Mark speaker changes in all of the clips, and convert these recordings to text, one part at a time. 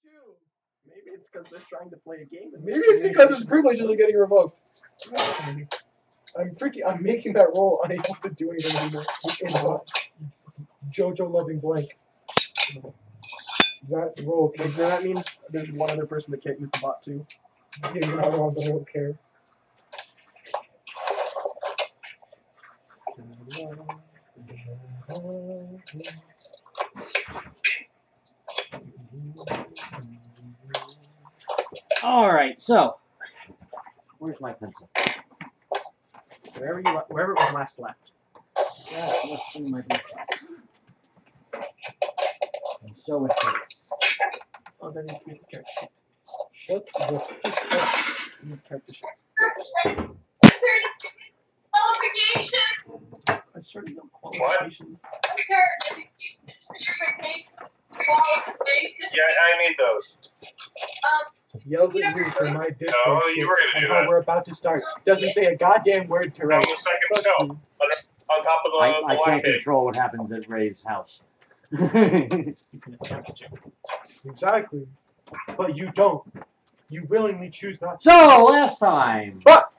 Speaker 1: too.
Speaker 2: Maybe it's because they're trying to play a game.
Speaker 1: Maybe it's because his privileges are getting revoked. I'm making that roll unable to do anything anymore. Which one? Jojo loving blank. That roll.
Speaker 2: Like, that means there's one other person that can't use the bot too.
Speaker 1: Yeah, you're not wrong, but I don't care.
Speaker 3: Alright, so. Where's my pencil?
Speaker 2: Wherever it was last left.
Speaker 3: Yeah, what's in my pencil? And so it is.
Speaker 2: Oh, that needs to be the character sheet.
Speaker 1: Shut the fuck up.
Speaker 2: You need character sheet. I started no qualifications.
Speaker 4: Yeah, I need those.
Speaker 1: Yells at you for my Discord
Speaker 4: No,
Speaker 1: shit
Speaker 4: you were gonna
Speaker 1: and
Speaker 4: do
Speaker 1: how
Speaker 4: that.
Speaker 1: we're about to start. Doesn't say a goddamn word to
Speaker 4: On
Speaker 1: write.
Speaker 4: the second shelf, on top of the
Speaker 3: I
Speaker 4: black
Speaker 3: can't
Speaker 4: pig.
Speaker 3: control what happens at Ray's house.
Speaker 2: You can attempt to.
Speaker 1: Exactly. But you don't. You willingly choose not to.
Speaker 3: So, last time.
Speaker 1: But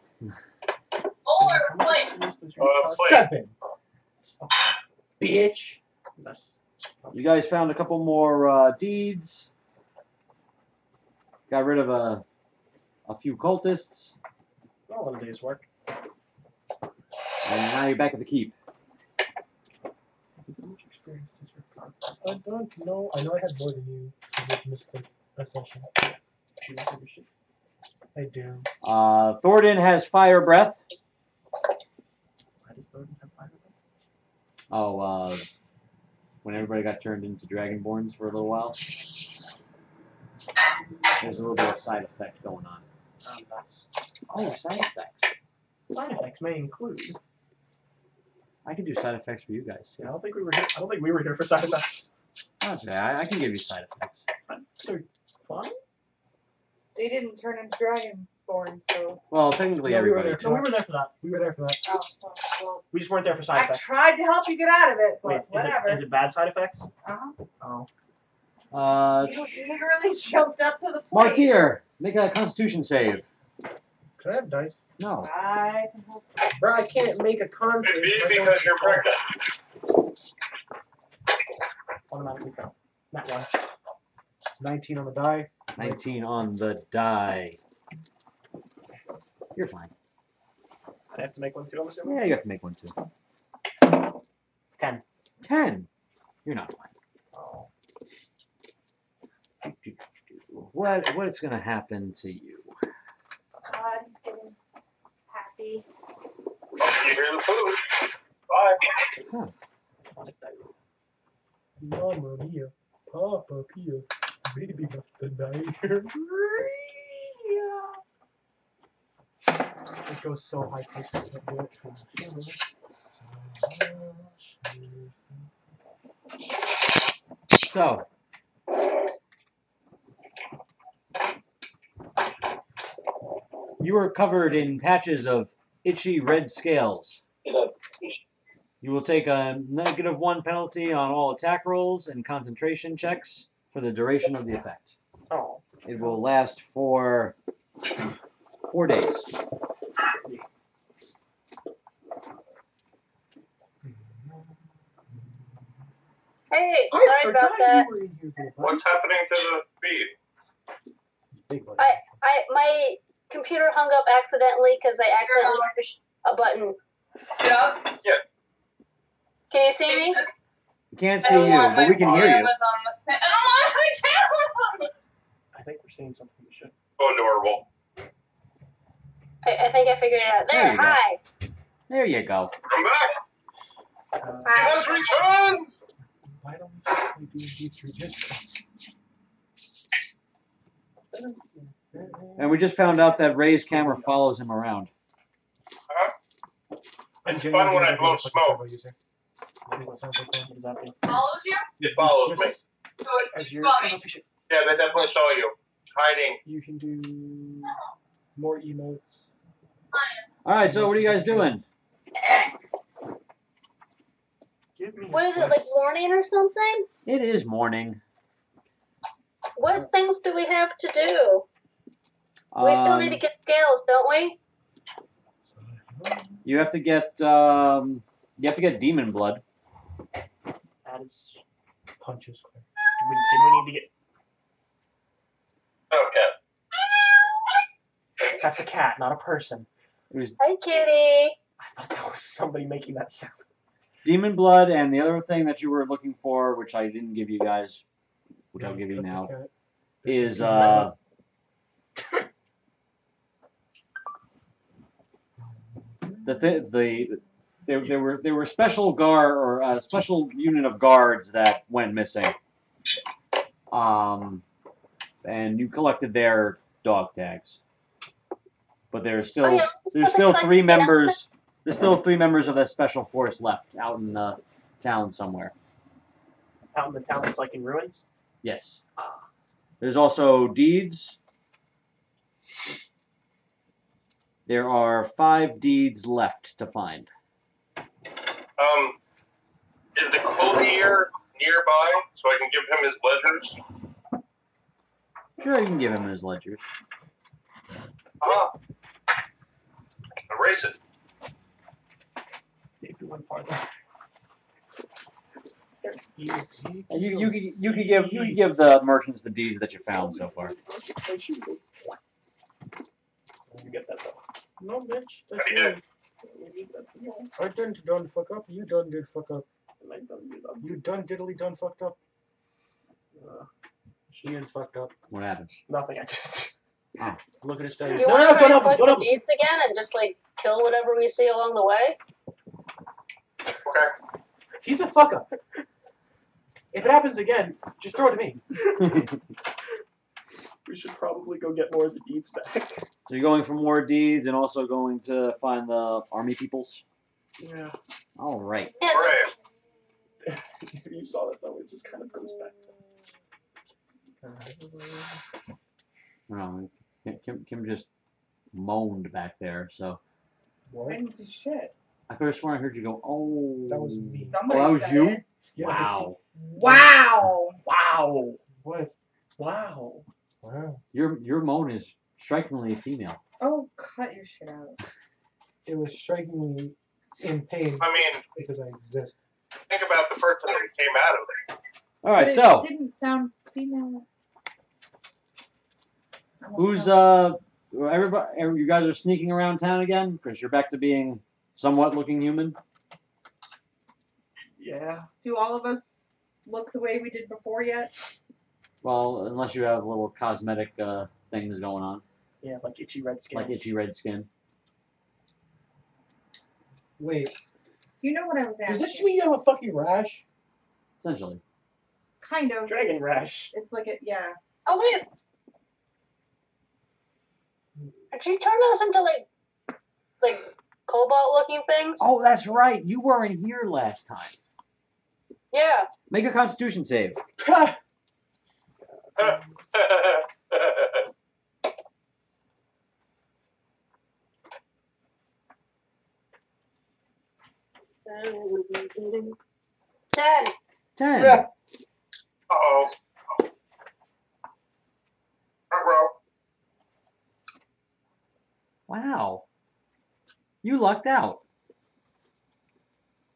Speaker 4: Plate.
Speaker 1: 7. Bitch.
Speaker 2: Less.
Speaker 3: You guys found a couple more deeds. Got rid of a few cultists.
Speaker 2: Not a lot of days' work.
Speaker 3: And now you're back at the keep.
Speaker 1: I don't know. I know I had more than you. With misclick a session. I do.
Speaker 3: Thornton has fire breath.
Speaker 2: Why does Thornton have fire breath?
Speaker 3: Oh, when everybody got turned into Dragonborns for a little while. There's a little bit of side effect going on.
Speaker 2: That's
Speaker 3: Side effects.
Speaker 2: side effects may include.
Speaker 3: I can do side effects for you guys.
Speaker 2: Yeah, I don't think we were here for side effects.
Speaker 3: That's okay. I can give you side effects.
Speaker 2: So fun.
Speaker 5: They didn't turn into Dragonborn, so.
Speaker 3: Well, technically
Speaker 1: No, we were
Speaker 3: everybody.
Speaker 1: there.
Speaker 2: No, we were there for that.
Speaker 1: We were there for that.
Speaker 5: Oh, well,
Speaker 2: We just weren't there for side
Speaker 5: I
Speaker 2: effects.
Speaker 5: tried to help you get out of it, but
Speaker 2: Wait,
Speaker 5: whatever.
Speaker 2: is it bad side effects?
Speaker 5: Uh-huh.
Speaker 2: Oh.
Speaker 5: You literally jumped up to the plate.
Speaker 3: Martyr, make a Constitution save.
Speaker 1: Can I have dice?
Speaker 3: No.
Speaker 5: I can help.
Speaker 1: Bro, I can't make a con save.
Speaker 4: It'd be because you're pregnant.
Speaker 2: Automatically fail. That one.
Speaker 1: 19 on the die.
Speaker 3: 19 on the die. You're fine.
Speaker 2: I have to make one too, I'm assuming?
Speaker 3: Yeah, you have to make one too.
Speaker 2: 10.
Speaker 3: 10. You're not fine.
Speaker 2: Oh.
Speaker 3: What's gonna happen to you?
Speaker 5: He's getting happy.
Speaker 4: You hear the food. Bye.
Speaker 1: Mama mia. Papa Pia. Baby got the die here. It goes so high pitched. I can't do it.
Speaker 3: So, you are covered in patches of itchy red scales. You will take a -1 penalty on all attack rolls and concentration checks for the duration of the effect.
Speaker 2: Oh.
Speaker 3: It will last for 4 days.
Speaker 6: Hey, sorry about that.
Speaker 4: What's happening to the feed?
Speaker 6: My computer hung up accidentally because I accidentally pushed a button.
Speaker 4: Yeah.
Speaker 6: Can you see me?
Speaker 3: We can't see you, but we can hear you.
Speaker 2: I think we're seeing something we should.
Speaker 4: Oh, adorable.
Speaker 6: I think I figured it out.
Speaker 3: There
Speaker 6: There,
Speaker 3: you go.
Speaker 6: hi.
Speaker 3: There you go.
Speaker 4: Come back.
Speaker 2: Uh,
Speaker 4: He has returned.
Speaker 1: Why don't we simply do these resistance?
Speaker 3: And we just found out that Ray's camera follows him around.
Speaker 4: It's fun when I blow smoke.
Speaker 2: What does that mean?
Speaker 6: Follows you?
Speaker 4: It follows me.
Speaker 2: Just as your
Speaker 4: Yeah, they definitely saw you. Hiding.
Speaker 1: You can do more emotes.
Speaker 3: Alright, so what are you guys doing?
Speaker 2: Give me
Speaker 6: What is it, like morning or something?
Speaker 3: It is morning.
Speaker 6: What things do we have to do? We still need to get scales, don't we?
Speaker 3: You have to get demon blood.
Speaker 2: That is.
Speaker 1: Punches quick.
Speaker 2: Did we need to get?
Speaker 4: Okay.
Speaker 2: That's a cat, not a person.
Speaker 6: Hi, kitty.
Speaker 2: I thought that was somebody making that sound.
Speaker 3: Demon blood, and the other thing that you were looking for, which I didn't give you guys, which I'll give you now, is there were special guard or a special unit of guards that went missing. And you collected their dog tags. But there's still three members. There's still 3 members of that special force left out in the town somewhere.
Speaker 2: Out in the town that's like in ruins?
Speaker 3: Yes. There's also deeds. There are 5 deeds left to find.
Speaker 4: Is the clothier nearby so I can give him his ledgers?
Speaker 3: Sure, you can give him his ledgers.
Speaker 4: Erase it.
Speaker 2: If you went farther.
Speaker 3: You could give the merchants the deeds that you found so far.
Speaker 2: You get that though.
Speaker 1: No, bitch. That's
Speaker 4: I did.
Speaker 1: yours. I done fuck up. You done did fuck up. You done diddly done fucked up. She done fucked up.
Speaker 3: What happened?
Speaker 2: Nothing. I just.
Speaker 1: Look at his face.
Speaker 6: You want to try to collect the deeds again and just like kill whatever we see along the way?
Speaker 4: Okay.
Speaker 2: He's a fuck up. If it happens again, just throw it to me. We should probably go get more of the deeds back.
Speaker 3: So you're going for more deeds and also going to find the army peoples?
Speaker 2: Yeah.
Speaker 3: All right.
Speaker 6: Yes.
Speaker 4: Right.
Speaker 2: You saw that though. It just kind of goes back.
Speaker 3: No, Kim just moaned back there, so.
Speaker 1: What?
Speaker 5: I didn't see shit.
Speaker 3: I could have sworn I heard you go, oh.
Speaker 1: That was me.
Speaker 5: Somebody
Speaker 3: that was
Speaker 5: said
Speaker 3: you?
Speaker 5: it.
Speaker 1: Yeah,
Speaker 3: Wow.
Speaker 5: Wow.
Speaker 2: Wow.
Speaker 1: What?
Speaker 2: Wow.
Speaker 1: Wow.
Speaker 3: Your moan is strikingly female.
Speaker 5: Oh, cut your shit out.
Speaker 1: It was strikingly in pain
Speaker 4: I mean,
Speaker 1: because I exist.
Speaker 4: think about the person that came out of it.
Speaker 3: All right,
Speaker 5: But
Speaker 3: so
Speaker 5: it didn't sound female.
Speaker 3: who's everybody? You guys are sneaking around town again because you're back to being somewhat looking human.
Speaker 2: Yeah.
Speaker 5: Do all of us look the way we did before yet?
Speaker 3: Well, unless you have little cosmetic things going on,
Speaker 2: Yeah, like itchy red skin.
Speaker 3: like itchy red skin.
Speaker 1: Wait,
Speaker 5: You know what I was
Speaker 1: does
Speaker 5: asking?
Speaker 1: this mean you have a fucking rash?
Speaker 3: Essentially.
Speaker 5: Kind of.
Speaker 2: Dragon rash.
Speaker 5: It's like yeah.
Speaker 6: Oh wait. Did you turn us into like cobalt-looking things?
Speaker 3: Oh, that's right. You weren't here last time.
Speaker 6: Yeah.
Speaker 3: Make a Constitution save.
Speaker 6: Ten.
Speaker 3: 10.
Speaker 1: Yeah.
Speaker 4: Uh-oh. Uh-oh.
Speaker 3: Wow. You lucked out.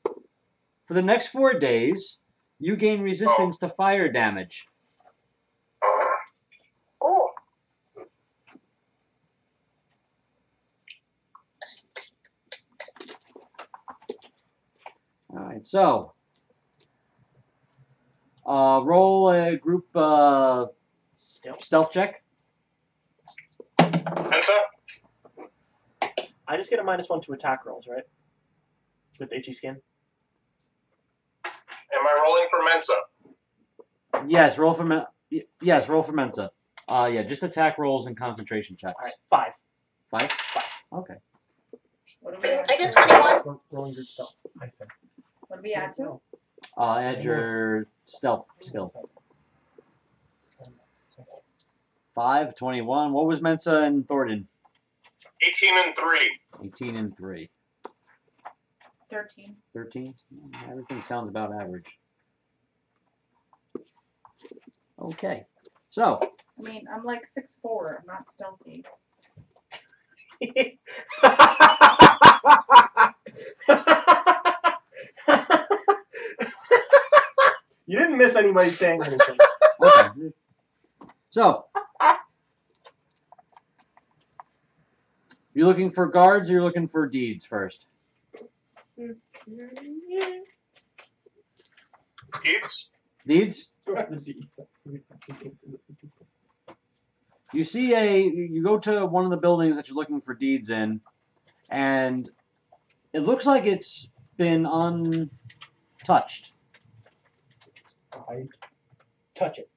Speaker 3: For the next 4 days, you gain resistance to fire damage.
Speaker 6: Cool.
Speaker 3: Alright, so. Roll a group stealth check.
Speaker 4: Mensa?
Speaker 2: I just get a -1 to attack rolls, right? With itchy skin.
Speaker 4: Am I rolling for Mensa?
Speaker 3: Yes, roll for roll for Mensa. Yeah, just attack rolls and concentration checks.
Speaker 2: Alright, 5.
Speaker 3: 5? Okay.
Speaker 5: What do we add?
Speaker 6: I get 21.
Speaker 1: Rolling good stuff, I think.
Speaker 5: What do we add to?
Speaker 3: Add your stealth skill. 5, 21. What was Mensa and Thornton?
Speaker 4: 18 and 3.
Speaker 3: 18 and 3.
Speaker 5: 13.
Speaker 3: 13? Everything sounds about average. Okay. So,
Speaker 5: I mean, I'm like 6'4". I'm not stealthy.
Speaker 2: You didn't miss anybody saying anything.
Speaker 3: okay. So, you looking for guards or you're looking for deeds first?
Speaker 4: Deeds?
Speaker 3: Deeds? You see you go to one of the buildings that you're looking for deeds in, and it looks like it's been untouched.
Speaker 2: I touch it.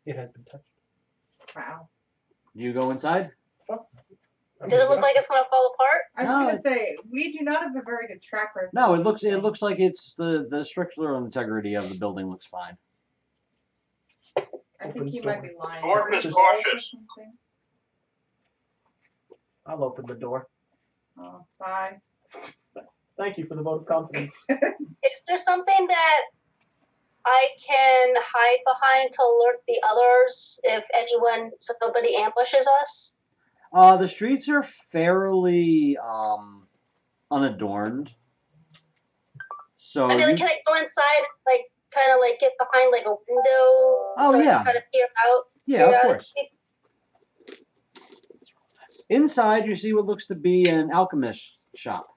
Speaker 2: It has been touched.
Speaker 5: Wow.
Speaker 3: Do you go inside?
Speaker 6: Does it look like it's gonna fall apart?
Speaker 5: I was
Speaker 3: No,
Speaker 5: gonna say we do not have a very good track record.
Speaker 3: No,
Speaker 5: of
Speaker 3: it looks
Speaker 5: these
Speaker 3: like it's the structural integrity of the building looks fine.
Speaker 5: things. I think he might be lying.
Speaker 4: Dwarf is
Speaker 5: Or
Speaker 4: cautious.
Speaker 5: something.
Speaker 2: I'll open the door.
Speaker 5: Oh, fine.
Speaker 2: Thank you for the vote of confidence.
Speaker 6: Is there something that I can hide behind to alert the others if somebody ambushes us?
Speaker 3: The streets are fairly unadorned. So
Speaker 6: I mean, like, can I go inside and, like, kind of, like, get behind, like, a window so I
Speaker 3: yeah.
Speaker 6: can kind of peer out?
Speaker 3: Yeah, of course.
Speaker 6: periodically?
Speaker 3: Inside, you see what looks to be an alchemist shop.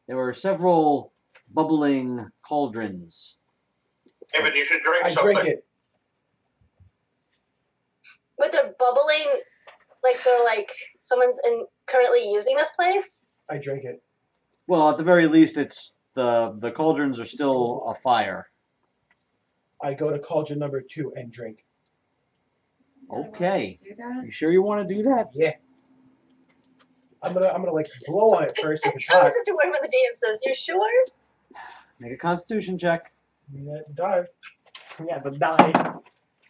Speaker 3: There were several bubbling cauldrons.
Speaker 4: Hey, but you should drink
Speaker 2: I
Speaker 4: something.
Speaker 2: drink it.
Speaker 6: But they're bubbling, like they're like someone's currently using this place?
Speaker 2: I drink it.
Speaker 3: Well, at the very least, it's the cauldrons are still afire.
Speaker 2: I go to cauldron number 2 and drink.
Speaker 3: Okay.
Speaker 5: Do that?
Speaker 3: You sure you want to do that?
Speaker 2: Yeah. I'm gonna like blow on it first if it's
Speaker 6: I
Speaker 2: hot.
Speaker 6: listen to whatever the DM says. You sure?
Speaker 3: Make a Constitution check.
Speaker 2: Yeah, dive.
Speaker 7: Yeah, but die.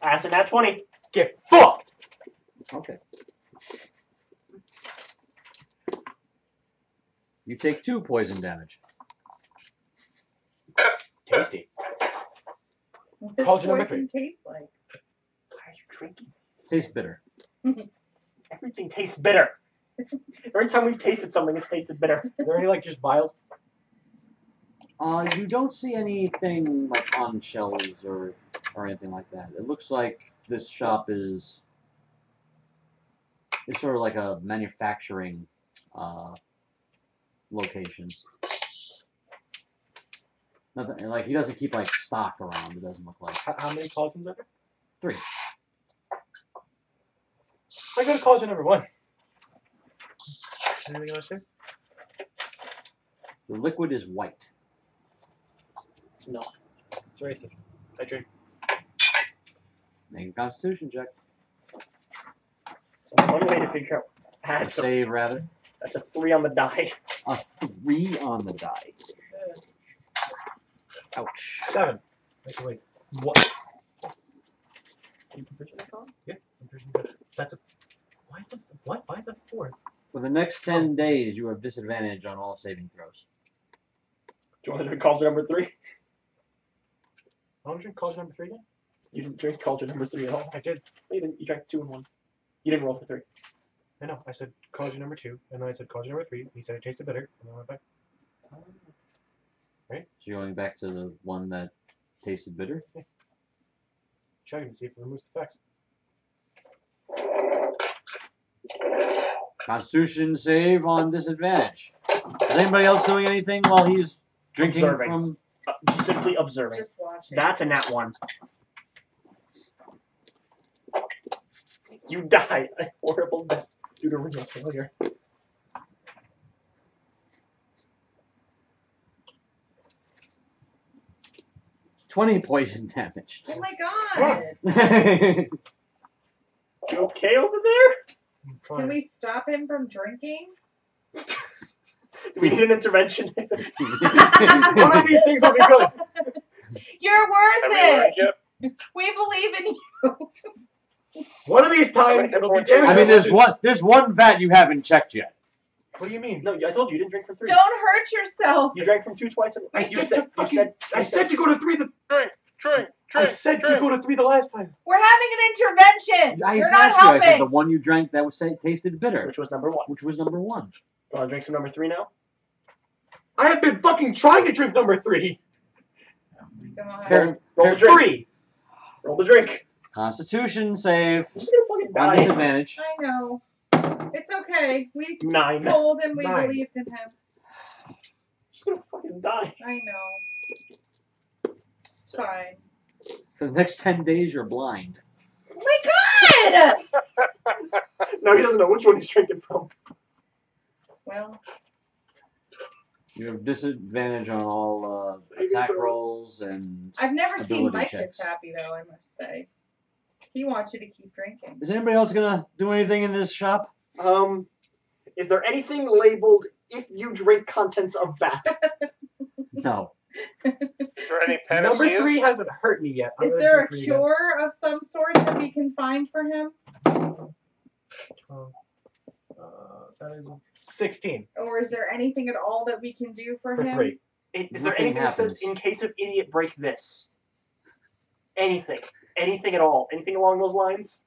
Speaker 7: Acid at 20.
Speaker 2: Get fucked.
Speaker 3: Okay. You take 2 poison damage.
Speaker 2: Tasty.
Speaker 5: What does
Speaker 2: Cauldron number
Speaker 5: poison taste like?
Speaker 7: Why are you drinking?
Speaker 3: Tastes bitter.
Speaker 7: Everything tastes bitter. Every time we've tasted something, it's tasted bitter.
Speaker 2: Are there any like just vials?
Speaker 3: You don't see anything like on shelves or anything like that. It looks like this shop is sort of like a manufacturing location. Nothing like he doesn't keep like stock around. It doesn't look like.
Speaker 2: How many cauldrons are there?
Speaker 3: 3.
Speaker 2: I go to cauldron number 1. Anything you want to say?
Speaker 3: The liquid is white.
Speaker 2: It's not. It's racist. I drink.
Speaker 3: Make a Constitution check.
Speaker 7: One way to figure out. That's a,
Speaker 3: Save rather.
Speaker 7: that's a 3 on the die.
Speaker 3: A 3 on the die. Ouch.
Speaker 2: 7. Actually, what?
Speaker 7: You proficient at all?
Speaker 2: Yeah, I'm pretty good. That's a. Why is this? What? Why the 4?
Speaker 3: For the next 10 days, you have disadvantage on all saving throws.
Speaker 7: Do you want to drink cauldron number 3?
Speaker 2: I want to drink cauldron number 3 again?
Speaker 7: You didn't drink cauldron number 3 at all.
Speaker 2: I did.
Speaker 7: You didn't. You drank 2 and 1. You didn't roll for 3.
Speaker 2: I know. I said cauldron number 2, and then I said cauldron number 3. He said it tasted bitter, and then I went back. Right?
Speaker 3: So you're going back to the one that tasted bitter?
Speaker 2: Check it and see if it removes the effects.
Speaker 3: Constitution save on disadvantage. Is anybody else doing anything while he's drinking
Speaker 7: Observing.
Speaker 3: from...
Speaker 7: Simply observing.
Speaker 5: Just watching.
Speaker 7: That's a nat 1. You die a horrible death due to renal failure.
Speaker 3: $20 poison damage.
Speaker 5: Oh my god!
Speaker 7: You okay over there?
Speaker 2: I'm
Speaker 5: Can
Speaker 2: fine.
Speaker 5: we stop him from drinking?
Speaker 7: We need an intervention.
Speaker 2: One of these things will be good.
Speaker 5: You're
Speaker 4: Have
Speaker 5: worth
Speaker 4: we learned
Speaker 5: it!
Speaker 4: yet?
Speaker 5: We believe in you!
Speaker 2: One of these times it'll be
Speaker 3: I mean, there's one vat you haven't checked yet.
Speaker 1: What do you mean?
Speaker 7: No, I told you didn't drink from 3.
Speaker 5: Don't hurt yourself.
Speaker 7: You drank from 2 twice.
Speaker 1: I
Speaker 7: You
Speaker 1: said to go to 3 the
Speaker 4: Drink.
Speaker 1: I said to go to 3 the last time.
Speaker 5: We're having an intervention.
Speaker 3: I
Speaker 5: You're
Speaker 3: asked
Speaker 5: not
Speaker 3: you. I said
Speaker 5: helping.
Speaker 3: the one you drank that was tasted bitter,
Speaker 7: Which was number 1.
Speaker 3: which was number 1.
Speaker 7: Want to drink some number 3 now?
Speaker 1: I have been fucking trying to drink number 3.
Speaker 5: Come on.
Speaker 7: Roll the drink. Roll the drink.
Speaker 3: Constitution save.
Speaker 7: You're just gonna fucking
Speaker 3: On
Speaker 7: die.
Speaker 3: disadvantage.
Speaker 5: I know. It's okay. We
Speaker 7: 9.
Speaker 5: told him we
Speaker 1: 9.
Speaker 5: believed in him.
Speaker 7: Just gonna fucking die.
Speaker 5: I know. It's fine.
Speaker 3: For the next 10 days, you're blind.
Speaker 5: Oh my god!
Speaker 7: No, he doesn't know which one he's drinking from.
Speaker 5: Well,
Speaker 3: You have disadvantage on all attack rolls and.
Speaker 5: I've never seen
Speaker 3: ability
Speaker 5: Mike
Speaker 3: checks.
Speaker 5: this happy, though, I must say. He wants you to keep drinking.
Speaker 3: Is anybody else gonna do anything in this shop?
Speaker 7: Is there anything labeled if you drink contents of vat?
Speaker 3: No.
Speaker 4: Is there any
Speaker 1: Number
Speaker 4: panacea?
Speaker 1: 3 hasn't hurt me yet. I'm
Speaker 5: Is
Speaker 1: gonna
Speaker 5: there a
Speaker 1: do 3 again.
Speaker 5: cure of some sort that we can find for him?
Speaker 1: 12. That is 16
Speaker 5: Or is there anything at all that we can do for
Speaker 1: for
Speaker 5: him?
Speaker 1: 3.
Speaker 7: Is there
Speaker 3: Nothing
Speaker 7: anything that says,
Speaker 3: happens.
Speaker 7: in case of idiot, break this? Anything. Anything at all. Anything along those lines?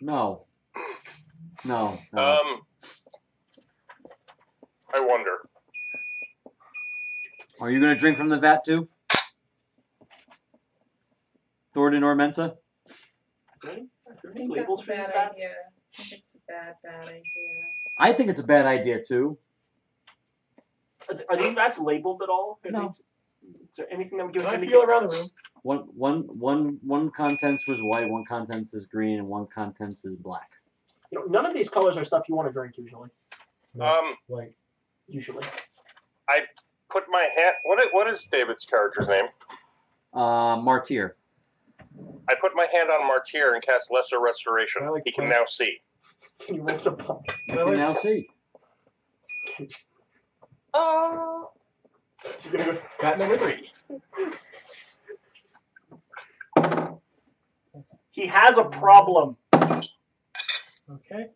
Speaker 3: No. No.
Speaker 4: I wonder.
Speaker 3: Are you gonna drink from the vat too? Thornton or Mensa?
Speaker 7: Really? Are there
Speaker 5: I
Speaker 7: any
Speaker 5: think
Speaker 7: labels
Speaker 5: that's
Speaker 7: for
Speaker 5: a
Speaker 7: these
Speaker 5: bad
Speaker 7: vats?
Speaker 5: idea. I think it's a bad idea.
Speaker 3: I think it's a bad idea too.
Speaker 7: Are these vats labeled at all?
Speaker 3: No.
Speaker 7: Is there anything that would give us
Speaker 1: Can I
Speaker 7: any
Speaker 1: feel around the room?
Speaker 3: One contents was white, one contents is green, and one contents is black.
Speaker 7: You know, none of these colors are stuff you want to drink usually.
Speaker 1: Like,
Speaker 7: Usually.
Speaker 4: Put my hand. What is David's character's name?
Speaker 3: Martyr.
Speaker 4: I put my hand on Martyr and cast Lesser Restoration.
Speaker 1: I like
Speaker 4: He can
Speaker 1: that.
Speaker 4: now see.
Speaker 7: Can you roll some pump?
Speaker 3: You can now see.
Speaker 7: You're gonna go.
Speaker 1: vat number 3.
Speaker 7: He has a problem.
Speaker 1: Okay.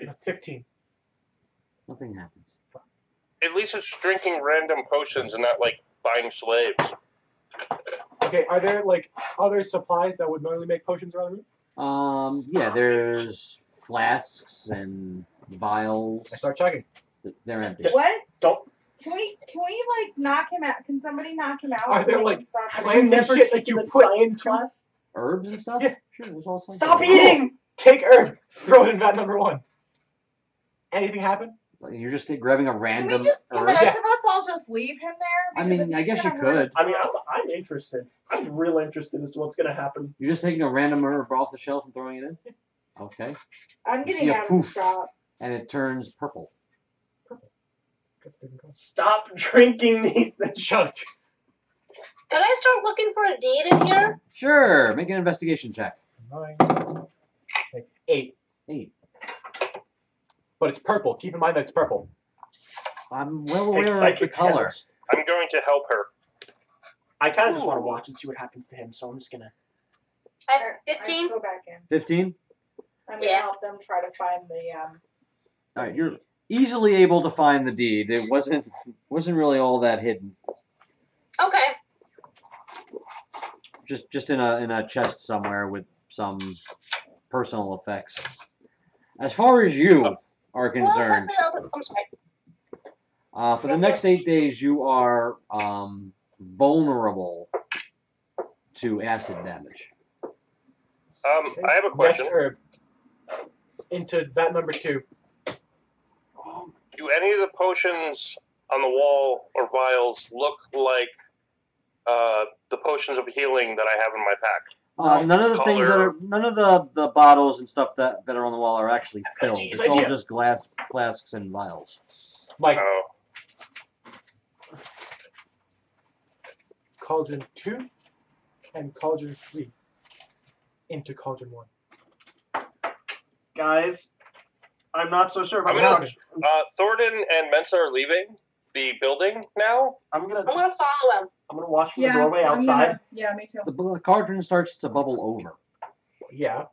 Speaker 1: That's 15.
Speaker 3: Nothing happens.
Speaker 4: At least it's drinking random potions and not like buying slaves.
Speaker 1: Okay, are there like other supplies that would normally make potions around the room?
Speaker 3: Yeah, there's flasks and vials.
Speaker 1: I start checking.
Speaker 3: They're empty.
Speaker 5: What?
Speaker 7: Don't.
Speaker 5: Can we like knock him out? Can somebody knock him out?
Speaker 1: Are there,
Speaker 5: so we
Speaker 1: like,
Speaker 5: can stop
Speaker 7: Have
Speaker 5: him?
Speaker 7: you
Speaker 1: Plants and
Speaker 7: never
Speaker 1: shit that
Speaker 7: taken
Speaker 1: you
Speaker 7: a
Speaker 1: put
Speaker 7: science
Speaker 1: into-
Speaker 7: class?
Speaker 3: Herbs and stuff?
Speaker 1: Yeah.
Speaker 3: Sure, there's all sorts
Speaker 7: Stop
Speaker 3: of
Speaker 7: eating!
Speaker 1: Take herb. Throw it in vat number 1. Anything happen?
Speaker 3: You're just grabbing a
Speaker 5: Can
Speaker 3: random
Speaker 5: we just? Can
Speaker 3: herb.
Speaker 5: the rest
Speaker 1: Yeah.
Speaker 5: of us all just leave him there?
Speaker 3: I
Speaker 5: Because
Speaker 3: mean,
Speaker 5: if
Speaker 3: I
Speaker 5: he's
Speaker 3: guess you
Speaker 5: gonna hurt
Speaker 3: could.
Speaker 7: I mean, I'm interested. I'm real interested as to what's gonna happen.
Speaker 3: You're just taking a random herb off the shelf and throwing it in? Okay.
Speaker 5: I'm
Speaker 3: You
Speaker 5: getting
Speaker 3: see a
Speaker 5: out of the
Speaker 3: poof.
Speaker 5: shop.
Speaker 3: And it turns purple.
Speaker 7: Stop drinking these things.
Speaker 1: Chunk.
Speaker 6: Can I start looking for a deed in here?
Speaker 3: Sure. Make an investigation check.
Speaker 1: 9. 8.
Speaker 3: 8.
Speaker 1: But it's purple. Keep in mind that it's purple.
Speaker 3: I'm well
Speaker 7: Take
Speaker 3: aware of the
Speaker 7: psychic
Speaker 3: color.
Speaker 7: damage.
Speaker 4: I'm going to help her.
Speaker 7: I kind of just want to watch and see what happens to him, so I'm just gonna.
Speaker 6: At
Speaker 5: I
Speaker 6: 15?
Speaker 5: go back in.
Speaker 3: 15?
Speaker 5: I'm gonna
Speaker 6: Yeah.
Speaker 5: help them try to find the
Speaker 3: All right, you're easily able to find the deed. It wasn't really all that hidden.
Speaker 6: Okay.
Speaker 3: Just in a chest somewhere with some personal effects. As far as you are
Speaker 6: Who else has
Speaker 3: concerned,
Speaker 6: the other? I'm sorry.
Speaker 3: for the next 8 days, you are vulnerable to acid damage.
Speaker 4: I have a question.
Speaker 1: Next herb. Into vat number 2.
Speaker 4: Do any of the potions on the wall or vials look like the potions of healing that I have in my pack?
Speaker 3: None of the things that
Speaker 4: color.
Speaker 3: are none of the bottles and stuff that are on the wall are actually filled.
Speaker 1: Jeez,
Speaker 3: It's all
Speaker 1: idea.
Speaker 3: just glass flasks and vials.
Speaker 1: Mike,
Speaker 4: Oh.
Speaker 1: cauldron 2 and cauldron 3. Into cauldron 1.
Speaker 7: Guys, I'm not so sure about
Speaker 4: I'm
Speaker 7: that.
Speaker 4: gonna- Thornton and Mensa are leaving the building now.
Speaker 7: I'm gonna
Speaker 6: I'm gonna follow him.
Speaker 7: watch from
Speaker 5: yeah.
Speaker 7: the doorway
Speaker 5: I'm
Speaker 7: outside.
Speaker 5: gonna, yeah, me too.
Speaker 3: The cauldron starts to bubble over.
Speaker 2: Yeah.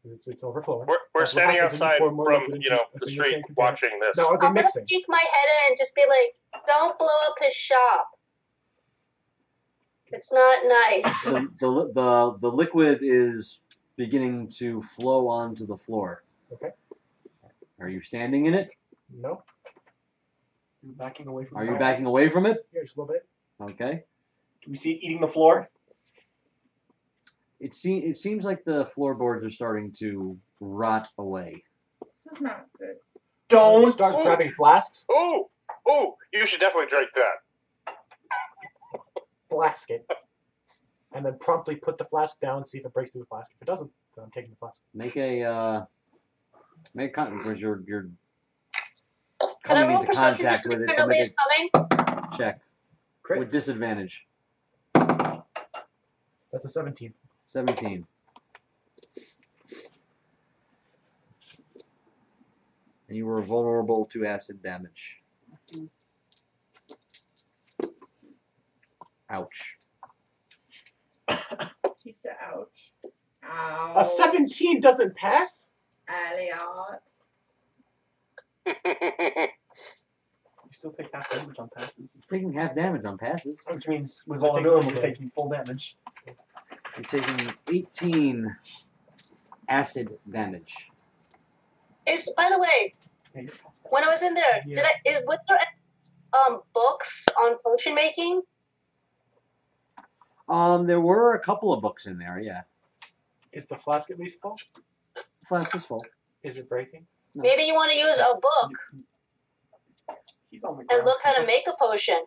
Speaker 2: It's overflowing.
Speaker 4: We're
Speaker 2: That's what
Speaker 4: standing
Speaker 2: happens when you
Speaker 4: outside
Speaker 2: pour more
Speaker 4: from
Speaker 2: liquid into
Speaker 4: the
Speaker 2: a thing you
Speaker 4: street
Speaker 2: can't contain.
Speaker 4: watching this.
Speaker 2: Now, are they
Speaker 6: I'm gonna
Speaker 2: mixing?
Speaker 6: peek my head in and just be like, "Don't blow up his shop. It's not nice."
Speaker 3: The liquid is beginning to flow onto the floor.
Speaker 2: Okay.
Speaker 3: Are you standing in it?
Speaker 2: No.
Speaker 7: You're backing away from
Speaker 3: Are
Speaker 7: it.
Speaker 3: you backing away from it?
Speaker 2: Yeah, just a little bit.
Speaker 3: Okay.
Speaker 7: Do we see it eating the floor?
Speaker 3: It seems like the floorboards are starting to rot away.
Speaker 5: This is not good.
Speaker 7: Don't
Speaker 2: Start grabbing flasks.
Speaker 4: Ooh, you should definitely drink that.
Speaker 2: Flask it. And then promptly put the flask down, see if it breaks through the flask. If it doesn't, then I'm taking the flask.
Speaker 3: Make a because you're
Speaker 6: Can I
Speaker 3: coming
Speaker 6: roll
Speaker 3: into
Speaker 6: perception
Speaker 3: contact
Speaker 6: just to
Speaker 3: with
Speaker 6: make
Speaker 3: it.
Speaker 6: sure
Speaker 3: So make
Speaker 6: nobody's coming?
Speaker 3: a check
Speaker 2: Crit.
Speaker 3: with disadvantage.
Speaker 2: That's a 17.
Speaker 3: 17. And you were vulnerable to acid damage. Ouch.
Speaker 5: He said, ouch. Ouch.
Speaker 2: A 17 doesn't pass?
Speaker 5: Elliot.
Speaker 7: You still take half damage on passes.
Speaker 3: Taking half damage on passes.
Speaker 7: Which means with
Speaker 2: I think
Speaker 7: vulnerability,
Speaker 2: normal
Speaker 7: you're taking full damage.
Speaker 3: You're taking 18 acid damage.
Speaker 6: By the way,
Speaker 7: Yeah, you're past that.
Speaker 6: when I was in there,
Speaker 7: Yeah.
Speaker 6: was there any, books on potion making?
Speaker 3: There were a couple of books in there, yeah.
Speaker 2: Is the flask at least full?
Speaker 3: The flask was full.
Speaker 2: Is it breaking?
Speaker 3: No.
Speaker 6: Maybe you want to use a book
Speaker 7: He's on the
Speaker 6: and
Speaker 7: ground.
Speaker 6: look how to make a potion.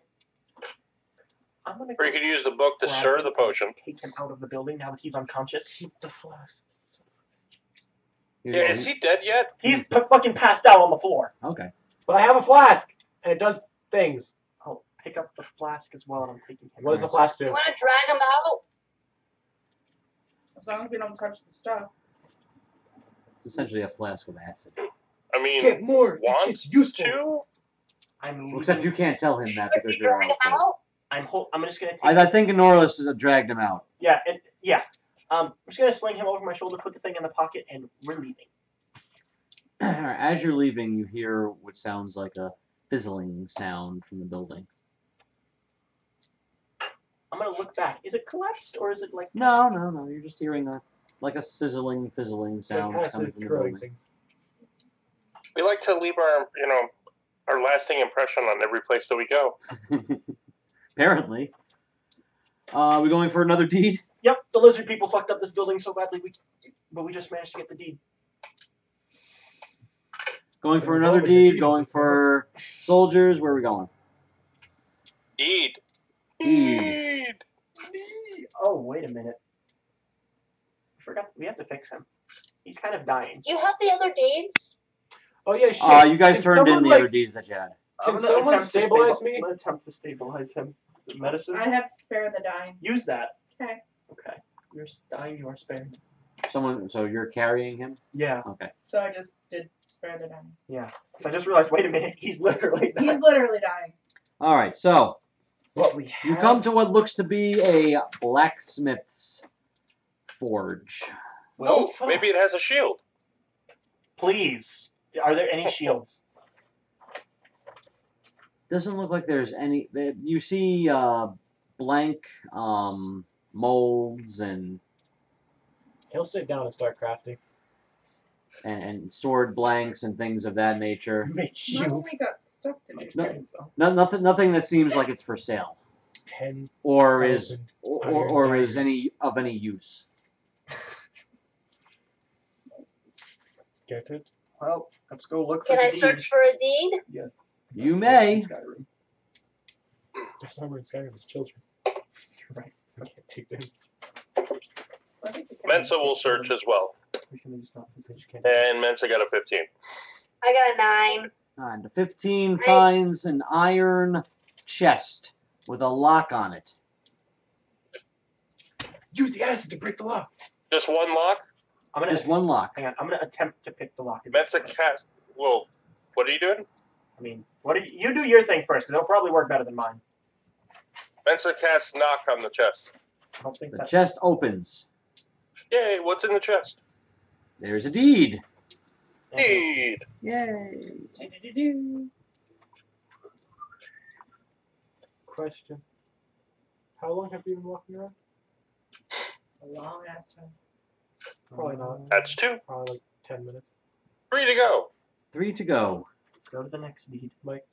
Speaker 7: I'm gonna
Speaker 4: Or you could use the book to
Speaker 7: grab
Speaker 4: stir
Speaker 7: him
Speaker 4: the
Speaker 7: and
Speaker 4: potion.
Speaker 7: Take him out of the building now that he's unconscious.
Speaker 2: Keep the flask.
Speaker 4: Yeah, is he dead yet?
Speaker 7: He's fucking passed out on the floor.
Speaker 3: Okay.
Speaker 2: But I have a flask, and it does things.
Speaker 7: I'll pick up the flask as well, and I'm taking him.
Speaker 2: What does the flask
Speaker 6: You
Speaker 2: do?
Speaker 6: want to drag him out?
Speaker 5: As long as we don't touch the stuff.
Speaker 3: It's essentially a flask of acid.
Speaker 4: I mean,
Speaker 2: Get more.
Speaker 4: want
Speaker 2: It's useful.
Speaker 4: to?
Speaker 7: I'm leaving.
Speaker 3: Except you can't tell him that
Speaker 6: Should
Speaker 3: because
Speaker 6: we
Speaker 3: you're
Speaker 6: drag him
Speaker 3: outside.
Speaker 6: out?
Speaker 7: I'm just gonna take.
Speaker 3: I think Norlis dragged him out.
Speaker 7: Yeah, yeah. I'm just gonna sling him over my shoulder, put the thing in the pocket, and we're leaving.
Speaker 3: As you're leaving, you hear what sounds like a fizzling sound from the building.
Speaker 7: I'm gonna look back. Is it collapsed or is it like?
Speaker 3: No. You're just hearing like a sizzling, fizzling
Speaker 2: It's like
Speaker 3: sound coming
Speaker 2: acid
Speaker 3: from the
Speaker 2: curling
Speaker 3: building.
Speaker 2: thing.
Speaker 4: We like to leave our, our lasting impression on every place that we go.
Speaker 3: Apparently. We going for another deed?
Speaker 7: Yep, the lizard people fucked up this building so badly, but we just managed to get the deed.
Speaker 3: Going for another deed? Going for soldiers? Where are we going?
Speaker 4: Deed.
Speaker 3: Deed.
Speaker 7: Oh, wait a minute. I forgot. We have to fix him. He's kind of dying.
Speaker 6: Do you have the other deeds?
Speaker 2: Oh yeah, shit.
Speaker 3: You guys
Speaker 2: Can
Speaker 3: turned in
Speaker 2: someone,
Speaker 3: the
Speaker 2: like,
Speaker 3: other deeds that you had.
Speaker 2: Can
Speaker 7: I'm gonna
Speaker 2: someone
Speaker 7: attempt to
Speaker 2: stabilize me?
Speaker 7: I'm gonna attempt to stabilize him. Medicine.
Speaker 5: I have to spare the dying.
Speaker 7: Use that.
Speaker 5: Okay.
Speaker 7: Okay. You're dying. You are spared.
Speaker 3: So you're carrying him?
Speaker 7: Yeah.
Speaker 3: Okay.
Speaker 5: So I just did spare the dying.
Speaker 7: Yeah. So I just realized. Wait a minute. He's literally dying.
Speaker 5: He's literally dying.
Speaker 3: All right. So
Speaker 2: What we have.
Speaker 3: you come to what looks to be a blacksmith's forge.
Speaker 7: Well,
Speaker 4: Oh, maybe it has a shield.
Speaker 7: please. Are there any shields?
Speaker 3: Doesn't look like there's any. You see blank molds and
Speaker 2: He'll sit down and start crafting.
Speaker 3: sword blanks and things of that nature.
Speaker 7: Make
Speaker 5: Not
Speaker 7: shield.
Speaker 5: only got stuff to do.
Speaker 3: No, nothing that seems like it's for sale
Speaker 2: 10.
Speaker 3: or is
Speaker 2: Thousand
Speaker 3: or
Speaker 2: iron
Speaker 3: is any of any use.
Speaker 2: Get it?
Speaker 7: Well, let's go look for
Speaker 6: Can I
Speaker 7: the deed.
Speaker 6: search for a deed?
Speaker 7: Yes.
Speaker 3: You
Speaker 7: That's
Speaker 3: may.
Speaker 7: in Skyrim.
Speaker 2: There's nowhere in Skyrim with children.
Speaker 7: Right.
Speaker 2: I can't take them.
Speaker 5: I think it's-
Speaker 4: Mensa will search as well.
Speaker 7: We can just not because they just can't.
Speaker 4: And Mensa got a 15.
Speaker 6: I got a 9.
Speaker 3: And the 15 finds an iron chest with a lock on it.
Speaker 2: Use the acid to break the lock.
Speaker 4: Just one lock?
Speaker 7: I'm gonna.
Speaker 3: Just one lock.
Speaker 7: Hang on. I'm gonna attempt to pick the lock.
Speaker 4: Mensa cast. Whoa. What are you doing?
Speaker 7: I mean, what do you do your thing first? Because it'll probably work better than mine.
Speaker 4: Mensa casts knock on the chest.
Speaker 7: I don't think
Speaker 3: The
Speaker 7: that.
Speaker 3: chest opens.
Speaker 4: Yay, what's in the chest?
Speaker 3: There's a deed.
Speaker 4: Indeed.
Speaker 3: Yay.
Speaker 5: Do-do-do-do.
Speaker 2: Question. How long have you been walking around?
Speaker 5: A long ass time.
Speaker 2: Probably not.
Speaker 4: That's 2.
Speaker 2: Probably like 10 minutes.
Speaker 4: 3 to go.
Speaker 3: 3 to go.
Speaker 7: Let's go to the next deed.
Speaker 2: Mike,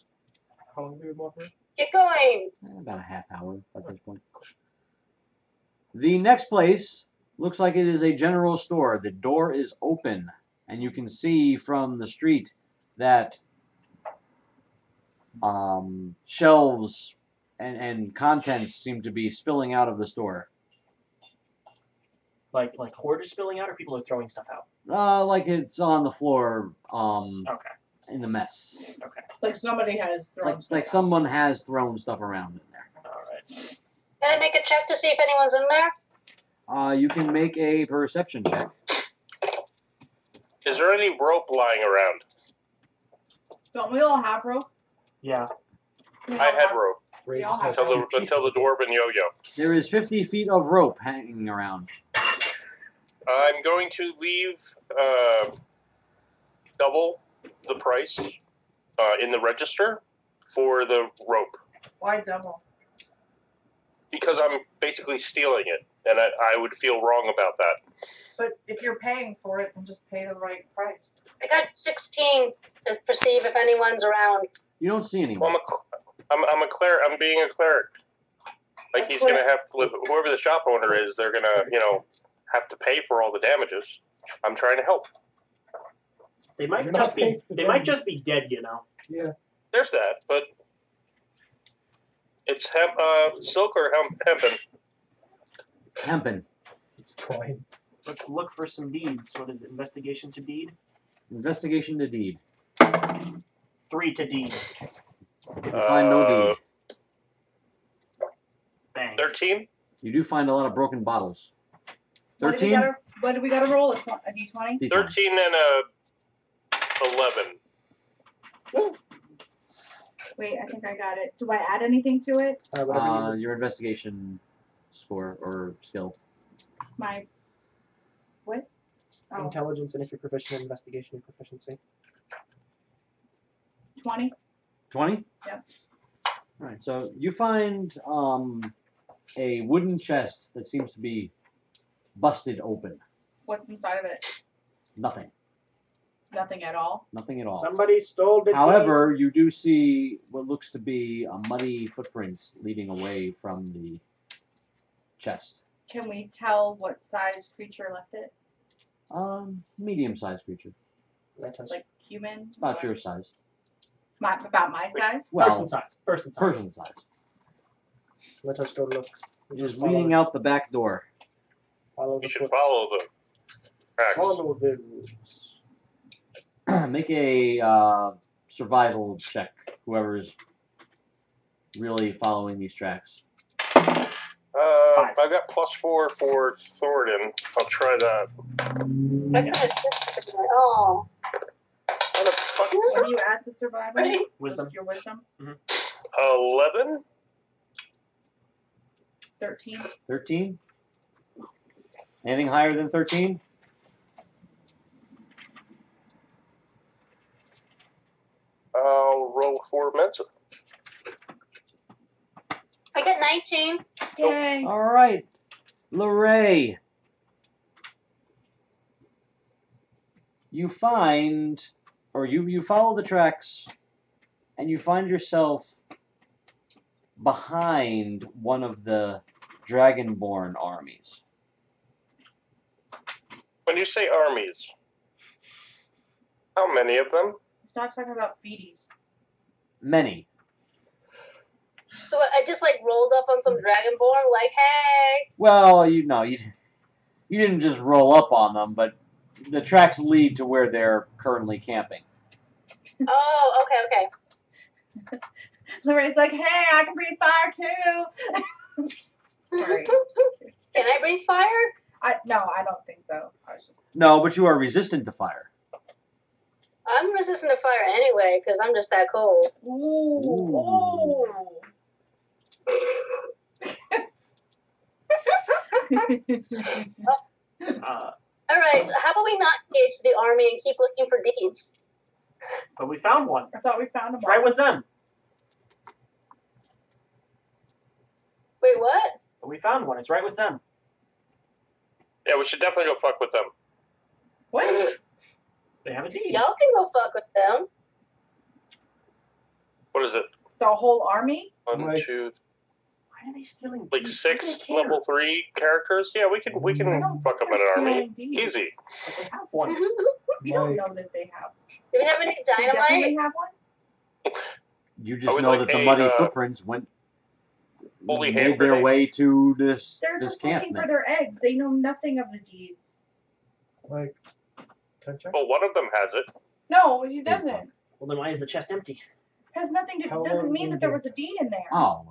Speaker 2: how long have you been walking around?
Speaker 6: Keep going.
Speaker 3: About a half hour at this point. The next place looks like it is a general store. The door is open, and you can see from the street that shelves and contents seem to be spilling out of the store.
Speaker 7: Like hoarders spilling out, or people are throwing stuff out.
Speaker 3: Like it's on the floor,
Speaker 7: Okay.
Speaker 3: in the mess.
Speaker 7: Okay.
Speaker 5: Like somebody has thrown
Speaker 3: Like
Speaker 5: stuff
Speaker 3: someone has thrown stuff around in there.
Speaker 7: All right.
Speaker 6: Can I make a check to see if anyone's in there?
Speaker 3: You can make a perception check.
Speaker 4: Is there any rope lying around?
Speaker 5: out. Don't we all have rope?
Speaker 7: Yeah.
Speaker 5: We
Speaker 4: I
Speaker 5: all
Speaker 4: had
Speaker 5: have-
Speaker 4: rope
Speaker 5: We all have
Speaker 4: until
Speaker 5: rope.
Speaker 4: the dwarven yo-yo.
Speaker 3: There is 50 feet of rope hanging around.
Speaker 4: I'm going to leave double the price in the register for the rope
Speaker 5: Why double?
Speaker 4: because I'm basically stealing it, and I would feel wrong about that.
Speaker 5: But if you're paying for it, then just pay the right price.
Speaker 6: I got 16 to perceive if anyone's around.
Speaker 3: You don't see
Speaker 4: Well,
Speaker 3: anyone.
Speaker 4: I'm a cleric. I'm being a cleric. Like he's gonna have to live. Whoever the shop owner is, they're gonna have to pay for all the damages. I'm trying to help.
Speaker 7: They might
Speaker 2: You're
Speaker 7: just
Speaker 2: not
Speaker 7: be.
Speaker 2: paying for
Speaker 7: They
Speaker 2: them.
Speaker 7: might just be dead. You know.
Speaker 2: Yeah.
Speaker 4: There's that, but it's silk or hempen.
Speaker 3: Hempen.
Speaker 2: It's twine.
Speaker 7: Let's look for some deeds. What is it? Investigation to deed.
Speaker 3: Investigation to deed.
Speaker 7: 3 to deed.
Speaker 3: You find no deed.
Speaker 7: Bang.
Speaker 4: 13.
Speaker 3: You do find a lot of broken bottles.
Speaker 5: What did we
Speaker 3: 13?
Speaker 5: gotta roll? A d20?
Speaker 3: D20.
Speaker 4: 13 and a 11.
Speaker 5: Wait, I think I got it. Do I add anything to it?
Speaker 2: Whatever you
Speaker 3: Your investigation score or skill.
Speaker 5: My what? Oh,
Speaker 7: Intelligence, and if you're proficient in investigation, your proficiency.
Speaker 5: 20.
Speaker 3: 20?
Speaker 5: Yep.
Speaker 3: Alright, so you find a wooden chest that seems to be busted open.
Speaker 5: What's inside of it?
Speaker 3: Nothing.
Speaker 5: Nothing at all.
Speaker 3: Nothing at all.
Speaker 7: Somebody stole the.
Speaker 3: However, you do see what looks to be a muddy footprints leading away from the chest.
Speaker 5: Can we tell what size creature left it?
Speaker 3: Medium-sized creature.
Speaker 7: Let us.
Speaker 5: Like human?
Speaker 3: About your size.
Speaker 5: About my size?
Speaker 3: Well,
Speaker 7: Person size. Person size.
Speaker 3: person size.
Speaker 7: Let us go look.
Speaker 3: It is leading out the back door.
Speaker 7: Follow
Speaker 4: You
Speaker 7: the
Speaker 4: should
Speaker 7: foot.
Speaker 4: follow the tracks.
Speaker 7: Follow the rules.
Speaker 3: Make a survival check, whoever's really following these tracks.
Speaker 4: I got +4 for Thornton. I'll try that.
Speaker 6: I got a 6. Oh.
Speaker 4: How the fuck?
Speaker 5: What do you add to survival?
Speaker 6: Right.
Speaker 7: Wisdom.
Speaker 5: Just your wisdom?
Speaker 4: 11?
Speaker 5: 13.
Speaker 3: 13? Anything higher than 13?
Speaker 4: I'll roll for Mensa.
Speaker 6: I got 19.
Speaker 5: Yay.
Speaker 3: All right, Lorray. You find, or you follow the tracks, and you find yourself behind one of the Dragonborn armies.
Speaker 4: When you say armies, how many of them?
Speaker 5: It's not talking about feeties.
Speaker 3: Many.
Speaker 6: So I just like rolled up on some dragonborn, like, hey.
Speaker 3: Well, you didn't just roll up on them, but the tracks lead to where they're currently camping.
Speaker 6: Oh, okay.
Speaker 5: Lorraine's like, hey, I can breathe fire too. Sorry.
Speaker 6: Can I breathe fire?
Speaker 5: No, I don't think so. I was just.
Speaker 3: No, but you are resistant to fire.
Speaker 6: I'm resistant to fire anyway, because I'm just that cold.
Speaker 5: Ooh.
Speaker 6: I Alright, how about we not engage the army and keep looking for deeds?
Speaker 7: But we found one.
Speaker 5: I thought we found them
Speaker 7: It's right with them.
Speaker 6: Wait, what?
Speaker 7: But we found one. It's right with them.
Speaker 4: Yeah, we should definitely go fuck with them.
Speaker 5: What?
Speaker 7: They have a deed.
Speaker 6: Y'all can go fuck with them.
Speaker 4: What is it?
Speaker 5: The whole army?
Speaker 4: One,
Speaker 1: Like-
Speaker 4: two,
Speaker 7: Why are they stealing
Speaker 4: like
Speaker 7: deeds? Why do
Speaker 4: 6
Speaker 7: they care?
Speaker 4: level 3 characters? Yeah, we can
Speaker 5: I don't
Speaker 4: fuck
Speaker 5: think
Speaker 4: them in
Speaker 5: they're
Speaker 4: an army.
Speaker 5: stealing deeds.
Speaker 4: Easy.
Speaker 7: But they have one.
Speaker 5: We don't
Speaker 1: Like-
Speaker 5: know that they have.
Speaker 6: Do we have any
Speaker 5: They definitely
Speaker 6: dynamite?
Speaker 5: have one?
Speaker 3: You
Speaker 4: I
Speaker 3: just
Speaker 4: would
Speaker 3: know
Speaker 4: like
Speaker 3: that the
Speaker 4: a,
Speaker 3: muddy footprints
Speaker 4: holy
Speaker 3: made
Speaker 4: hand
Speaker 3: their
Speaker 4: grenade.
Speaker 3: way to this
Speaker 5: They're
Speaker 3: this
Speaker 5: just
Speaker 3: camp.
Speaker 5: looking
Speaker 3: now.
Speaker 5: for their eggs. They know nothing of the deeds.
Speaker 1: Like, can I check?
Speaker 4: Well, one of them has it.
Speaker 5: No, she doesn't.
Speaker 7: Well, then why is the chest empty?
Speaker 5: Has nothing to.
Speaker 1: How
Speaker 5: Doesn't
Speaker 1: long
Speaker 5: mean
Speaker 1: do
Speaker 5: that
Speaker 1: you
Speaker 5: there
Speaker 1: do?
Speaker 5: was a deed in there.
Speaker 3: Oh,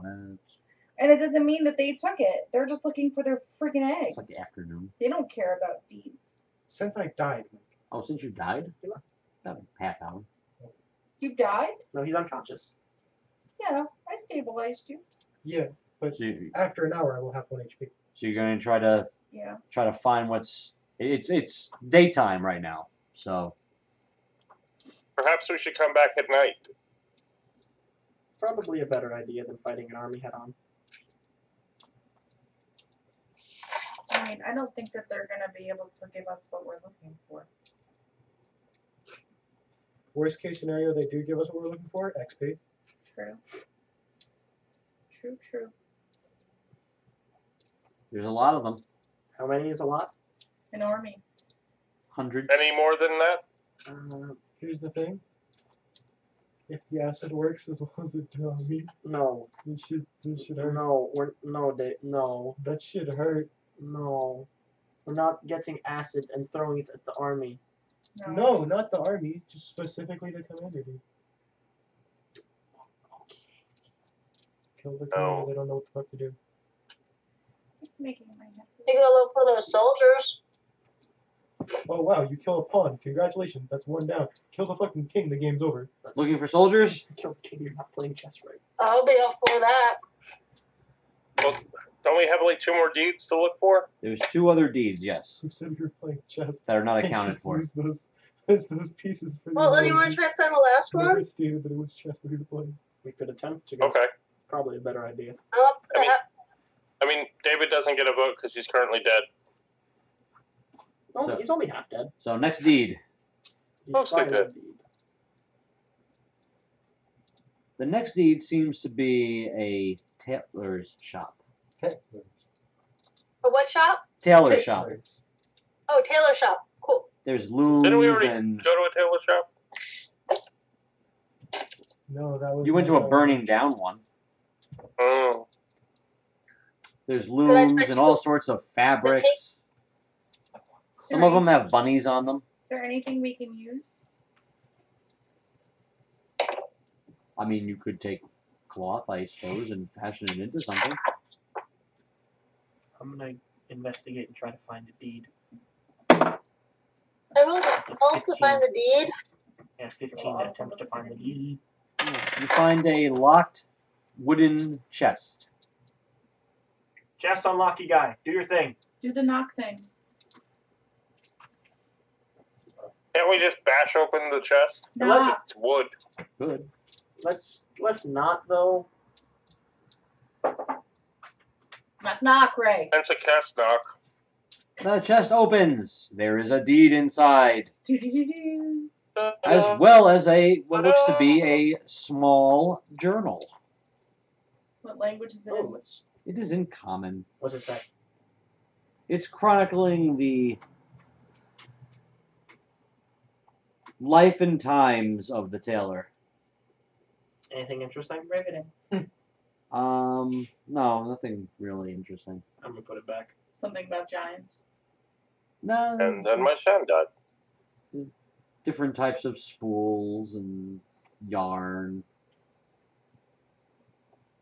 Speaker 5: And it doesn't mean that they took it. They're just looking for their freaking eggs.
Speaker 3: it's like afternoon.
Speaker 5: They don't care about deeds.
Speaker 1: Since I died,
Speaker 3: Oh, since you died? About a half hour.
Speaker 5: You died?
Speaker 7: No, he's unconscious.
Speaker 5: Yeah, I stabilized you.
Speaker 1: yeah, but
Speaker 3: So,
Speaker 1: after an hour I will have 1 HP.
Speaker 3: so you're gonna try to find what's it's daytime right now. So
Speaker 4: Perhaps we should come back at night.
Speaker 7: Probably a better idea than fighting an army head on.
Speaker 5: I mean, I don't think that they're gonna be able to give us what we're looking for.
Speaker 1: Worst case scenario, they do give us what we're looking for, XP.
Speaker 5: True. True.
Speaker 3: there's a lot of them.
Speaker 7: How many is a lot?
Speaker 5: An army.
Speaker 3: Hundreds.
Speaker 4: Any more than that?
Speaker 1: Here's the thing. If the acid works as well as it does me,
Speaker 7: No.
Speaker 1: this should hurt.
Speaker 7: No. No.
Speaker 1: That should hurt.
Speaker 7: No. We're not getting acid and throwing it at the army.
Speaker 1: No, not the army, just specifically the commander, dude. Kill the commander,
Speaker 4: No.
Speaker 1: they don't know what the fuck to do.
Speaker 5: Just making my head.
Speaker 6: You go look for those soldiers.
Speaker 1: Oh wow, you kill a pawn. Congratulations, that's 1 down. Kill the fucking king, the game's over.
Speaker 3: Looking for soldiers?
Speaker 7: Kill the king, you're not playing chess right.
Speaker 6: I'll be up for that.
Speaker 4: Well, don't we have like 2 more deeds to look for?
Speaker 3: There's 2 other deeds, yes,
Speaker 1: Who said you were playing chess?
Speaker 3: that are not
Speaker 1: I
Speaker 3: accounted
Speaker 1: just
Speaker 3: for.
Speaker 1: used those pieces for
Speaker 6: Well,
Speaker 1: the
Speaker 6: then you want to try to find the last
Speaker 1: Never
Speaker 6: one?
Speaker 1: stated that it was chess that we were playing.
Speaker 7: We could attempt to go.
Speaker 4: Okay.
Speaker 7: Probably a better idea.
Speaker 6: I'm up for
Speaker 4: I mean-
Speaker 6: that.
Speaker 4: I mean, David doesn't get a vote because he's currently dead.
Speaker 3: So-
Speaker 7: He's only half dead.
Speaker 3: So next deed.
Speaker 7: He's
Speaker 4: Mostly
Speaker 7: finally
Speaker 4: dead.
Speaker 7: dead.
Speaker 3: The next deed seems to be a tailor's shop.
Speaker 6: A what shop?
Speaker 3: Tailor shop.
Speaker 6: Oh, tailor shop. Cool.
Speaker 3: There's looms
Speaker 4: Didn't we already
Speaker 3: and
Speaker 4: go to a tailor shop?
Speaker 1: No, that was.
Speaker 3: you went to a burning down one.
Speaker 4: Oh.
Speaker 3: There's
Speaker 6: I
Speaker 3: looms
Speaker 6: try
Speaker 3: and
Speaker 6: to-
Speaker 3: all sorts of fabrics. Some of them have bunnies on them.
Speaker 5: Is there anything we can use?
Speaker 3: I mean, you could take cloth, I suppose, and fashion it into something.
Speaker 7: I'm gonna investigate and try to find a deed.
Speaker 6: I rolled a 12 to find the deed.
Speaker 7: Yeah, 15 to attempt to find the deed.
Speaker 3: You find a locked wooden chest.
Speaker 7: Chest unlocky guy, do your thing.
Speaker 5: Do the knock thing.
Speaker 4: Can't we just bash open the chest?
Speaker 5: Knock.
Speaker 4: It's wood.
Speaker 3: Good.
Speaker 7: Let's not though.
Speaker 5: Knock, knock, Ray.
Speaker 4: That's a cast knock.
Speaker 3: The chest opens. There is a deed inside,
Speaker 5: Do-do-do-do.
Speaker 3: as well as what looks to be a small journal.
Speaker 5: What language is it
Speaker 7: Oh,
Speaker 5: in?
Speaker 3: It is in common.
Speaker 7: what's it say?
Speaker 3: It's chronicling the life and times of the tailor.
Speaker 7: Anything interesting?
Speaker 5: Riveting.
Speaker 3: No, nothing really interesting.
Speaker 7: I'm gonna put it back.
Speaker 5: Something about giants.
Speaker 3: No,
Speaker 4: And then my sound died.
Speaker 3: different types of spools and yarn,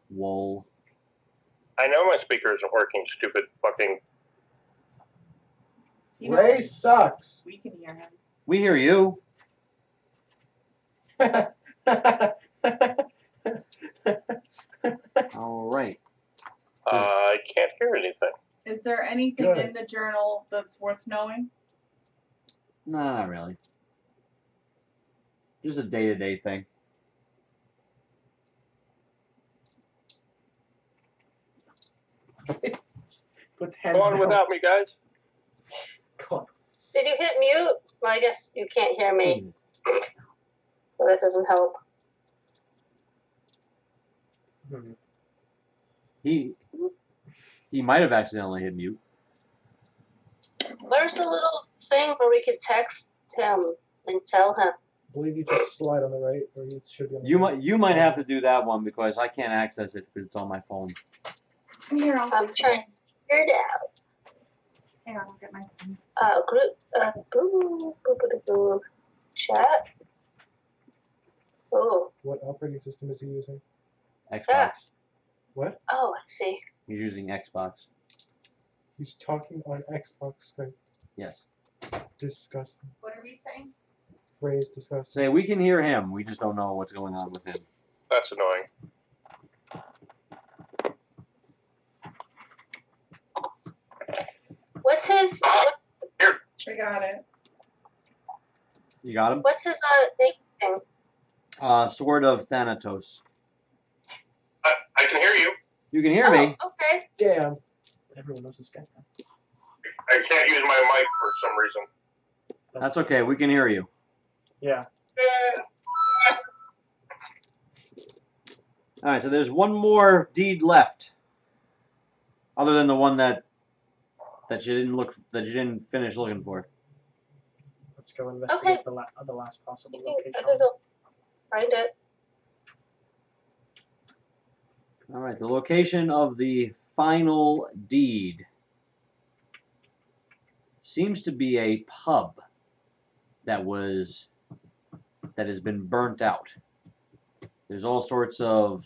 Speaker 3: wool.
Speaker 4: I know my speaker isn't working, stupid fucking.
Speaker 5: You know,
Speaker 1: Ray sucks.
Speaker 5: we can hear him.
Speaker 3: We hear you. All right.
Speaker 4: I can't hear anything.
Speaker 5: Is there anything
Speaker 1: Good.
Speaker 5: in the journal that's worth knowing?
Speaker 3: No, not really. Just a day-to-day thing.
Speaker 7: Put hands
Speaker 4: Go on
Speaker 7: down.
Speaker 4: without me, guys.
Speaker 7: Go on.
Speaker 6: Did you hit mute? Well, I guess you can't hear me, so that doesn't help.
Speaker 7: Hmm.
Speaker 3: He might have accidentally hit mute.
Speaker 6: Where's the little thing where we could text him and tell him?
Speaker 2: I believe you just slide on the right, or you should be on the
Speaker 3: You
Speaker 2: right.
Speaker 3: might have to do that one because I can't access it because it's on my phone.
Speaker 5: Here, I'll
Speaker 6: I'm trying to figure it out.
Speaker 5: Hang on, I'll get my phone.
Speaker 6: Group, chat. Oh,
Speaker 2: What operating system is he using?
Speaker 3: Xbox.
Speaker 2: What?
Speaker 6: oh, I see.
Speaker 3: He's using Xbox.
Speaker 2: He's talking on Xbox Skype.
Speaker 3: Yes.
Speaker 2: Disgusting.
Speaker 5: What are we saying?
Speaker 2: Phrase disgusting.
Speaker 3: Say we can hear him. We just don't know what's going on with him.
Speaker 4: That's annoying.
Speaker 6: What's his
Speaker 5: We got it.
Speaker 3: You got him?
Speaker 6: What's his name?
Speaker 3: Sword of Thanatos.
Speaker 4: I can hear you.
Speaker 3: You can hear me.
Speaker 6: Oh, okay.
Speaker 2: Damn.
Speaker 7: Everyone knows this guy.
Speaker 4: I can't use my mic for some reason.
Speaker 3: That's okay. We can hear you.
Speaker 7: Yeah.
Speaker 3: All right. So there's one more deed left, other than the one that you didn't finish looking for.
Speaker 7: Let's go investigate
Speaker 6: Okay.
Speaker 7: the last possible
Speaker 6: I
Speaker 7: location.
Speaker 6: can go find it.
Speaker 3: All right. The location of the final deed seems to be a pub that has been burnt out. There's all sorts of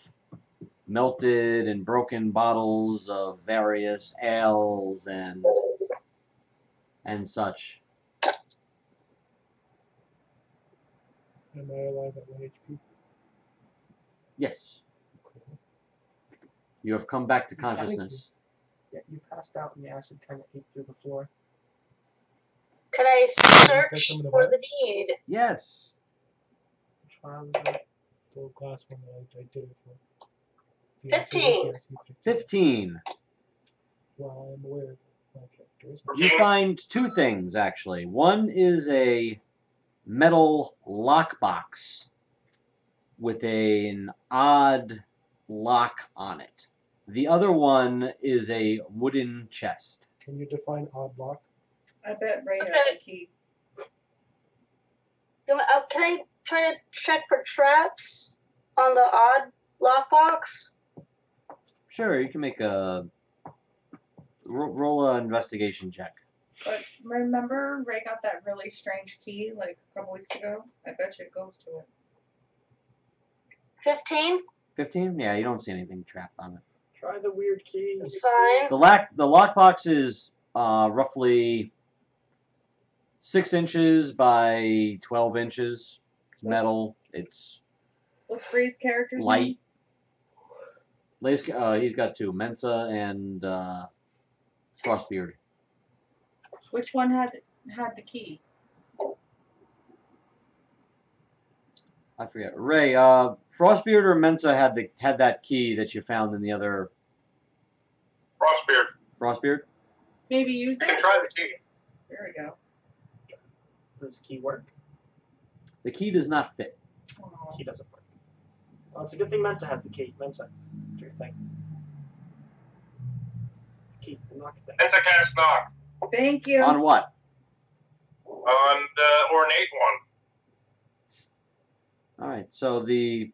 Speaker 3: melted and broken bottles of various ales and such.
Speaker 2: Am I alive at 1 HP?
Speaker 3: Yes. You have come back to consciousness.
Speaker 7: Yeah, you passed out and the acid kind of ate through the floor.
Speaker 6: Can I search
Speaker 2: some of the
Speaker 6: for
Speaker 2: bottles?
Speaker 6: the deed?
Speaker 3: Yes.
Speaker 7: Which one was it?
Speaker 2: The little glass one that I did it for. The
Speaker 6: 15.
Speaker 2: answer is yes,
Speaker 3: 15.
Speaker 2: While I'm aware of my characters.
Speaker 3: You find two things, actually. One is a metal lockbox with an odd lock on it. The other one is a wooden chest.
Speaker 2: Can you define odd lock?
Speaker 5: I bet Ray has the key.
Speaker 6: Can I try to check for traps on the odd lockbox?
Speaker 3: Sure, you can make a roll an investigation check.
Speaker 5: But remember, Ray got that really strange key like a couple weeks ago? I bet you it goes to it.
Speaker 6: 15?
Speaker 3: 15? Yeah, you don't see anything trapped on it.
Speaker 7: Try the weird key.
Speaker 6: It's fine.
Speaker 3: The lockbox is roughly 6 inches by 12 inches. It's metal. It's
Speaker 5: What's Ray's character's
Speaker 3: light. He's got two, Mensa and Frostbeard.
Speaker 5: name? Which one had the key?
Speaker 3: I forget. Ray, Frostbeard or Mensa had that key that you found in the other
Speaker 4: Frostbeard.
Speaker 3: Frostbeard?
Speaker 5: Maybe use
Speaker 4: You can
Speaker 5: it?
Speaker 4: try the key.
Speaker 5: There we go.
Speaker 7: Does key work?
Speaker 3: The key does not fit.
Speaker 5: Aw.
Speaker 7: Key doesn't work. Well, it's a good thing Mensa has the key. Mensa, do your thing. Key, the knock thing.
Speaker 4: It's a cast knock
Speaker 5: Thank you.
Speaker 3: On what?
Speaker 4: on the ornate one.
Speaker 3: All right. So the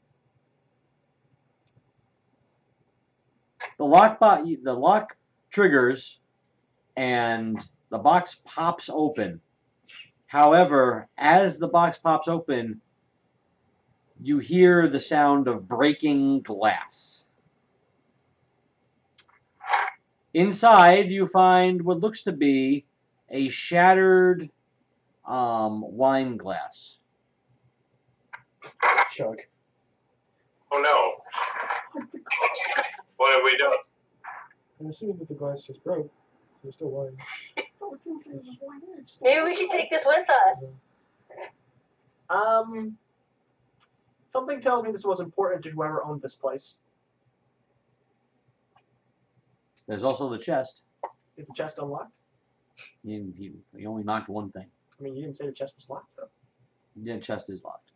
Speaker 3: lock triggers and the box pops open. However, as the box pops open, you hear the sound of breaking glass. Inside, you find what looks to be a shattered wine glass.
Speaker 2: Chug.
Speaker 4: Oh no. What have we done?
Speaker 2: I'm assuming that the glass just broke. There's still wine.
Speaker 6: Maybe we should take this with us.
Speaker 7: Something tells me this was important to whoever owned this place.
Speaker 3: There's also the chest.
Speaker 7: Is the chest unlocked?
Speaker 3: He only knocked one thing.
Speaker 7: I mean, you didn't say the chest was locked, though.
Speaker 3: The chest is locked.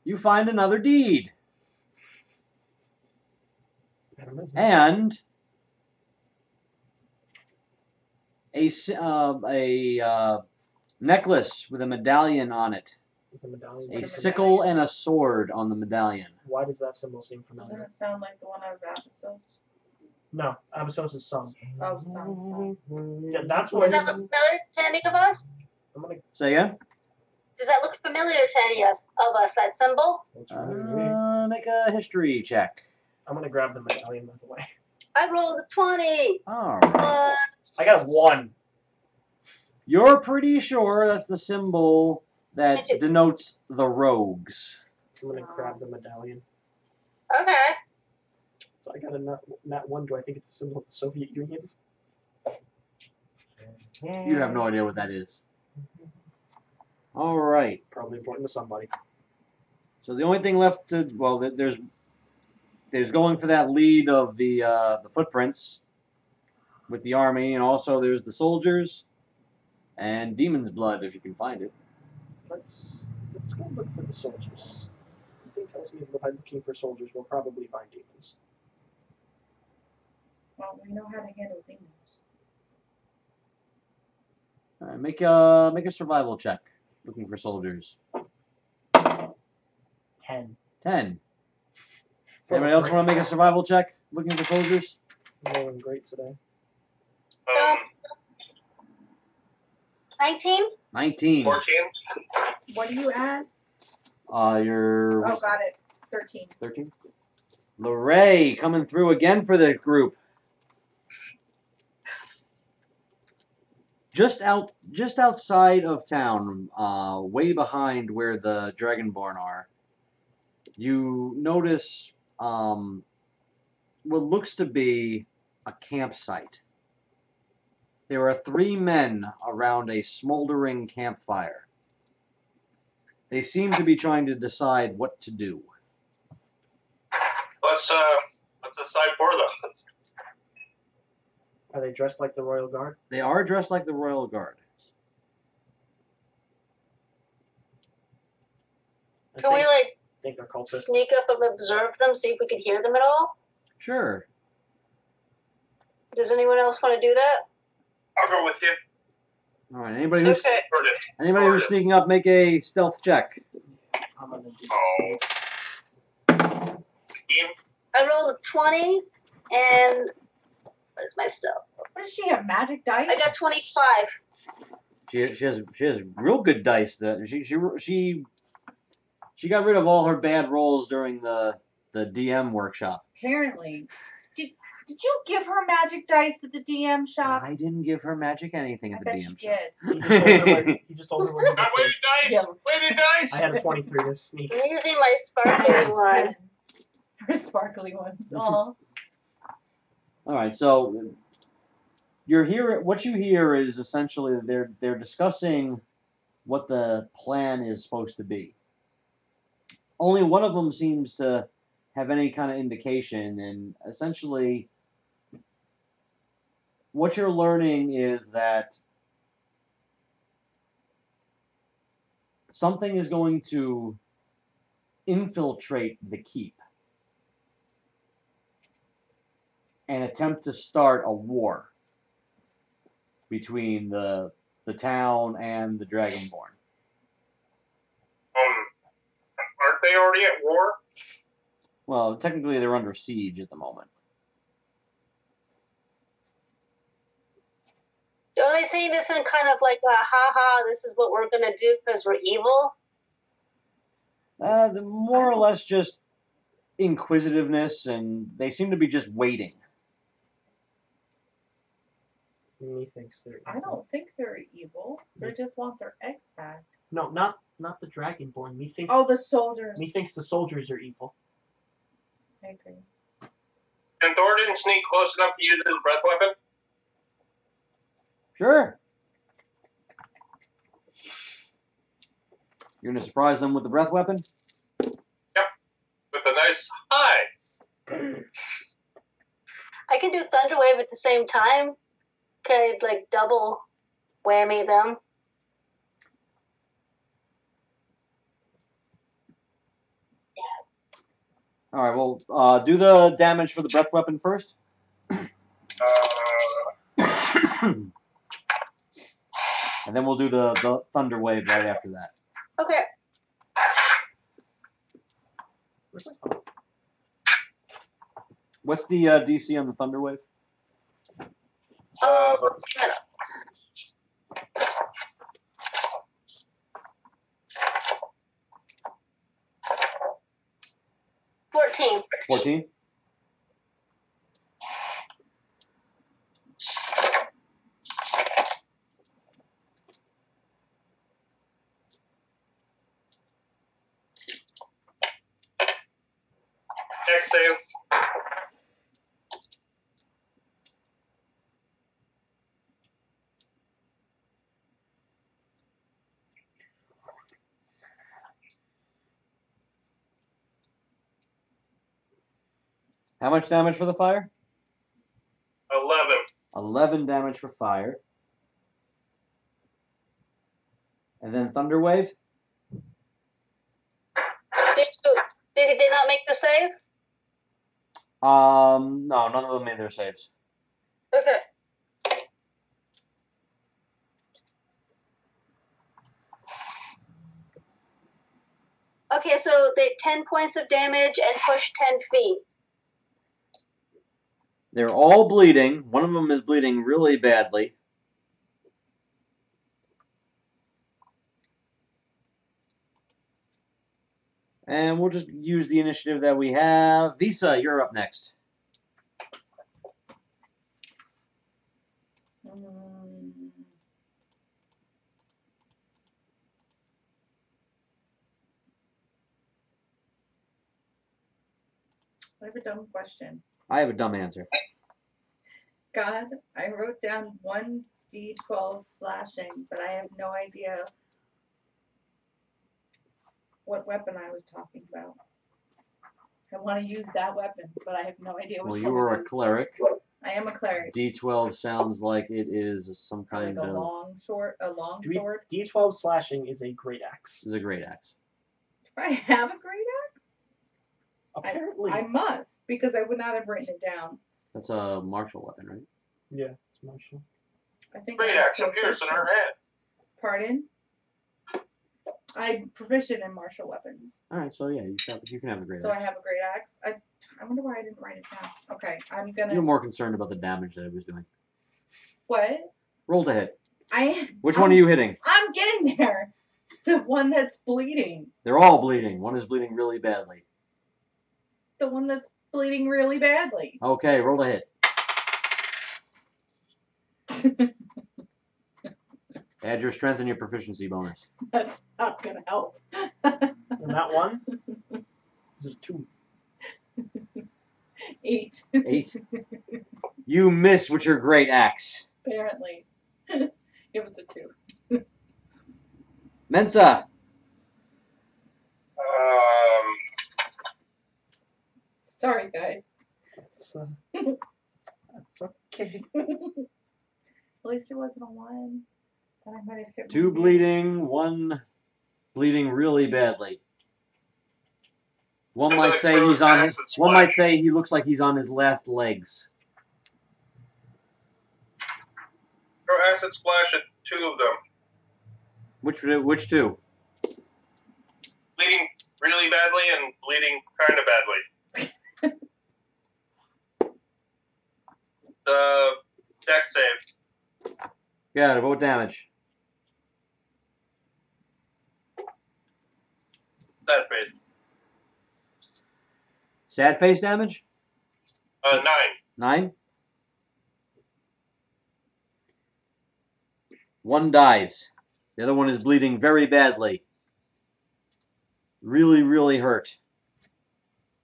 Speaker 3: You find another deed. And a necklace with a medallion on it.
Speaker 7: Is the medallion
Speaker 3: A sickle and a sword on the medallion.
Speaker 7: Why does that symbol seem
Speaker 5: Doesn't
Speaker 7: familiar?
Speaker 5: it sound like the one out of Abyssos?
Speaker 7: No, Abyssos is sun.
Speaker 5: Oh, sun.
Speaker 7: Yeah, that's what
Speaker 6: Does that look familiar to any of us?
Speaker 7: I'm gonna.
Speaker 3: Say again?
Speaker 6: Does that look familiar to any of us, that symbol?
Speaker 3: Make a history check.
Speaker 7: I'm gonna grab the medallion by the way.
Speaker 6: I rolled a 20.
Speaker 3: All right.
Speaker 7: I got a 1.
Speaker 3: You're pretty sure that's the symbol that
Speaker 6: Me too.
Speaker 3: denotes the rogues.
Speaker 7: I'm gonna grab the medallion.
Speaker 6: Okay.
Speaker 7: So I got a nat 1. Do I think it's a symbol of the Soviet Union?
Speaker 3: You have no idea what that is. All right.
Speaker 7: Probably important to somebody.
Speaker 3: So the only thing left to there's going for that lead of the footprints with the army, and also there's the soldiers and demon's blood if you can find it.
Speaker 7: Let's go look for the soldiers. Something tells me that by looking for soldiers, we'll probably find demons.
Speaker 5: Well, we know how to handle demons.
Speaker 3: All right, make a survival check looking for soldiers.
Speaker 7: 10.
Speaker 3: 10. Anybody else want to make a survival check looking for soldiers?
Speaker 7: I'm rolling great today.
Speaker 6: 19?
Speaker 3: 19.
Speaker 4: 14.
Speaker 5: What do you add?
Speaker 3: Your
Speaker 5: Oh, got it. 13.
Speaker 3: 13. Lorray coming through again for the group. Just outside of town, way behind where the Dragonborn are, you notice what looks to be a campsite. There are 3 men around a smoldering campfire. They seem to be trying to decide what to do.
Speaker 4: Let's decide for them.
Speaker 7: Are they dressed like the Royal Guard?
Speaker 3: They are dressed like the Royal Guard.
Speaker 6: Can we,
Speaker 7: think they're cultists.
Speaker 6: sneak up and observe them, see if we could hear them at all?
Speaker 3: Sure.
Speaker 6: Does anyone else want to do that?
Speaker 4: I'll go with you.
Speaker 3: All right. Anybody who's
Speaker 6: Okay.
Speaker 3: sneaking up, make a stealth check.
Speaker 7: I'm gonna do
Speaker 4: Oh.
Speaker 6: I rolled a 20, and where's my stuff?
Speaker 5: What does she have? Magic dice?
Speaker 6: I got 25.
Speaker 3: She has real good dice. That she got rid of all her bad rolls during the DM workshop.
Speaker 5: Apparently. Did you give her magic dice at the DM shop?
Speaker 3: I didn't give her magic anything
Speaker 5: I
Speaker 3: at the
Speaker 5: bet you
Speaker 3: DM shop.
Speaker 5: did.
Speaker 7: He just told her where he gets
Speaker 4: Wait,
Speaker 7: his.
Speaker 4: dice!
Speaker 5: Yeah.
Speaker 4: Wait, dice!
Speaker 7: I had a 23 to sneak.
Speaker 6: I'm using my sparkling one.
Speaker 5: Her sparkly ones. Aw.
Speaker 3: All right, so what you hear is essentially they're discussing what the plan is supposed to be. Only one of them seems to have any kind of indication, and essentially what you're learning is that something is going to infiltrate the keep and attempt to start a war between the town and the Dragonborn.
Speaker 4: Aren't they already at war?
Speaker 3: Well, technically they're under siege at the moment.
Speaker 6: Are they saying this in kind of like a ha-ha, this is what we're going to do because we're evil?
Speaker 3: More or less just inquisitiveness, and they seem to be just waiting.
Speaker 7: Methinks they're
Speaker 5: I don't think they're evil. They just want their eggs back.
Speaker 7: No, not the Dragonborn. Methinks
Speaker 5: Oh, the soldiers.
Speaker 7: methinks the soldiers are evil.
Speaker 5: I agree.
Speaker 4: Can Thornton sneak close enough to use his breath weapon?
Speaker 3: Sure. You're gonna surprise them with the breath weapon?
Speaker 4: Yep. With a nice hi.
Speaker 6: I can do Thunderwave at the same time. Could like double whammy them.
Speaker 3: All right. Well, do the damage for the breath weapon first. And then we'll do the thunder wave right after that.
Speaker 6: Okay.
Speaker 3: What's the DC on the thunder wave?
Speaker 6: 14.
Speaker 3: 14.
Speaker 4: Dex save.
Speaker 3: How much damage for the fire?
Speaker 4: 11.
Speaker 3: 11 damage for fire. And then thunder wave?
Speaker 6: Did they not make their save?
Speaker 3: No, none of them made their saves.
Speaker 6: Okay. Okay, so they 10 points of damage and push 10 feet.
Speaker 3: They're all bleeding. One of them is bleeding really badly. And we'll just use the initiative that we have. Visa, you're up next.
Speaker 5: I have a dumb question.
Speaker 3: I have a dumb answer.
Speaker 5: God, I wrote down 1d12 slashing, but I have no idea what weapon I was talking about. I want to use that weapon, but I have no idea which
Speaker 3: Well,
Speaker 5: one
Speaker 3: you were
Speaker 5: it
Speaker 3: a
Speaker 5: is.
Speaker 3: cleric.
Speaker 5: I am a cleric.
Speaker 3: D12 sounds like it is some kind
Speaker 5: Like a
Speaker 3: of...
Speaker 5: long sword.
Speaker 7: D12 slashing is a great axe.
Speaker 3: This is a great axe.
Speaker 5: Do I have a great axe?
Speaker 7: Apparently.
Speaker 5: I must, because I would not have written it down.
Speaker 3: That's a martial weapon, right?
Speaker 7: Yeah, it's martial.
Speaker 5: I think
Speaker 4: Great
Speaker 5: I'm
Speaker 4: axe appears in her hand.
Speaker 5: Pardon? I'm proficient in martial weapons.
Speaker 3: All right, so yeah, you can have a great
Speaker 5: So
Speaker 3: axe.
Speaker 5: I have a great axe. I wonder why I didn't write it down. Okay, I'm gonna.
Speaker 3: You're more concerned about the damage that it was doing.
Speaker 5: What?
Speaker 3: Roll to hit. Which
Speaker 5: I'm
Speaker 3: one are you hitting?
Speaker 5: I'm getting there. The one that's bleeding.
Speaker 3: They're all bleeding. One is bleeding really badly.
Speaker 5: The one that's bleeding really badly.
Speaker 3: Okay, roll to hit. Add your strength and your proficiency bonus.
Speaker 5: That's not gonna help.
Speaker 7: And that one is a 2.
Speaker 5: 8.
Speaker 3: 8. You miss with your great axe.
Speaker 5: Apparently. It was a 2.
Speaker 3: Mensa.
Speaker 5: Sorry, guys.
Speaker 7: That's okay.
Speaker 5: At least it wasn't a 1. Then I might have hit
Speaker 3: 2
Speaker 5: one.
Speaker 3: bleeding, 1 bleeding really badly. One
Speaker 4: It's
Speaker 3: might
Speaker 4: like
Speaker 3: say
Speaker 4: throws
Speaker 3: he's on his.
Speaker 4: acid
Speaker 3: One
Speaker 4: splash.
Speaker 3: might say he looks like he's on his last legs.
Speaker 4: Throw acid splash at 2 of them.
Speaker 3: Which 2?
Speaker 4: Bleeding really badly and bleeding kind of badly. The deck save.
Speaker 3: Got it. What damage?
Speaker 4: That phase.
Speaker 3: Sad face damage?
Speaker 4: 9.
Speaker 3: 9? 1 dies. The other one is bleeding very badly. Really, really hurt.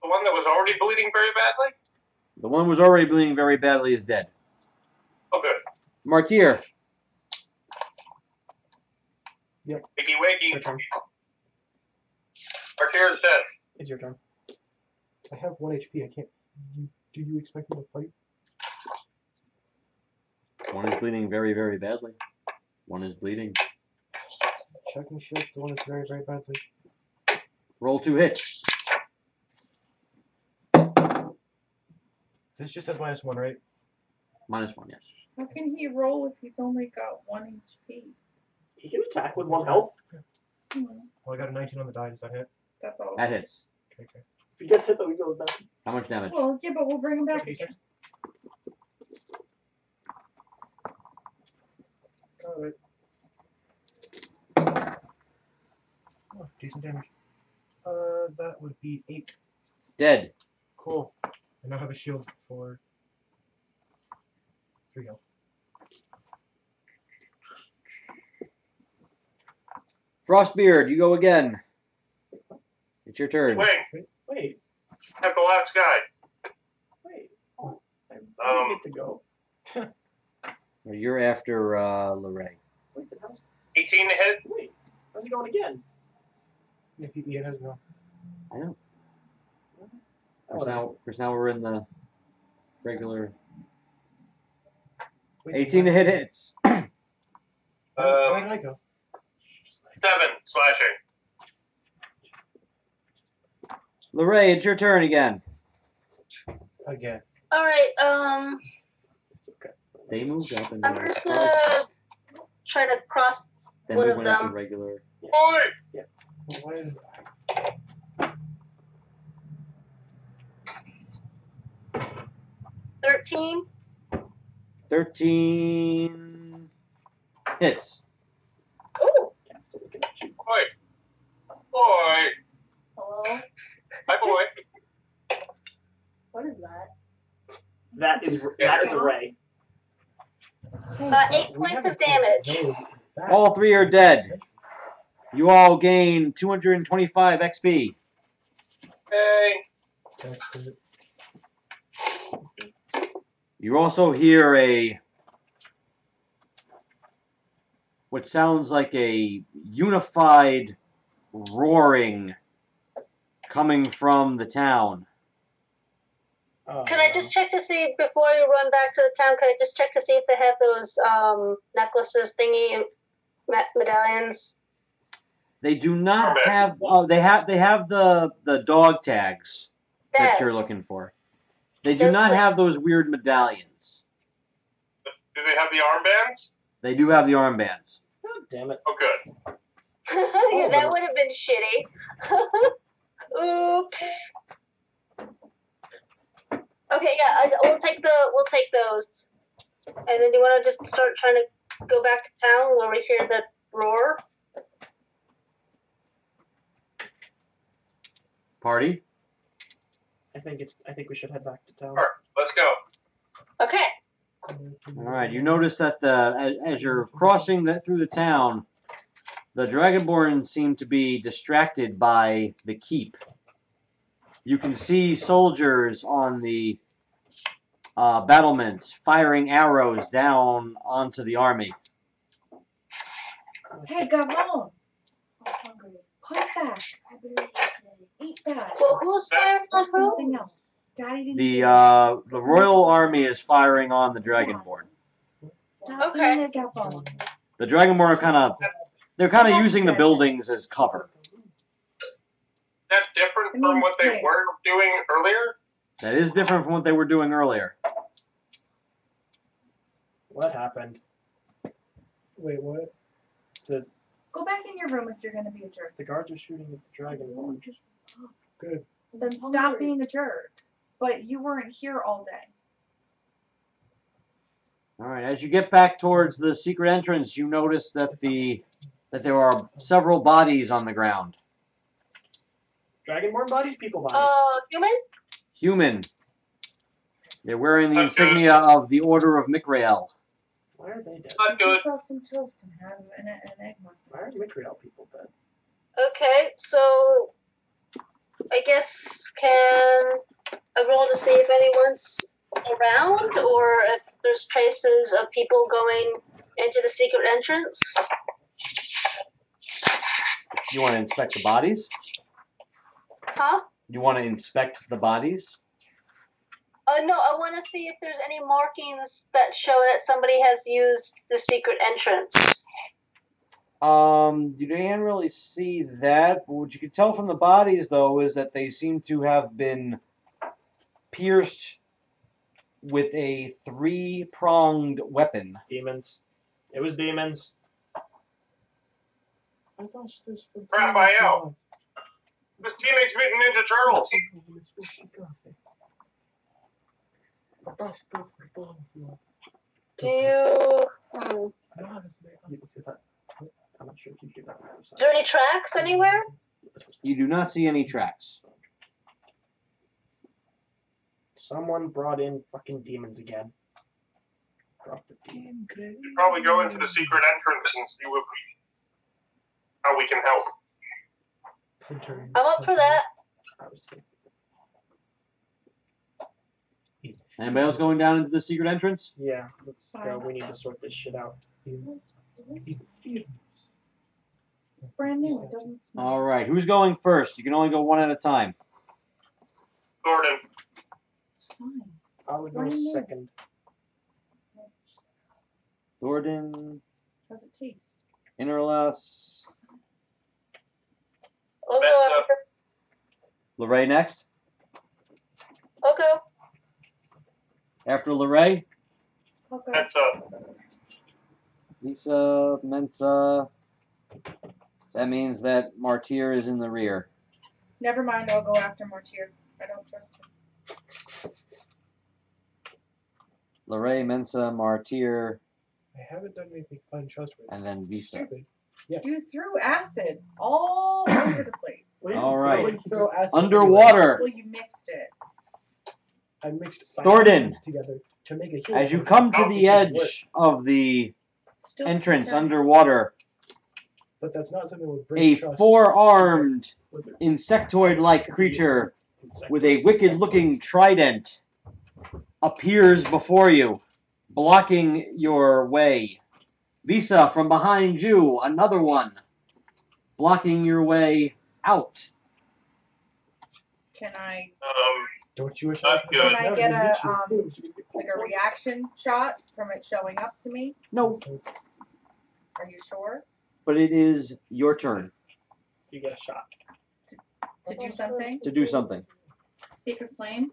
Speaker 4: The one that was already bleeding very badly?
Speaker 3: The one who was already bleeding very badly is dead.
Speaker 4: Oh, good.
Speaker 3: Martyr.
Speaker 4: Wakey,
Speaker 7: Your
Speaker 4: wakey.
Speaker 7: turn.
Speaker 4: Archer is dead.
Speaker 7: It's your turn.
Speaker 2: I have 1 HP. I can't. Do you expect me to fight?
Speaker 3: One is bleeding very, very badly. One is bleeding.
Speaker 2: Checking shield. The one that's very, very badly.
Speaker 3: Roll 2 hits.
Speaker 2: This just has -1, right?
Speaker 3: -1, yes.
Speaker 5: How can he roll if he's only got 1 HP?
Speaker 7: He can attack with 1 health.
Speaker 5: Hmm.
Speaker 2: Well, I got a 19 on the die. Does that hit?
Speaker 5: That's all.
Speaker 3: That hits.
Speaker 2: Okay.
Speaker 7: If he gets hit, though, he goes down.
Speaker 3: How much damage?
Speaker 5: Well, yeah, but we'll bring him back
Speaker 2: 56.
Speaker 5: again.
Speaker 2: Alright. Oh, decent damage. That would be 8.
Speaker 3: Dead.
Speaker 2: Cool. I now have a shield for 3 health.
Speaker 3: Frostbeard, you go again. It's your turn.
Speaker 7: Wait.
Speaker 4: Have the last guy.
Speaker 7: Oh, I get to go.
Speaker 3: You're after Lorraine.
Speaker 7: Wait, then how's...
Speaker 4: 18 to hit.
Speaker 7: Wait, how's he going again?
Speaker 2: If he has no.
Speaker 3: I know.
Speaker 7: Oh,
Speaker 3: Because now we're in the regular.
Speaker 2: Wait,
Speaker 3: 18 to hit hits.
Speaker 2: Where did I go?
Speaker 4: 7 slashing.
Speaker 3: Lorraine, it's your turn again.
Speaker 2: Again.
Speaker 6: Alright,
Speaker 7: it's okay.
Speaker 3: They moved up and
Speaker 6: I'm
Speaker 3: they're
Speaker 6: just gonna try to cross
Speaker 3: then
Speaker 6: one
Speaker 3: we
Speaker 6: of
Speaker 3: went up to
Speaker 6: them.
Speaker 3: regular.
Speaker 4: Boy!
Speaker 2: What is
Speaker 6: 13.
Speaker 3: 13 hits.
Speaker 6: Ooh.
Speaker 7: Cat's still looking at you.
Speaker 4: Boy! Boy!
Speaker 5: Hello?
Speaker 4: Hi, boy.
Speaker 5: What is that?
Speaker 7: That is a ray.
Speaker 6: 8 points of damage.
Speaker 3: All 3 are dead. You all gain 225 XP.
Speaker 4: Hey!
Speaker 3: You also hear what sounds like a unified roaring coming from the town.
Speaker 6: Can I just check to see, before you run back to the town, can I just check to see if they have those necklaces thingy, medallions?
Speaker 3: They do not have. They have the dog tags that you're looking for. They do
Speaker 6: Yes,
Speaker 3: not have
Speaker 6: please.
Speaker 3: those weird medallions.
Speaker 4: Do they have the armbands?
Speaker 3: They do have the armbands.
Speaker 7: God damn it.
Speaker 4: Oh, good.
Speaker 6: Yeah, that would have been shitty. Oops. Okay, yeah, we'll take those. And then you want to just start trying to go back to town where we hear the roar?
Speaker 3: Party.
Speaker 7: I think we should head back to town.
Speaker 4: Alright, let's go.
Speaker 6: Okay.
Speaker 3: All right. You notice that as you're crossing through the town, the Dragonborn seem to be distracted by the keep. You can see soldiers on the battlements firing arrows down onto the army.
Speaker 5: Hey, Gavon! I'm hungry. Put it back. I better eat today. Eat that.
Speaker 6: Well, who's firing on who?
Speaker 5: Something else. Daddy didn't
Speaker 3: The Royal Army is firing on the Dragonborn.
Speaker 5: Stop
Speaker 6: Okay.
Speaker 5: being a Gavon.
Speaker 3: The Dragonborn are kind of using the buildings as cover.
Speaker 4: That's different
Speaker 5: It
Speaker 4: from
Speaker 5: means
Speaker 4: what they
Speaker 5: pigs.
Speaker 4: were doing earlier?
Speaker 3: That is different from what they were doing earlier.
Speaker 7: What happened?
Speaker 2: Wait, what?
Speaker 5: Go back in your room if you're going to be a jerk.
Speaker 7: The guards are shooting at the dragon.
Speaker 2: Good.
Speaker 5: Then stop being a jerk. But you weren't here all day.
Speaker 3: All right. As you get back towards the secret entrance, you notice that there are several bodies on the ground.
Speaker 7: Dragonborn bodies, people bodies.
Speaker 6: Human?
Speaker 3: Human. They're wearing the insignia of the Order of Mikrael.
Speaker 7: Why are they dead?
Speaker 4: Not
Speaker 5: Make
Speaker 4: good.
Speaker 5: yourself some toast and have an egg muffin.
Speaker 7: Why are Mikrael people dead?
Speaker 6: Okay, so I guess can a roll to see if anyone's around or if there's traces of people going into the secret entrance.
Speaker 3: You want to inspect the bodies?
Speaker 6: Huh?
Speaker 3: You want to inspect the bodies?
Speaker 6: No, I want to see if there's any markings that show that somebody has used the secret entrance.
Speaker 3: You can't really see that. But what you can tell from the bodies, though, is that they seem to have been pierced with a 3-pronged weapon.
Speaker 7: Demons. It was demons.
Speaker 4: Raphael! It was Teenage Mutant Ninja Turtles!
Speaker 6: Do you...
Speaker 7: I'm not sure if you do that.
Speaker 6: Is there any tracks anywhere?
Speaker 3: You do not see any tracks.
Speaker 7: Someone brought in fucking demons again. Drop the demon.
Speaker 4: We probably go into the secret entrance and see how we can help.
Speaker 6: I'm up for that.
Speaker 3: Anybody else going down into the secret entrance?
Speaker 7: Yeah, let's go. We need to sort this shit out.
Speaker 5: Is this it's brand new. It doesn't smell.
Speaker 3: All right. Who's going first? You can only go one at a time.
Speaker 4: Gordon.
Speaker 5: It's fine.
Speaker 7: I would go second.
Speaker 3: Gordon.
Speaker 5: How's it taste?
Speaker 3: Interlace.
Speaker 6: I'll go after.
Speaker 3: Lorray next.
Speaker 6: I'll go.
Speaker 3: After Lorray.
Speaker 5: Okay.
Speaker 4: That's
Speaker 3: Lisa, Mensa. That means that Martyr is in the rear.
Speaker 5: Never mind. I'll go after Mortier. I don't trust him.
Speaker 3: Lorray, Mensa, Martyr,
Speaker 2: I haven't done anything untrustworthy.
Speaker 3: and then Visa.
Speaker 2: Stupid. Yeah.
Speaker 5: You threw acid all over the place.
Speaker 3: All right.
Speaker 2: Nobody throw acid
Speaker 3: Underwater.
Speaker 5: Well, you mixed it.
Speaker 2: I mixed
Speaker 3: Thornton.
Speaker 2: science together to make a healing
Speaker 3: As you
Speaker 2: potion.
Speaker 3: come to
Speaker 2: How
Speaker 3: the
Speaker 2: it work.
Speaker 3: edge of the
Speaker 5: Still
Speaker 3: entrance
Speaker 5: concerned.
Speaker 3: underwater,
Speaker 2: But that's not something that would bring
Speaker 3: a
Speaker 2: trust.
Speaker 3: 4-armed,
Speaker 2: with it.
Speaker 3: insectoid-like creature with a wicked-looking trident appears before you, blocking your way. Visa, from behind you, another one, blocking your way out.
Speaker 5: Can I
Speaker 2: Don't you wish
Speaker 4: Not
Speaker 2: I
Speaker 4: good.
Speaker 5: Can I get like a reaction shot from it showing up to me?
Speaker 3: No,
Speaker 5: Are you sure?
Speaker 3: but it is your turn
Speaker 7: You get a shot.
Speaker 5: To do something?
Speaker 3: to do something.
Speaker 5: Secret flame?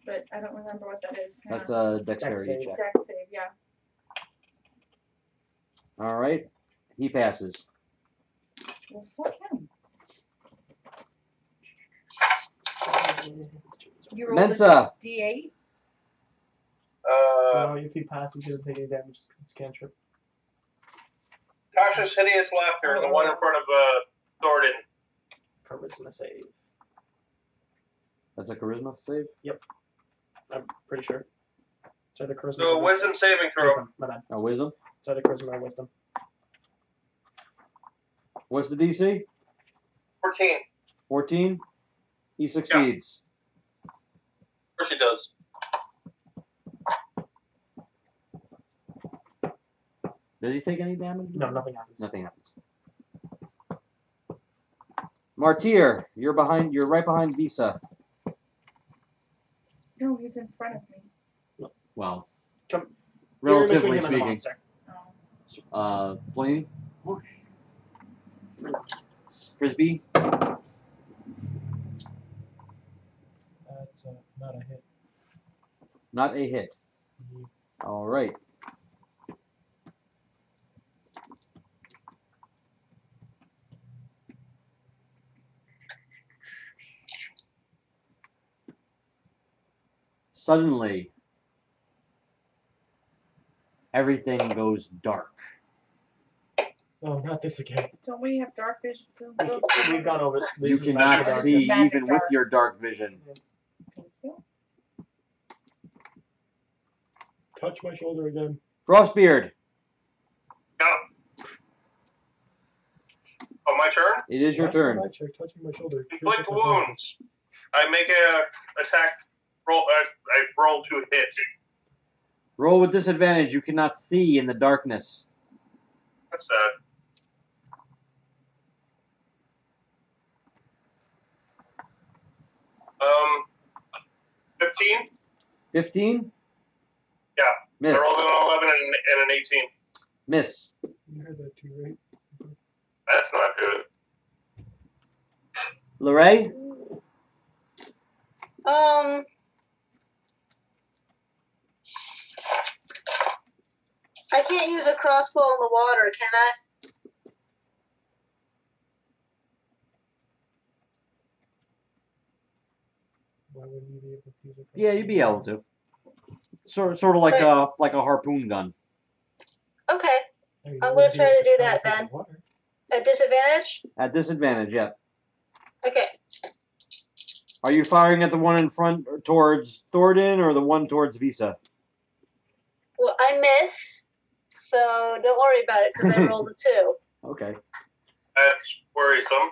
Speaker 5: But I don't remember what that is. Hang
Speaker 3: That's
Speaker 5: on.
Speaker 3: a dexterity
Speaker 7: Dex
Speaker 3: check.
Speaker 5: Dex save, yeah.
Speaker 3: All right, he passes.
Speaker 5: Well, fuck him. You rolled
Speaker 3: Mensa.
Speaker 5: a D8?
Speaker 7: No, if he passes, he doesn't take any damage because it's cantrip.
Speaker 4: Tasha's Hideous Laughter, the one in front of Gordon.
Speaker 7: Charisma save.
Speaker 3: That's a charisma save.
Speaker 7: I'm pretty sure. So the charisma.
Speaker 4: So, wisdom saving throw.
Speaker 7: Wisdom. My bad.
Speaker 3: Oh, wisdom.
Speaker 7: So the charisma or wisdom.
Speaker 3: What's the DC?
Speaker 4: 14.
Speaker 3: 14. He succeeds.
Speaker 4: Of course he does.
Speaker 3: Does he take any damage?
Speaker 7: No, nothing happens.
Speaker 3: Nothing happens. Martyr, you're behind. You're right behind Visa.
Speaker 5: No, he's in front of me.
Speaker 3: Well,
Speaker 7: Come- You're in
Speaker 3: relatively
Speaker 7: between him and the
Speaker 3: speaking.
Speaker 7: monster.
Speaker 3: Flame,
Speaker 7: Whoosh.
Speaker 3: Frisbee.
Speaker 2: That's not a hit.
Speaker 3: Not a hit. All right. Suddenly, everything goes dark.
Speaker 2: Oh, not this again.
Speaker 5: Don't we have dark vision?
Speaker 7: We've gone over this.
Speaker 3: You
Speaker 7: This is
Speaker 3: cannot
Speaker 7: magic
Speaker 3: see
Speaker 7: dark.
Speaker 3: even with your dark vision.
Speaker 5: Thank you.
Speaker 2: Touch my shoulder again.
Speaker 3: Frostbeard,
Speaker 4: Yeah. Oh, my turn?
Speaker 3: it is your
Speaker 2: Last time
Speaker 3: turn.
Speaker 2: I checked, touching my shoulder.
Speaker 4: Inflict wounds. I make a attack roll. I roll to hit.
Speaker 3: Roll with disadvantage. You cannot see in the darkness.
Speaker 4: That's sad. 15?
Speaker 3: 15?
Speaker 4: Yeah.
Speaker 3: Miss.
Speaker 4: I rolled an 11 and an 18.
Speaker 3: Miss.
Speaker 1: You heard that too, right?
Speaker 4: That's not good.
Speaker 3: Lorraine?
Speaker 6: I can't use a crossbow in the water, can I?
Speaker 1: Why would you be able to use it?
Speaker 3: Yeah, you'd be able to. Sort of like
Speaker 6: Right.
Speaker 3: a harpoon gun.
Speaker 6: Okay,
Speaker 1: I mean,
Speaker 6: I'm
Speaker 1: you
Speaker 6: gonna
Speaker 1: wouldn't be
Speaker 6: try
Speaker 1: able
Speaker 6: to do
Speaker 1: throw
Speaker 6: that
Speaker 1: it in the
Speaker 6: then.
Speaker 1: water.
Speaker 6: at disadvantage?
Speaker 3: At disadvantage, yeah.
Speaker 6: Okay.
Speaker 3: Are you firing at the one in front towards Thornton or the one towards Visa?
Speaker 6: Well, I miss, so don't worry about it because I rolled a 2.
Speaker 3: Okay.
Speaker 4: That's worrisome.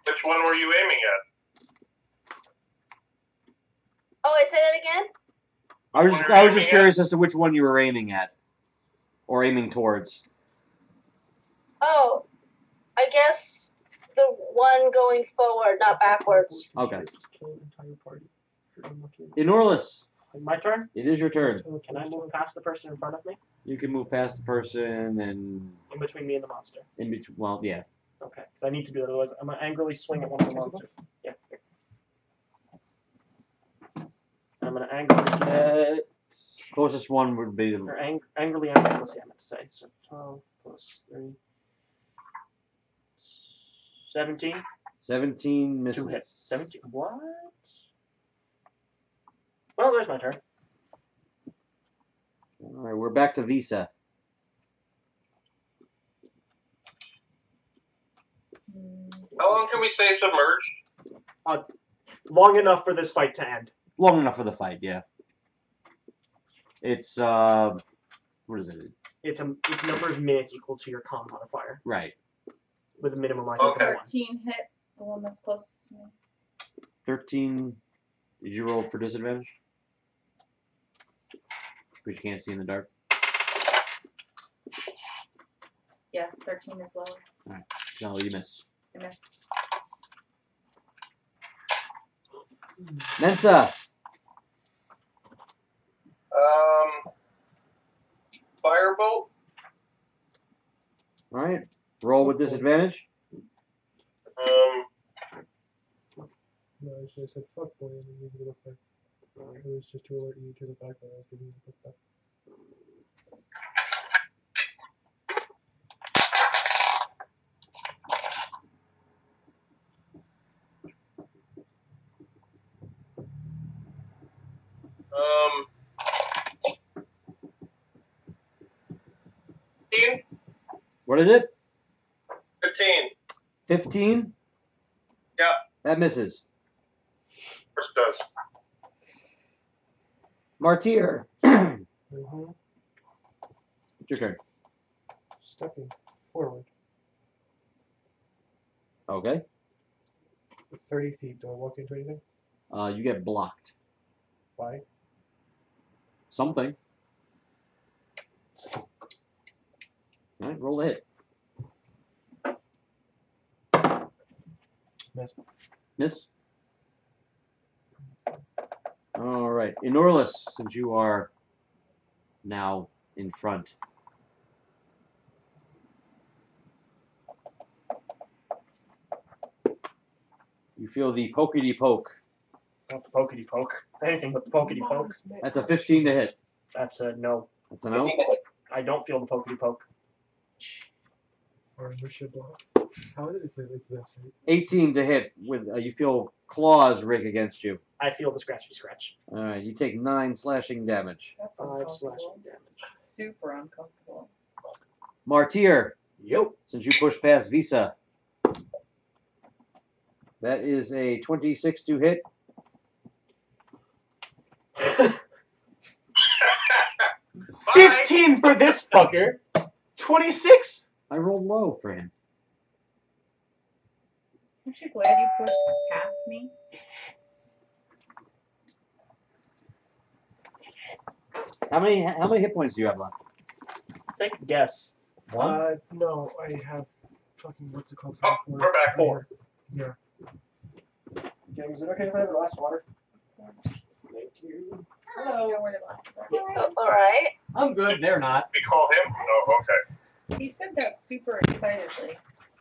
Speaker 4: Which one were you aiming at?
Speaker 6: Oh, I say that again?
Speaker 3: I was just curious as to which one you were aiming at. Or aiming towards.
Speaker 6: Oh, I guess the one going forward, not backwards.
Speaker 3: Okay.
Speaker 1: Kill an entire party.
Speaker 3: Enorless,
Speaker 7: My turn?
Speaker 3: it is your turn.
Speaker 7: Can I move past the person in front of me?
Speaker 3: You can move past the person and
Speaker 7: In between me and the monster.
Speaker 3: in between. Well, yeah.
Speaker 7: Okay, because I need to do it, otherwise I'm going to angrily swing at one of the monsters. Yeah. I'm going to angrily get...
Speaker 3: Closest one would be the.
Speaker 7: Or angrily angrily, I meant to say. So 12 plus 3. 17?
Speaker 3: 17 misses.
Speaker 7: 2 hits. 17. What? Well, there's my turn.
Speaker 3: Alright, we're back to Visa.
Speaker 4: How long can we stay submerged?
Speaker 7: Long enough for this fight to end.
Speaker 3: Long enough for the fight, yeah. It's, what is it?
Speaker 7: Its number of minutes equal to your con modifier,
Speaker 3: Right.
Speaker 7: with a minimum I think
Speaker 4: Okay.
Speaker 7: of 1.
Speaker 5: 13 hit the one that's closest to me.
Speaker 3: 13. Did you roll for disadvantage? Because you can't see in the dark.
Speaker 5: Yeah, 13 is lower.
Speaker 3: Alright. No, you miss.
Speaker 5: I miss.
Speaker 3: Mensa!
Speaker 4: Firebolt?
Speaker 3: Alright. Roll with disadvantage.
Speaker 1: No, I should have said fuck boy and then you would look back. It was just to alert you to the fact that I was giving you the fuck back.
Speaker 4: Um, 15?
Speaker 3: What is it?
Speaker 4: 15.
Speaker 3: 15?
Speaker 4: Yeah.
Speaker 3: That misses.
Speaker 4: Of course it does.
Speaker 3: Martyr.
Speaker 1: Mm-hmm.
Speaker 3: Your turn.
Speaker 1: Stepping forward.
Speaker 3: Okay.
Speaker 1: 30 feet. Do I walk into anything?
Speaker 3: You get blocked.
Speaker 1: Why?
Speaker 3: Something. Alright, roll a hit.
Speaker 1: Miss.
Speaker 3: Miss? Alright. Enorless, since you are now in front. You feel the pokety poke.
Speaker 7: Not the pokety poke. Anything but the pokety poke.
Speaker 3: That's a 15 to hit.
Speaker 7: That's a no.
Speaker 3: That's a no?
Speaker 7: I don't feel the pokety poke.
Speaker 1: Or wishable. How is it? It's this, right?
Speaker 3: 18 to hit. With you feel claws rig against you.
Speaker 7: I feel the scratchy scratch.
Speaker 3: Alright, you take 9 slashing damage.
Speaker 5: That's
Speaker 7: 5
Speaker 5: uncomfortable.
Speaker 7: slashing damage.
Speaker 5: Super uncomfortable.
Speaker 3: Martyr,
Speaker 7: Yo.
Speaker 3: since you pushed past Visa. That is a 26 to hit.
Speaker 7: 15 for this fucker. 26.
Speaker 3: I rolled low for him.
Speaker 5: Aren't you glad you pushed past me?
Speaker 3: How many hit points do you have left?
Speaker 7: Take a guess.
Speaker 3: One.
Speaker 1: No, I have fucking what's it called?
Speaker 4: Oh, we're back.
Speaker 7: 4.
Speaker 1: Yeah.
Speaker 7: Okay, is it okay if I have a glass of water? Thank you.
Speaker 5: I don't know where the glasses are.
Speaker 6: Oh, all right.
Speaker 3: I'm good. They're not.
Speaker 4: We call him? Oh, okay.
Speaker 5: He said that super excitedly.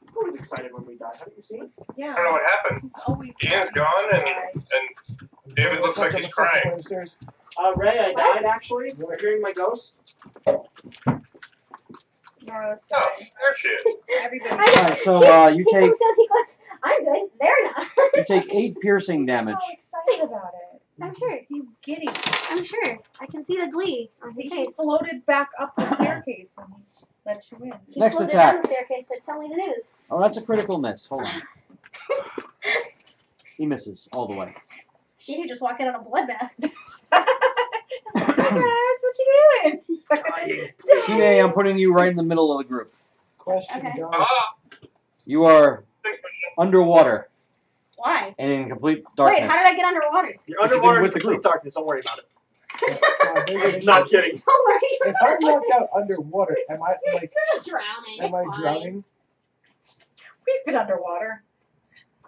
Speaker 7: I'm always excited when we die. Haven't you seen?
Speaker 5: Yeah.
Speaker 4: I don't know what happened.
Speaker 5: He's always
Speaker 4: Ian's gone, and David looks like he's crying.
Speaker 1: Upstairs.
Speaker 7: Ray, I died actually. You're hearing my ghost.
Speaker 5: Nora's
Speaker 4: Oh,
Speaker 5: dying.
Speaker 4: there she is.
Speaker 5: Everybody.
Speaker 3: Alright, so you take
Speaker 8: I'm good. They're not.
Speaker 3: you take 8 piercing damage.
Speaker 5: He's so excited about it.
Speaker 8: I'm sure.
Speaker 5: He's giddy.
Speaker 8: I'm sure. I can see the glee on his
Speaker 5: He
Speaker 8: face.
Speaker 5: floated back up the staircase and he let you in.
Speaker 8: He
Speaker 3: Next
Speaker 8: floated
Speaker 3: attack.
Speaker 8: down the staircase. Said, "Tell me the news."
Speaker 3: Oh, that's a critical miss. Hold on. He misses all the way.
Speaker 8: She could just walk in on a bloodbath.
Speaker 5: Hey guys, what you doing?
Speaker 3: Shine, I'm putting you right in the middle of the group.
Speaker 1: Question,
Speaker 8: Okay.
Speaker 1: guys.
Speaker 4: Ah!
Speaker 3: You are underwater
Speaker 8: Why?
Speaker 3: and in complete darkness.
Speaker 8: Wait, how did I get underwater?
Speaker 7: You're underwater in
Speaker 3: with the
Speaker 7: complete
Speaker 3: group.
Speaker 7: darkness. Don't worry about it.
Speaker 1: There's
Speaker 7: Not kidding.
Speaker 8: Don't worry.
Speaker 1: If I'm knocked out underwater, am I like?
Speaker 8: You're just drowning.
Speaker 1: Am
Speaker 8: It's
Speaker 1: I
Speaker 8: fine.
Speaker 1: drowning?
Speaker 5: We've been underwater.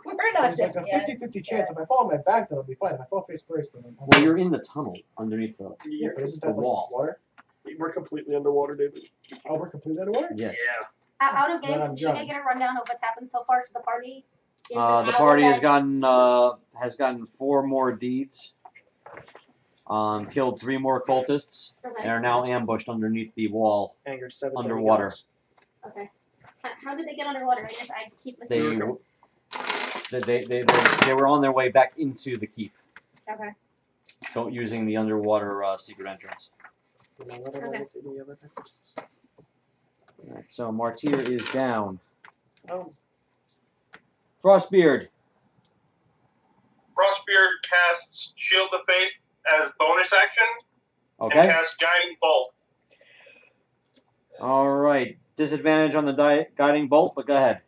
Speaker 5: We're not
Speaker 1: There's like
Speaker 5: dead
Speaker 1: a
Speaker 5: yet.
Speaker 1: 50-50 chance. If I fall on my back, then I'll be fine. If I fall face first, then I'm
Speaker 3: Well, you're in the tunnel underneath the
Speaker 1: Yeah, but isn't
Speaker 3: the
Speaker 1: that like
Speaker 3: wall.
Speaker 1: water?
Speaker 7: We're completely underwater, David.
Speaker 1: Oh, we're completely underwater?
Speaker 3: Yes.
Speaker 7: Yeah.
Speaker 8: Out of game,
Speaker 1: Then I'm
Speaker 8: can Shane
Speaker 1: drowning.
Speaker 8: get a rundown of what's happened so far to the party? in this
Speaker 3: The
Speaker 8: hour
Speaker 3: party has
Speaker 8: that-
Speaker 3: gotten 4 more deeds. Killed 3 more cultists and
Speaker 8: Okay.
Speaker 3: are now ambushed underneath the wall
Speaker 7: Angered 7
Speaker 3: underwater.
Speaker 7: demigods.
Speaker 8: Okay. How did they get underwater? I keep missing.
Speaker 3: They were on their way back into the keep,
Speaker 8: Okay.
Speaker 3: so using the underwater secret entrance.
Speaker 8: Okay.
Speaker 3: Alright, so Martyr is down.
Speaker 7: Oh.
Speaker 3: Frostbeard.
Speaker 4: Frostbeard casts Shield of Faith as bonus action and
Speaker 3: Okay.
Speaker 4: casts Guiding Bolt.
Speaker 3: All right. Disadvantage on the guiding bolt, but go ahead.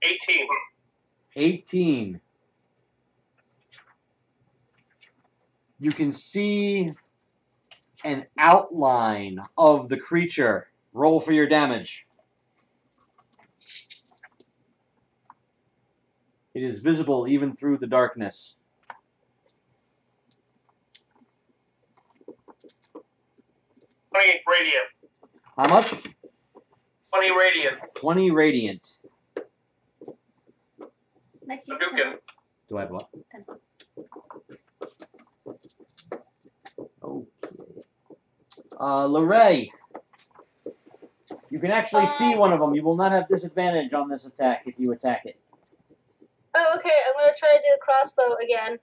Speaker 4: 18.
Speaker 3: 18. You can see an outline of the creature. Roll for your damage. It is visible even through the darkness.
Speaker 4: 20 radiant.
Speaker 3: How much?
Speaker 4: 20 radiant.
Speaker 3: 20 radiant.
Speaker 8: Like, do you
Speaker 4: Hadouken.
Speaker 3: Do I have what?
Speaker 8: pencil?
Speaker 3: Okay. Lorray. You can actually see one of them. You will not have disadvantage on this attack if you attack it.
Speaker 6: Oh, okay. I'm gonna try to do a crossbow again.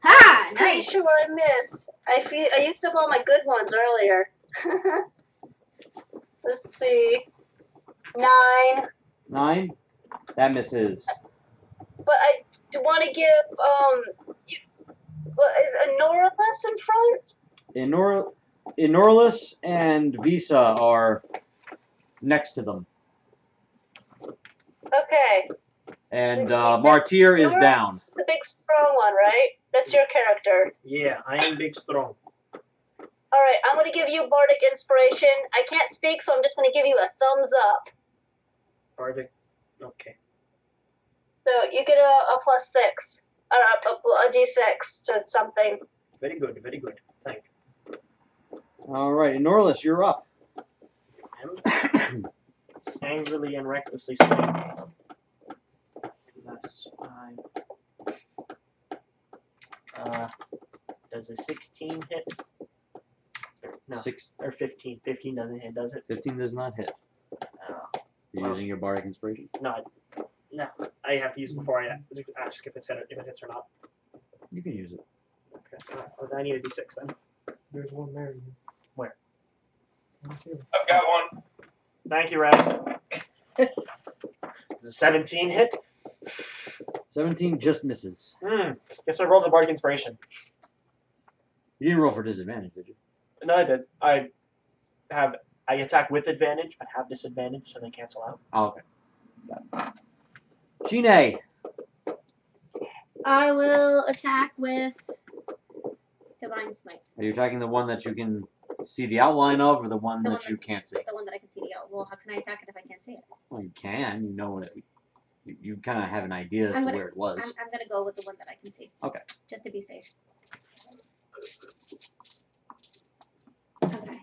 Speaker 8: Ha!
Speaker 6: Pretty
Speaker 8: Nice.
Speaker 6: sure I miss. I used up all my good ones earlier. Let's see. 9.
Speaker 3: 9. That misses.
Speaker 6: But I want to give what is Anoralus in front?
Speaker 3: Inorlus and Visa are next to them.
Speaker 6: Okay.
Speaker 3: And Martyr is down.
Speaker 6: Anoralus, the big strong one, right? That's your character.
Speaker 7: Yeah, I am big strong.
Speaker 6: All right, I'm gonna give you bardic inspiration. I can't speak, so I'm just gonna give you a thumbs up.
Speaker 7: Bardic. Okay.
Speaker 6: So you get a +6, or a d6 to something.
Speaker 7: Very good, very good. Thank you.
Speaker 3: All right, Inorlus, you're up.
Speaker 7: And angrily and recklessly swing. That's 5. Does a 16 hit? No,
Speaker 3: 6.
Speaker 7: or 15. 15 doesn't hit, does it?
Speaker 3: 15 does not hit. You're using your bardic inspiration.
Speaker 7: No, I have to use it before I ask if it hits or not.
Speaker 3: You can use it.
Speaker 7: Okay. Well, I need a d6 then.
Speaker 1: There's one there.
Speaker 7: Where?
Speaker 4: I've got one.
Speaker 7: Thank you, Red. Does a 17 hit?
Speaker 3: 17 just misses.
Speaker 7: Guess I rolled a bardic inspiration.
Speaker 3: You didn't roll for disadvantage, did you?
Speaker 7: No, I did. I attack with advantage, but have disadvantage, so they cancel out.
Speaker 3: Oh, okay. Shine.
Speaker 8: I will attack with Divine Smite.
Speaker 3: Are you attacking the one that you can see the outline of, or the one
Speaker 8: The
Speaker 3: that
Speaker 8: one
Speaker 3: you can't see?
Speaker 8: The one that I can see the Well, how can I attack it if I can't see it?
Speaker 3: Well, you can. You know what you kind of have an idea as to where it was.
Speaker 8: I'm gonna go with the one that I can see.
Speaker 3: Okay.
Speaker 8: Just to be safe. Okay.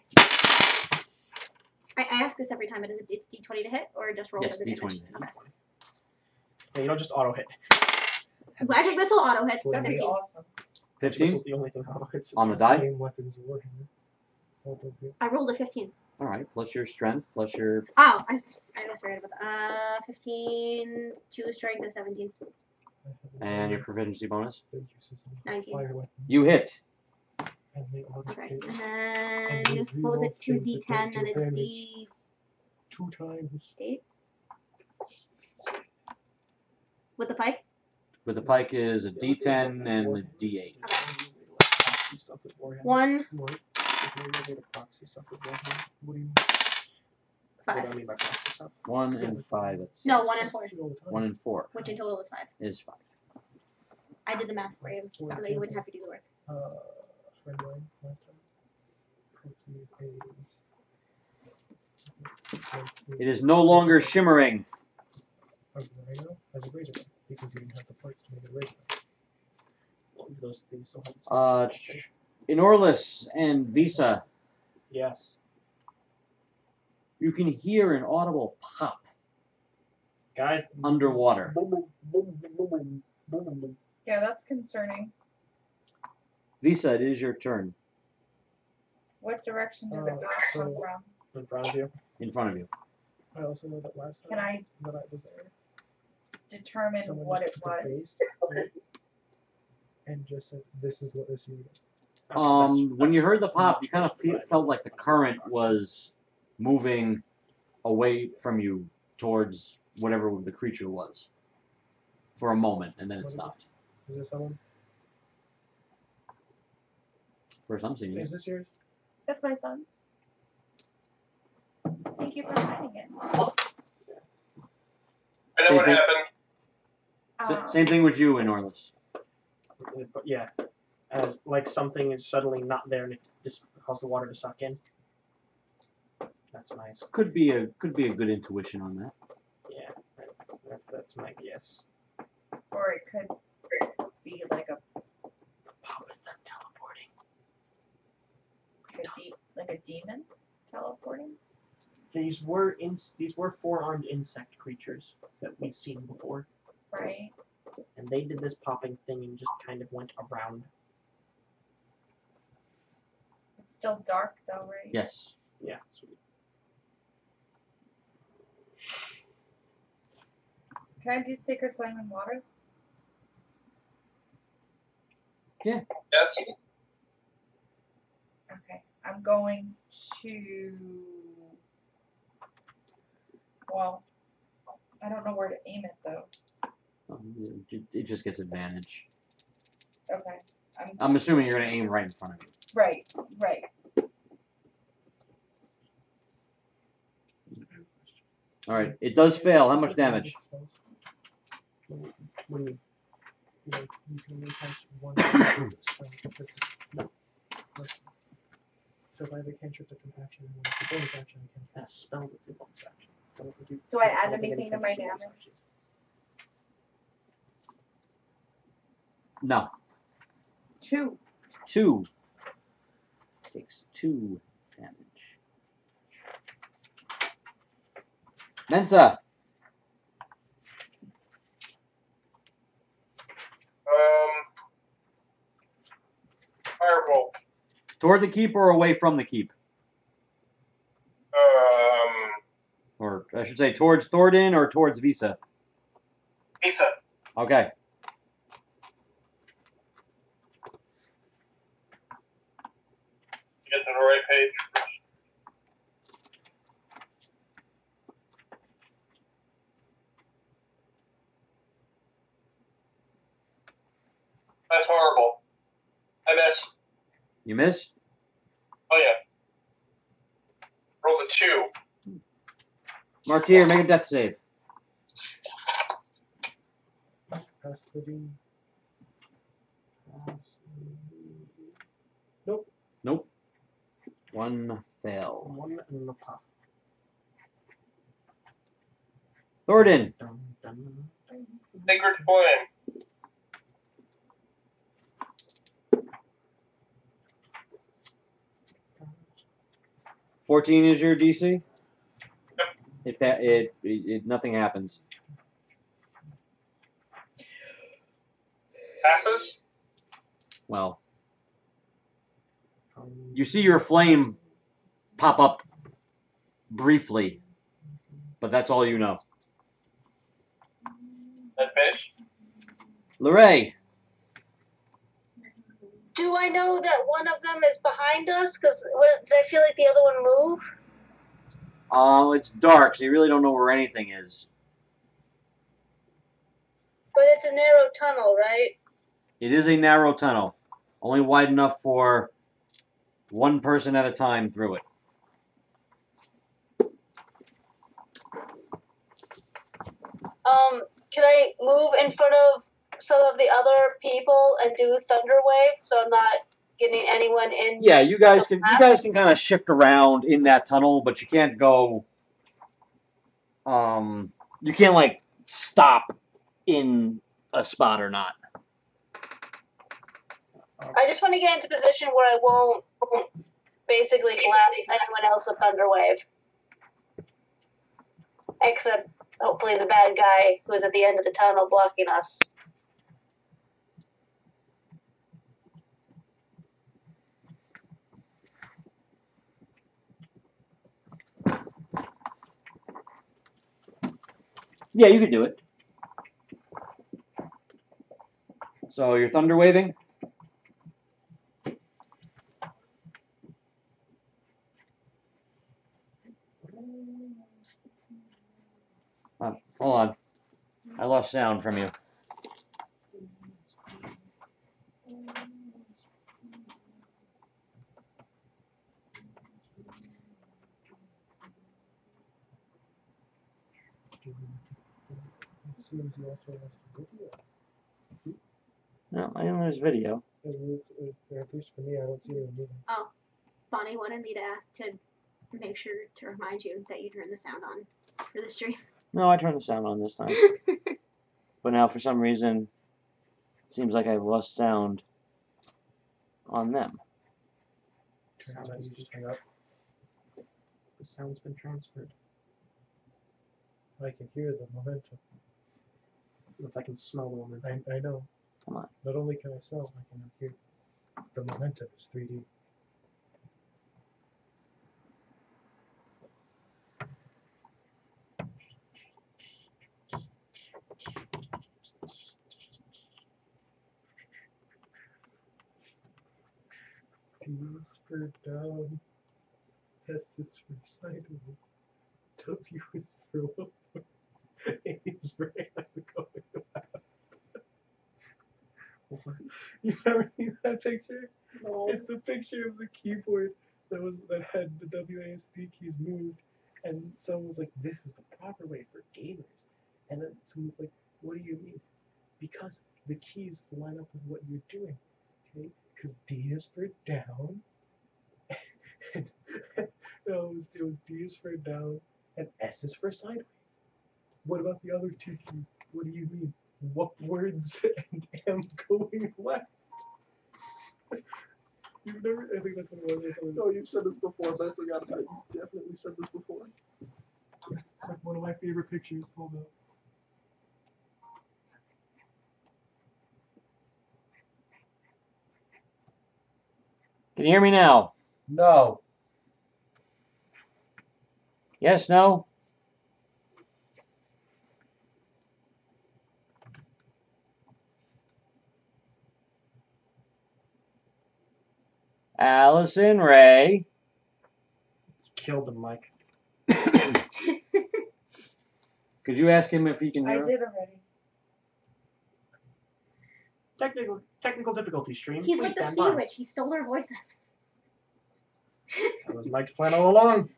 Speaker 8: I ask this every time, but it's D20 to hit or just roll
Speaker 3: Yes,
Speaker 8: for the
Speaker 3: D20
Speaker 8: damage?
Speaker 3: to hit.
Speaker 8: Okay.
Speaker 7: Yeah, you don't just auto hit.
Speaker 8: Magic missile auto hits.
Speaker 1: Would
Speaker 5: That'd be
Speaker 8: 15.
Speaker 5: awesome.
Speaker 3: 15
Speaker 7: Missile's the only thing auto hits.
Speaker 3: on the die.
Speaker 1: Same weapons of Warhammer. All of you.
Speaker 8: I rolled a 15.
Speaker 3: All right, plus your strength, plus your.
Speaker 8: Oh, I misread about that. 15, 2 strength, and 17.
Speaker 3: And your proficiency bonus.
Speaker 8: 19.
Speaker 1: Fire weapon.
Speaker 3: You hit.
Speaker 1: And they auto
Speaker 8: Okay.
Speaker 1: hit.
Speaker 8: And then, what was it? 2 D10 and a D8?
Speaker 1: 2 times.
Speaker 8: With the pike?
Speaker 3: With the pike is a D10 and a D8.
Speaker 1: Stuff with Warhammer.
Speaker 8: 1,
Speaker 1: What? Is there any way to proxy stuff with Warhammer? What do you mean?
Speaker 7: What do I
Speaker 8: 5.
Speaker 7: mean by proxy stuff?
Speaker 3: 1 and 5. That's 6.
Speaker 8: No, 1 and 4.
Speaker 3: 1 and 4
Speaker 8: Which in total is 5.
Speaker 3: is 5.
Speaker 8: I did the math for you, so that you wouldn't have to do the work.
Speaker 1: Friend line last time.
Speaker 3: It is no longer shimmering.
Speaker 1: A rhino as a razor blade because you didn't have the parts to make a razor blade.
Speaker 7: Well, those things still have the same
Speaker 3: Inorlis and Visa,
Speaker 7: Yes.
Speaker 3: you can hear an audible pop
Speaker 7: Guys.
Speaker 3: underwater.
Speaker 5: Yeah, that's concerning.
Speaker 3: Visa, it is your turn.
Speaker 5: What direction did the door come from?
Speaker 7: In front of you.
Speaker 3: In front of you.
Speaker 1: I also know that last time
Speaker 5: Can I
Speaker 1: that I was there,
Speaker 5: determine
Speaker 1: someone
Speaker 5: what it
Speaker 1: just took the
Speaker 5: was?
Speaker 1: base and just said, "This is what this unit is."
Speaker 3: When you heard the pop, you kind of felt like the current was moving away from you towards whatever the creature was for a moment, and then it stopped.
Speaker 1: Is this someone?
Speaker 3: First I'm seeing
Speaker 1: Is
Speaker 3: you.
Speaker 1: this yours?
Speaker 5: That's my son's. Thank you for finding it.
Speaker 4: I know what happened.
Speaker 3: Same thing with you, Inorlis.
Speaker 7: Yeah. As like something is suddenly not there and it just caused the water to suck in. That's nice.
Speaker 3: Could be a good intuition on that.
Speaker 7: Yeah. That's my guess.
Speaker 5: Or it could be like a
Speaker 7: Pop is them teleporting.
Speaker 5: like a demon teleporting.
Speaker 7: These were 4-armed insect creatures that we've seen before,
Speaker 5: Right.
Speaker 7: and they did this popping thing and just kind of went around.
Speaker 5: It's still dark though, right?
Speaker 3: Yes.
Speaker 7: Yeah. Sweet.
Speaker 5: Can I do Sacred Flame and Water?
Speaker 4: Yes.
Speaker 5: Okay. I'm going to. Well, I don't know where to aim it though.
Speaker 3: It just gets advantage.
Speaker 5: Okay.
Speaker 3: I'm assuming you're going to aim right in front of you.
Speaker 5: Right.
Speaker 3: All right. It does fail. How much damage?
Speaker 1: What do you mean? Like, you can only cast one spell. No. So if I have a cantrip that's an action and one that's a bonus action, I can
Speaker 7: That spell was a bonus action. So if we
Speaker 5: Do I add
Speaker 7: don't think
Speaker 5: anything to my damage?
Speaker 3: No.
Speaker 5: 2.
Speaker 3: 2. Takes 2 damage. Mensa.
Speaker 4: Firebolt.
Speaker 3: Toward the keep or away from the keep? Or I should say towards Thornton or towards Visa?
Speaker 4: Visa.
Speaker 3: Okay.
Speaker 4: Get to the right page. That's horrible. I miss.
Speaker 3: You miss?
Speaker 4: Oh yeah.
Speaker 3: Martyr, make a death save.
Speaker 1: Capacity.
Speaker 3: Nope. One fail.
Speaker 7: One and a pop.
Speaker 3: Thornton.
Speaker 4: Sacred Flame.
Speaker 3: $14 is your DC. It nothing happens.
Speaker 4: Passes?
Speaker 3: Well, you see your flame pop up briefly, but that's all you know.
Speaker 4: That fish?
Speaker 3: Lorray.
Speaker 6: Do I know that one of them is behind us? Because did I feel like the other one move?
Speaker 3: It's dark, so you really don't know where anything is.
Speaker 6: But it's a narrow tunnel, right?
Speaker 3: It is a narrow tunnel, only wide enough for one person at a time through it.
Speaker 6: Can I move in front of some of the other people and do thunder wave so I'm not getting anyone in?
Speaker 3: Yeah, you guys can kind of shift around in that tunnel, but you can't go. You can't like stop in a spot or not.
Speaker 6: I just want to get into position where I won't basically blast anyone else with thunder wave, except hopefully the bad guy who's at the end of the tunnel blocking us.
Speaker 3: Yeah, you could do it. So you're thunder waving? Hold on. I lost sound from you.
Speaker 1: It seems you also lost video.
Speaker 3: No, I didn't lose video.
Speaker 1: At least for me, I don't see it moving.
Speaker 8: Oh, Bonnie wanted me to ask to make sure to remind you that you turn the sound on for the stream.
Speaker 3: No, I turned the sound on this time. But now, for some reason, it seems like I've lost sound on them.
Speaker 7: Sound has just turned up. The sound's been transferred.
Speaker 1: I can hear the momentum.
Speaker 7: If I can smell the momentum.
Speaker 1: I know.
Speaker 3: Come on.
Speaker 1: Not only can I smell, I can hear the momentum is 3D. D is for down. S is for sideways. W is for up. A is for hand going up. What? You ever seen that picture? No. It's the picture of the keyboard that had the WASD keys moved, and someone was like, "This is the proper way for gamers," and then someone was like, "What do you mean?" Because the keys line up with what you're doing, okay? Because D is for down, and no, it was D is for down, and S is for sideways. What about the other two keys? What do you mean? What words and am going left? You've never, I think that's what it was.
Speaker 7: No, you've said this before, so I forgot about it. You definitely said this before.
Speaker 1: It's like one of my favorite pictures. Hold up.
Speaker 3: Can you hear me now?
Speaker 2: No.
Speaker 3: Yes, no? Allison, Ray.
Speaker 7: Killed him, Mike.
Speaker 3: Could you ask him if he can hear?
Speaker 5: I did already.
Speaker 7: Technical difficulty stream.
Speaker 8: He's
Speaker 7: Please
Speaker 8: like the
Speaker 7: stand
Speaker 8: sea
Speaker 7: by.
Speaker 8: witch. He stole our voices.
Speaker 7: That was Mike's plan all along.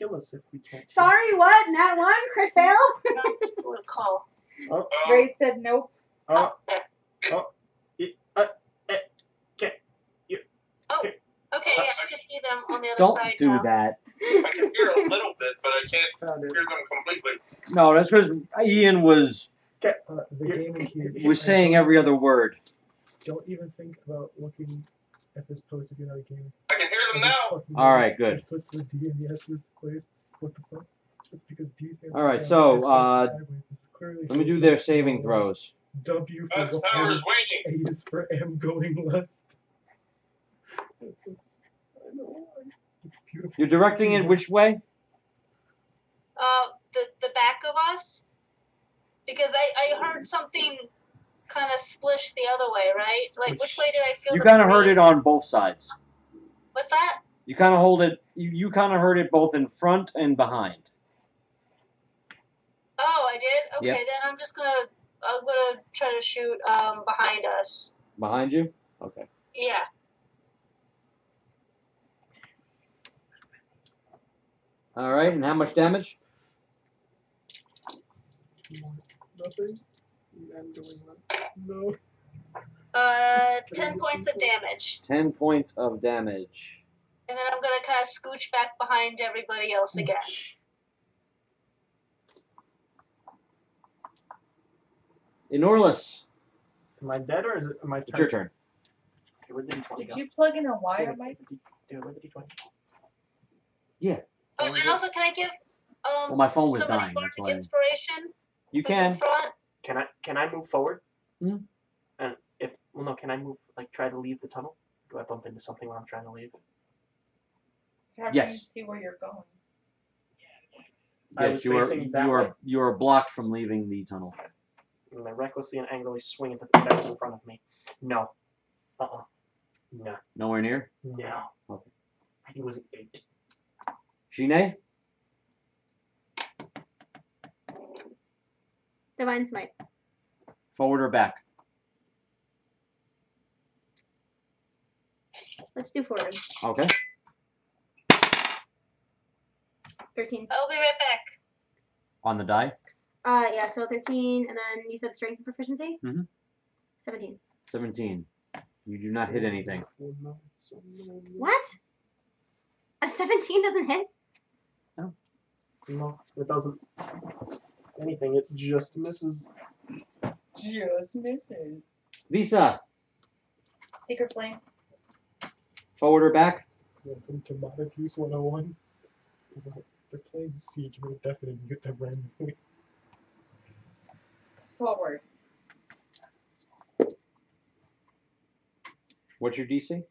Speaker 7: kill us if we can't.
Speaker 8: Sorry, what? Nat 1? Crit fail?
Speaker 6: What a call.
Speaker 7: Oh,
Speaker 5: Ray said nope.
Speaker 7: oh, oh.
Speaker 6: Okay, yeah, I can see them on the other
Speaker 3: Don't
Speaker 6: side
Speaker 3: do
Speaker 6: now.
Speaker 3: that.
Speaker 4: I can hear a little bit, but I can't
Speaker 1: Found it.
Speaker 4: hear them completely.
Speaker 3: No, that's because Ian was
Speaker 1: The gaming key.
Speaker 3: saying every other word.
Speaker 1: Don't even think about looking at this post if you're not a gamer.
Speaker 4: I can hear them now.
Speaker 3: All right, good.
Speaker 1: I switched the D and the S's place. What the fuck? It's because D stands
Speaker 3: All right,
Speaker 1: for
Speaker 3: so,
Speaker 1: down, S stands for sideways. This is clearly
Speaker 3: Let me do their saving throws.
Speaker 1: W for
Speaker 4: Earth's
Speaker 1: what
Speaker 4: power is
Speaker 1: ends,
Speaker 4: waning.
Speaker 1: A is for M going left. I know. It's beautiful.
Speaker 3: You're directing it which way?
Speaker 6: The back of us, because I heard something kind of splish the other way, right? Like which way did I feel?
Speaker 3: You
Speaker 6: the
Speaker 3: kind of heard
Speaker 6: breeze?
Speaker 3: it on both sides.
Speaker 6: What's that?
Speaker 3: You kind of hold it. You kind of heard it both in front and behind.
Speaker 6: Oh, I did. Okay,
Speaker 3: Yep.
Speaker 6: then I'm gonna try to shoot behind us.
Speaker 3: Behind you? Okay.
Speaker 6: Yeah.
Speaker 3: All right, and how much damage?
Speaker 1: Nothing. I'm going left. No.
Speaker 6: 10 points of damage.
Speaker 3: 10 points of damage.
Speaker 6: And then I'm gonna kind of scooch back behind everybody else again.
Speaker 3: Enorless,
Speaker 7: Am I dead or is it my turn?
Speaker 3: it's your turn.
Speaker 7: Okay, where did the D20
Speaker 5: Did
Speaker 7: go?
Speaker 5: you plug in a wire, Mike?
Speaker 7: Dude, where did the D20?
Speaker 6: Oh, and also can I give
Speaker 3: Well, my phone was
Speaker 6: somebody
Speaker 3: dying. That's
Speaker 6: bardic
Speaker 3: why.
Speaker 6: inspiration?
Speaker 3: You
Speaker 6: Who's in
Speaker 3: can.
Speaker 6: front?
Speaker 7: Can I move forward?
Speaker 3: Hmm?
Speaker 7: And if no, can I move try to leave the tunnel? Do I bump into something when I'm trying to leave?
Speaker 5: How can
Speaker 3: Yes.
Speaker 5: you see where you're going?
Speaker 7: I
Speaker 3: Yes,
Speaker 7: was
Speaker 3: you are.
Speaker 7: facing that way.
Speaker 3: You are blocked from leaving the tunnel.
Speaker 7: And I recklessly and angrily swing at the thing that was in front of me. No. No.
Speaker 3: Nowhere near.
Speaker 7: No.
Speaker 3: Okay.
Speaker 7: I think it was an 8.
Speaker 3: Shine?
Speaker 8: Divine Smite.
Speaker 3: Forward or back?
Speaker 8: Let's do forward.
Speaker 3: Okay.
Speaker 8: 13.
Speaker 6: I'll be right back.
Speaker 3: On the die.
Speaker 8: Yeah, so 13, and then you said strength and proficiency?
Speaker 3: Mhm.
Speaker 8: 17.
Speaker 3: 17. You do not hit anything.
Speaker 8: What? A 17 doesn't hit?
Speaker 7: No, it doesn't. Anything, it just misses.
Speaker 5: Just misses.
Speaker 3: Visa.
Speaker 5: Secret Flame.
Speaker 3: Forward or back?
Speaker 1: Welcome to Modern Use 101. They're playing Siege, but definitely get them randomly.
Speaker 5: Forward.
Speaker 3: What's your DC?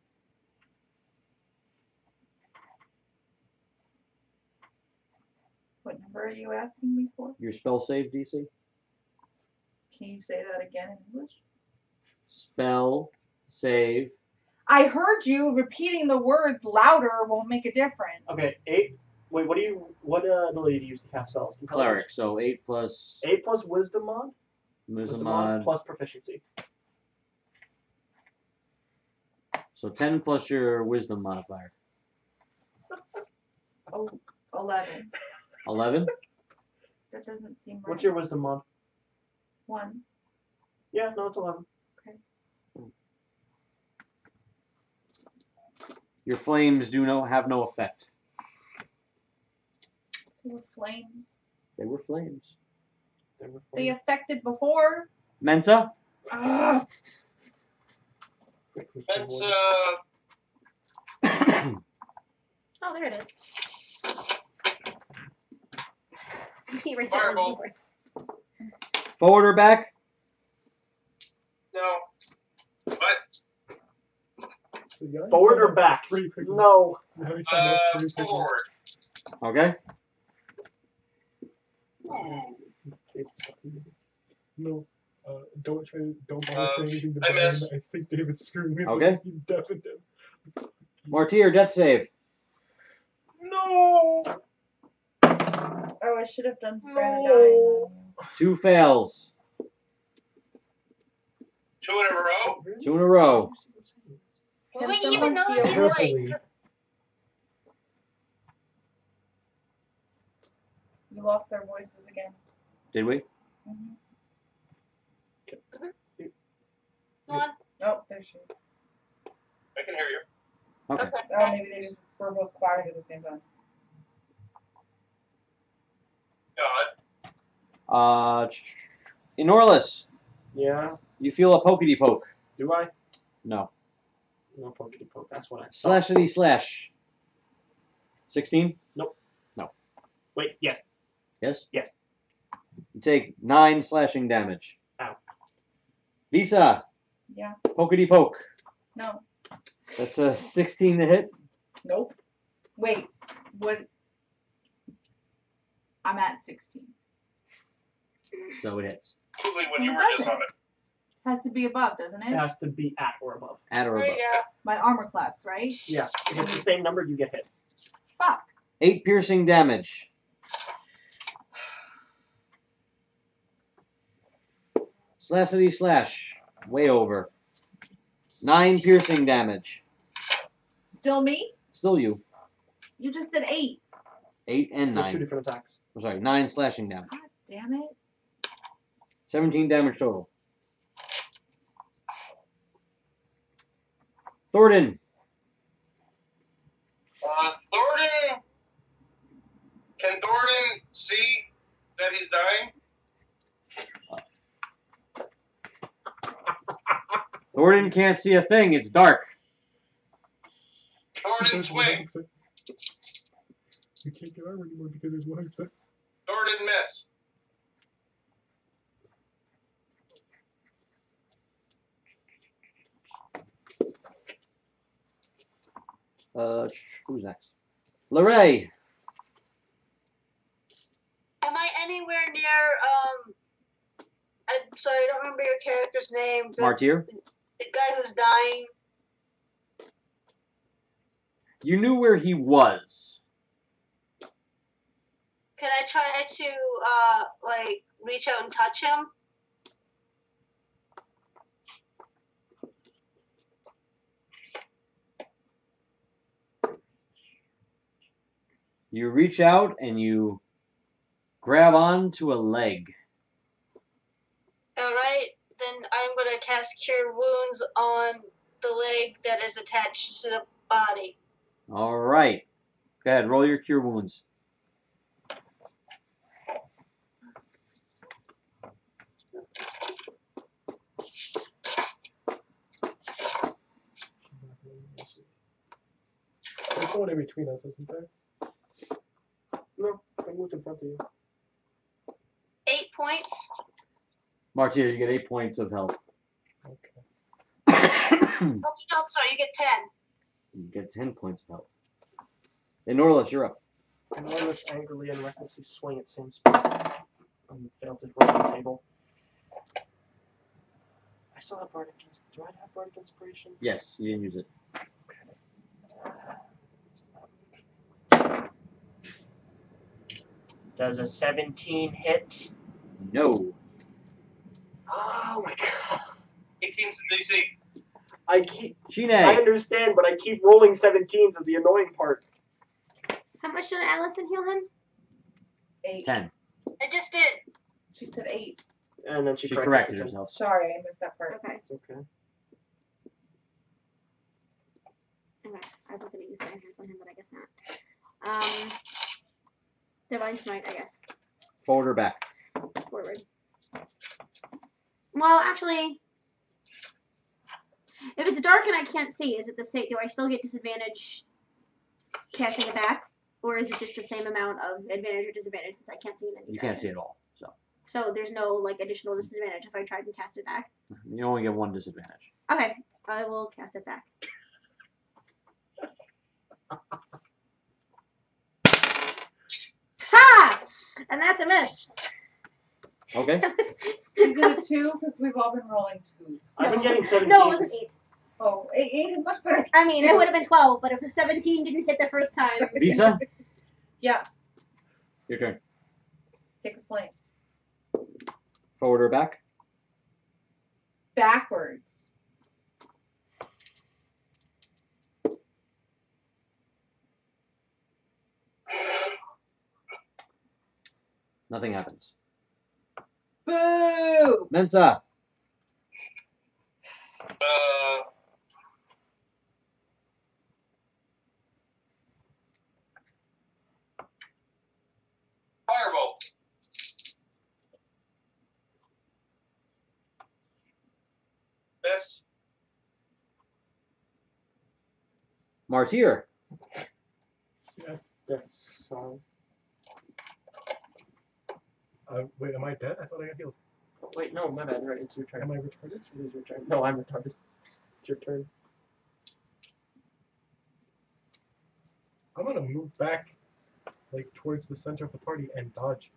Speaker 5: What number are you asking me for?
Speaker 3: Your spell save DC?
Speaker 5: Can you say that again in English?
Speaker 3: Spell save.
Speaker 5: I heard you. Repeating the words louder won't make a difference.
Speaker 7: Okay, 8. Wait, what ability do you use to cast spells?
Speaker 3: Cleric. So 8 plus
Speaker 7: 8 plus wisdom mod?
Speaker 3: wisdom
Speaker 7: mod
Speaker 3: mod.
Speaker 7: plus proficiency.
Speaker 3: So 10 plus your wisdom modifier.
Speaker 5: Oh, 11.
Speaker 3: 11?
Speaker 5: That doesn't seem right.
Speaker 7: What's your wisdom mod?
Speaker 5: 1.
Speaker 7: Yeah, no, it's 11.
Speaker 3: Your flames have no effect.
Speaker 5: They were flames.
Speaker 3: They were flames.
Speaker 5: They affected before.
Speaker 3: Mensa?
Speaker 5: Ah.
Speaker 4: That's
Speaker 8: Oh, there it is. See, right
Speaker 4: Fireball.
Speaker 3: Forward or back?
Speaker 4: no. But
Speaker 1: So you gotta
Speaker 7: Forward
Speaker 1: find
Speaker 7: or
Speaker 1: out
Speaker 7: back?
Speaker 1: pretty quickly.
Speaker 7: No.
Speaker 1: You gotta find out pretty quickly.
Speaker 4: forward.
Speaker 3: Okay.
Speaker 1: No, don't bother saying anything to
Speaker 4: I
Speaker 1: Brian.
Speaker 4: miss.
Speaker 1: I think David's screwing with
Speaker 3: Okay.
Speaker 1: him. He deafened him.
Speaker 3: Martyr, death save.
Speaker 1: No!
Speaker 5: Oh, I should have done spare dying.
Speaker 3: 2 fails.
Speaker 4: 2 in a row.
Speaker 3: 2 in a row.
Speaker 6: Will
Speaker 5: Can
Speaker 6: we
Speaker 5: someone
Speaker 6: even know that
Speaker 5: heal
Speaker 6: he's
Speaker 1: Carefully.
Speaker 6: like...
Speaker 5: We lost our voices again.
Speaker 3: Did we?
Speaker 5: Mm-hmm.
Speaker 6: Come on.
Speaker 5: Oh, there she is.
Speaker 4: I can hear you.
Speaker 3: Okay.
Speaker 5: Oh, maybe they just were both quiet at the same time.
Speaker 4: God.
Speaker 3: Enorless,
Speaker 7: Yeah.
Speaker 3: you feel a pokety poke.
Speaker 7: Do I?
Speaker 3: No.
Speaker 7: No pokey poke. That's what I thought.
Speaker 3: Slashity slash. 16?
Speaker 7: Wait. Yes.
Speaker 3: Yes?
Speaker 7: Yes.
Speaker 3: You take 9 slashing damage.
Speaker 7: Ow.
Speaker 3: Visa,
Speaker 5: Yeah.
Speaker 3: pokety poke.
Speaker 5: No.
Speaker 3: That's a 16 to hit.
Speaker 5: Nope. Wait. What? I'm at 16.
Speaker 3: So it hits.
Speaker 4: Probably when you were just on it.
Speaker 5: Has to be above, doesn't
Speaker 7: It
Speaker 5: it?
Speaker 7: has to be at or above.
Speaker 3: At or
Speaker 6: There
Speaker 3: above.
Speaker 6: you go.
Speaker 5: My armor class, right?
Speaker 7: Yeah. If it's the same number, you get hit.
Speaker 5: Fuck.
Speaker 3: 8 piercing damage. Slashity slash. Way over. 9 piercing damage.
Speaker 5: Still me?
Speaker 3: Still you.
Speaker 5: You just said 8.
Speaker 3: 8 and
Speaker 7: They're two
Speaker 3: 9.
Speaker 7: different attacks.
Speaker 3: I'm sorry, 9 slashing damage.
Speaker 5: God damn it.
Speaker 3: 17 damage total. Thornton.
Speaker 4: Thornton. Can Thornton see that he's dying?
Speaker 3: Thornton can't see a thing. It's dark.
Speaker 4: Thornton swing.
Speaker 1: You can't get armor anymore because there's 100%.
Speaker 4: Thornton miss.
Speaker 3: Who's next? Lorray.
Speaker 6: Am I anywhere near? I'm sorry, I don't remember your character's name.
Speaker 3: Martyr.
Speaker 6: The guy who's dying.
Speaker 3: You knew where he was.
Speaker 6: Can I try to like reach out and touch him?
Speaker 3: You reach out and you grab onto a leg.
Speaker 6: All right, then I'm gonna cast Cure Wounds on the leg that is attached to the body.
Speaker 3: All right. Go ahead. Roll your cure wounds.
Speaker 1: There's someone in between us, isn't there?
Speaker 7: No, I moved in front of you.
Speaker 6: 8 points.
Speaker 3: Martyr, you get 8 points of health.
Speaker 1: Okay.
Speaker 6: Oh, no, sorry, you get 10.
Speaker 3: You get 10 points of health. And Norlis, you're up.
Speaker 7: Enormous angrily and recklessly swing at same spot. Fails to roll the table. I still have Bardic. Do I have Bardic Inspiration?
Speaker 3: Yes, you didn't use it.
Speaker 7: Does a 17 hit?
Speaker 3: No.
Speaker 7: Oh my god.
Speaker 4: 18's the DC.
Speaker 7: I
Speaker 3: Shine.
Speaker 7: understand, but I keep rolling 17s is the annoying part.
Speaker 8: How much did Allison heal him?
Speaker 5: 8.
Speaker 3: 10.
Speaker 6: I just did.
Speaker 5: She said 8.
Speaker 7: And then she
Speaker 3: She
Speaker 7: corrected
Speaker 3: corrected
Speaker 7: it.
Speaker 3: herself.
Speaker 5: Sorry, I missed that part.
Speaker 8: Okay.
Speaker 7: It's okay.
Speaker 8: Okay. I was gonna use that hands on him, but I guess not. Divine Smite, I guess.
Speaker 3: Forward or back?
Speaker 8: Forward. Well, actually, if it's dark and I can't see, is it the same? Do I still get disadvantage casting it back, or is it just the same amount of advantage or disadvantage since I can't see in any
Speaker 3: You can't
Speaker 8: direction?
Speaker 3: see it all.
Speaker 8: So there's no like additional disadvantage if I tried to cast it back.
Speaker 3: You only get 1 disadvantage.
Speaker 8: Okay, I will cast it back. Ha! And that's a miss.
Speaker 3: Okay.
Speaker 5: Is it a 2? Because we've all been rolling 2s.
Speaker 7: I've been getting 17s.
Speaker 8: No, it was an 8.
Speaker 5: Oh, 8 is much better.
Speaker 8: I mean, it would have been 12, but if a 17 didn't hit the first time.
Speaker 3: Visa,
Speaker 5: Yeah,
Speaker 3: your turn.
Speaker 5: take a flank.
Speaker 3: Forward or back?
Speaker 5: Backwards.
Speaker 3: Nothing happens.
Speaker 5: Boo!
Speaker 3: Mensa.
Speaker 4: Firebolt. Miss.
Speaker 3: Martyr.
Speaker 7: That's
Speaker 1: Wait, am I dead? I thought I got healed.
Speaker 7: oh, wait, no, my bad. Right, it's your turn.
Speaker 1: Am I retarded?
Speaker 7: It is your turn. No, I'm retarded. It's your turn.
Speaker 1: I'm gonna move back, like towards the center of the party and dodge.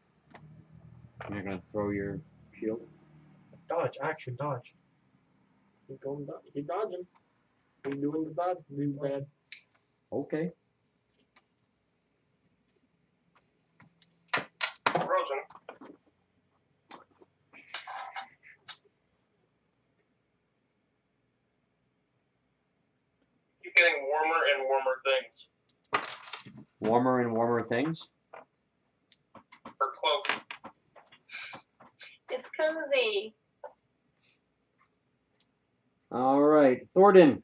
Speaker 3: You're gonna throw your shield.
Speaker 1: Dodge, action, dodge.
Speaker 7: He's going. He's dodging. He's doing the dodge. He's bad.
Speaker 3: Okay.
Speaker 4: Frozen. Keep getting warmer and warmer things.
Speaker 3: Warmer and warmer things.
Speaker 4: Her cloak.
Speaker 6: It's cozy.
Speaker 3: All right, Thornton.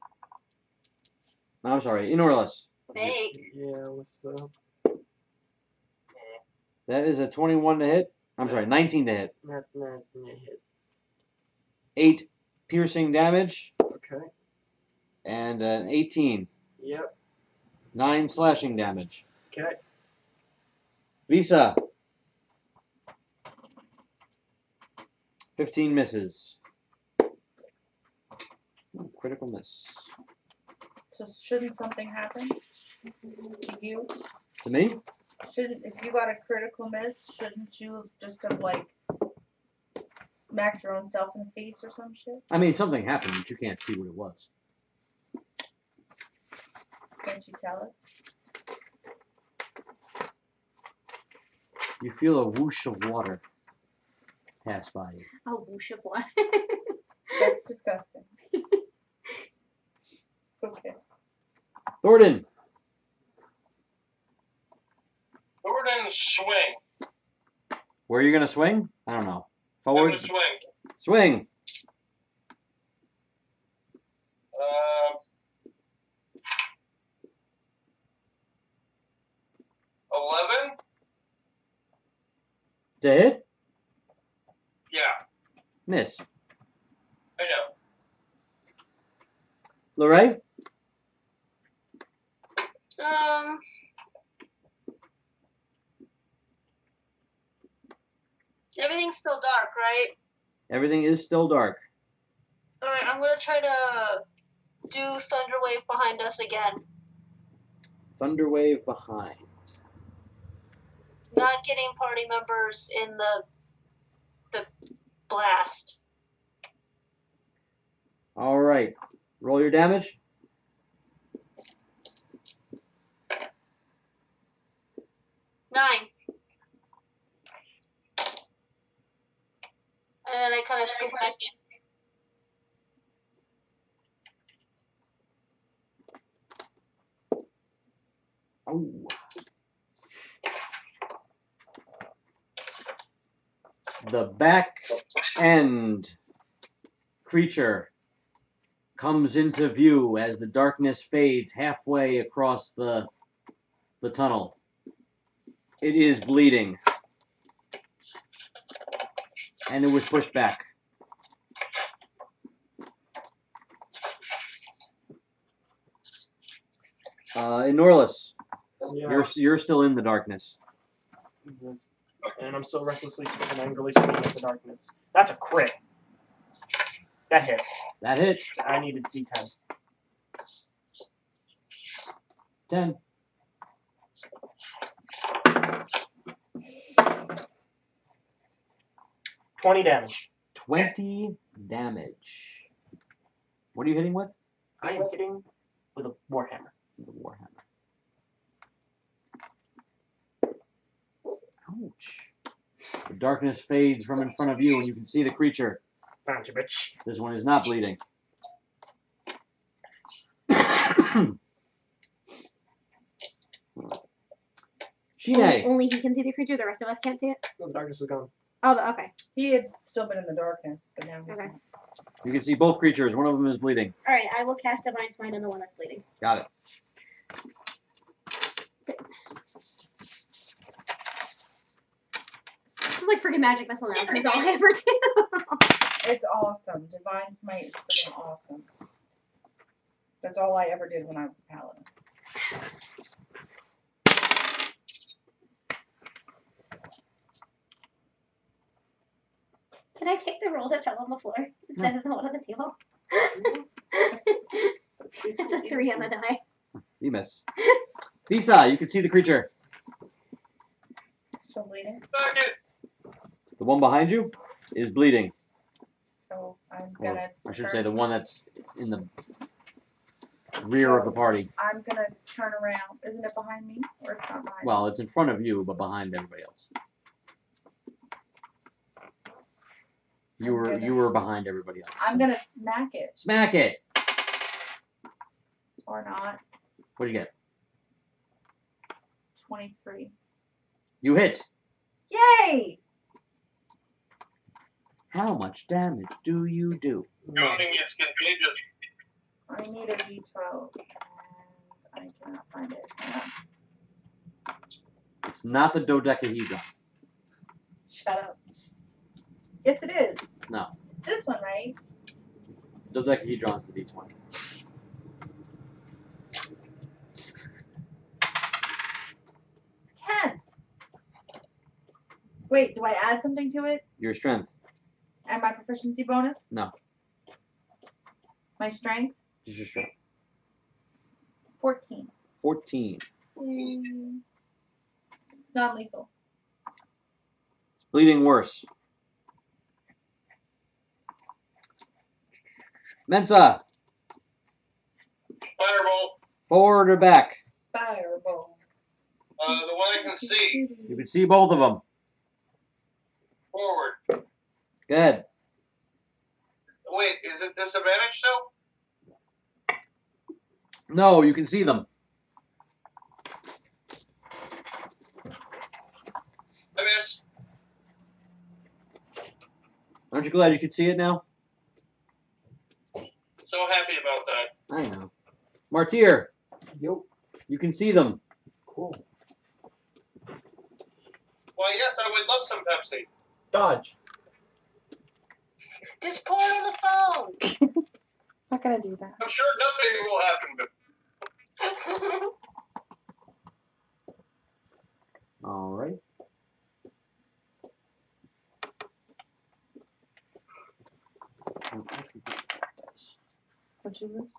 Speaker 3: I'm sorry, Inorless.
Speaker 6: Hey.
Speaker 7: Yeah, what's up?
Speaker 3: That is a 21 to hit. I'm sorry, 19 to hit.
Speaker 7: Not hit.
Speaker 3: 8 piercing damage
Speaker 7: Okay.
Speaker 3: and an 18.
Speaker 7: Yep.
Speaker 3: 9 slashing damage.
Speaker 7: Okay.
Speaker 3: Visa. 15 misses. Ooh, critical miss.
Speaker 5: So shouldn't something happen to you?
Speaker 3: To me?
Speaker 5: Shouldn't, if you got a critical miss, shouldn't you just have like smacked your own self in the face or some shit?
Speaker 3: I mean, something happened, but you can't see what it was.
Speaker 5: Can't you tell us?
Speaker 3: You feel a whoosh of water pass by you.
Speaker 8: A whoosh of water.
Speaker 5: That's disgusting. It's okay.
Speaker 3: Thornton.
Speaker 4: Thornton swing.
Speaker 3: Where are you going to swing? I don't know.
Speaker 4: I'm
Speaker 3: Forward.
Speaker 4: gonna swing.
Speaker 3: Swing.
Speaker 4: 11?
Speaker 3: To hit?
Speaker 4: Yeah,
Speaker 3: Miss.
Speaker 4: I know.
Speaker 3: Lorraine?
Speaker 6: Everything's still dark, right?
Speaker 3: Everything is still dark.
Speaker 6: Alright, I'm gonna try to do Thunderwave behind us again.
Speaker 3: Thunderwave behind.
Speaker 6: Not getting party members in the blast.
Speaker 3: All right. Roll your damage.
Speaker 6: Nine. And then I kind of scoop back in.
Speaker 3: Oh. The back end creature comes into view as the darkness fades halfway across the tunnel. It is bleeding. And it was pushed back. Enorless,
Speaker 7: Yeah.
Speaker 3: you're still in the darkness.
Speaker 7: And I'm still recklessly and angrily swinging at the darkness. That's a crit. That hit.
Speaker 3: That hit.
Speaker 7: I needed D10.
Speaker 3: 10.
Speaker 7: $20 damage.
Speaker 3: 20 damage. What are you hitting with?
Speaker 7: I am hitting with a warhammer.
Speaker 3: The warhammer. Ouch. The darkness fades from in front of you, and you can see the creature.
Speaker 7: Found you, bitch.
Speaker 3: This one is not bleeding. Shine.
Speaker 8: Only he can see the creature. The rest of us can't see it.
Speaker 7: No, the darkness is gone.
Speaker 8: Oh, okay.
Speaker 5: He had still been in the darkness, but now he's
Speaker 8: Okay.
Speaker 5: not.
Speaker 3: You can see both creatures. One of them is bleeding.
Speaker 8: All right. I will cast Divine Smite on the one that's bleeding.
Speaker 3: Got it.
Speaker 8: This is like freaking magic missile now. Because all I ever do.
Speaker 5: It's awesome. Divine Smite is freaking awesome. That's all I ever did when I was a paladin.
Speaker 8: Can I take the roll that fell on the floor instead of the one on the table? It's a 3 on the die.
Speaker 3: You miss. Lisa, you can see the creature.
Speaker 5: Still bleeding.
Speaker 3: The one behind you is bleeding.
Speaker 5: So I'm
Speaker 3: Or,
Speaker 5: gonna.
Speaker 3: I should
Speaker 5: turn-
Speaker 3: say the one that's in the rear of the party.
Speaker 5: I'm gonna turn around. Isn't it behind me, or it's not behind me?
Speaker 3: Well, it's in front of you, but behind everybody else. You were behind everybody else.
Speaker 5: I'm gonna smack it,
Speaker 3: Smack it.
Speaker 5: or not.
Speaker 3: What'd you get?
Speaker 5: 23.
Speaker 3: You hit.
Speaker 5: Yay!
Speaker 3: How much damage do you do?
Speaker 4: Shooting is contagious.
Speaker 5: I need a D12, and I cannot find it. Hang on.
Speaker 3: It's not the dodecahedron.
Speaker 5: Shut up. Yes, it is.
Speaker 3: No.
Speaker 5: It's this one, right?
Speaker 3: Dodecahedron's the D20.
Speaker 5: 10. Wait, do I add something to it?
Speaker 3: Your strength.
Speaker 5: And my proficiency bonus?
Speaker 3: No.
Speaker 5: My strength?
Speaker 3: Just your strength.
Speaker 5: 14.
Speaker 3: 14.
Speaker 5: Non-lethal.
Speaker 3: It's bleeding worse. Mensa,
Speaker 4: Firebolt.
Speaker 3: forward or back?
Speaker 5: Fireball.
Speaker 4: The one I can see.
Speaker 3: You can see both of them.
Speaker 4: Forward.
Speaker 3: Go ahead.
Speaker 4: Wait, is it disadvantage still?
Speaker 3: No, you can see them.
Speaker 4: I miss.
Speaker 3: Aren't you glad you could see it now?
Speaker 4: So happy about that.
Speaker 3: I know. Martyr,
Speaker 7: Yo.
Speaker 3: you can see them.
Speaker 7: Cool.
Speaker 4: Well, yes, I would love some Pepsi.
Speaker 7: Dodge.
Speaker 6: Just pour it on the phone.
Speaker 5: Not gonna do that.
Speaker 4: I'm sure nothing will happen, but
Speaker 3: All right.
Speaker 5: What'd you lose?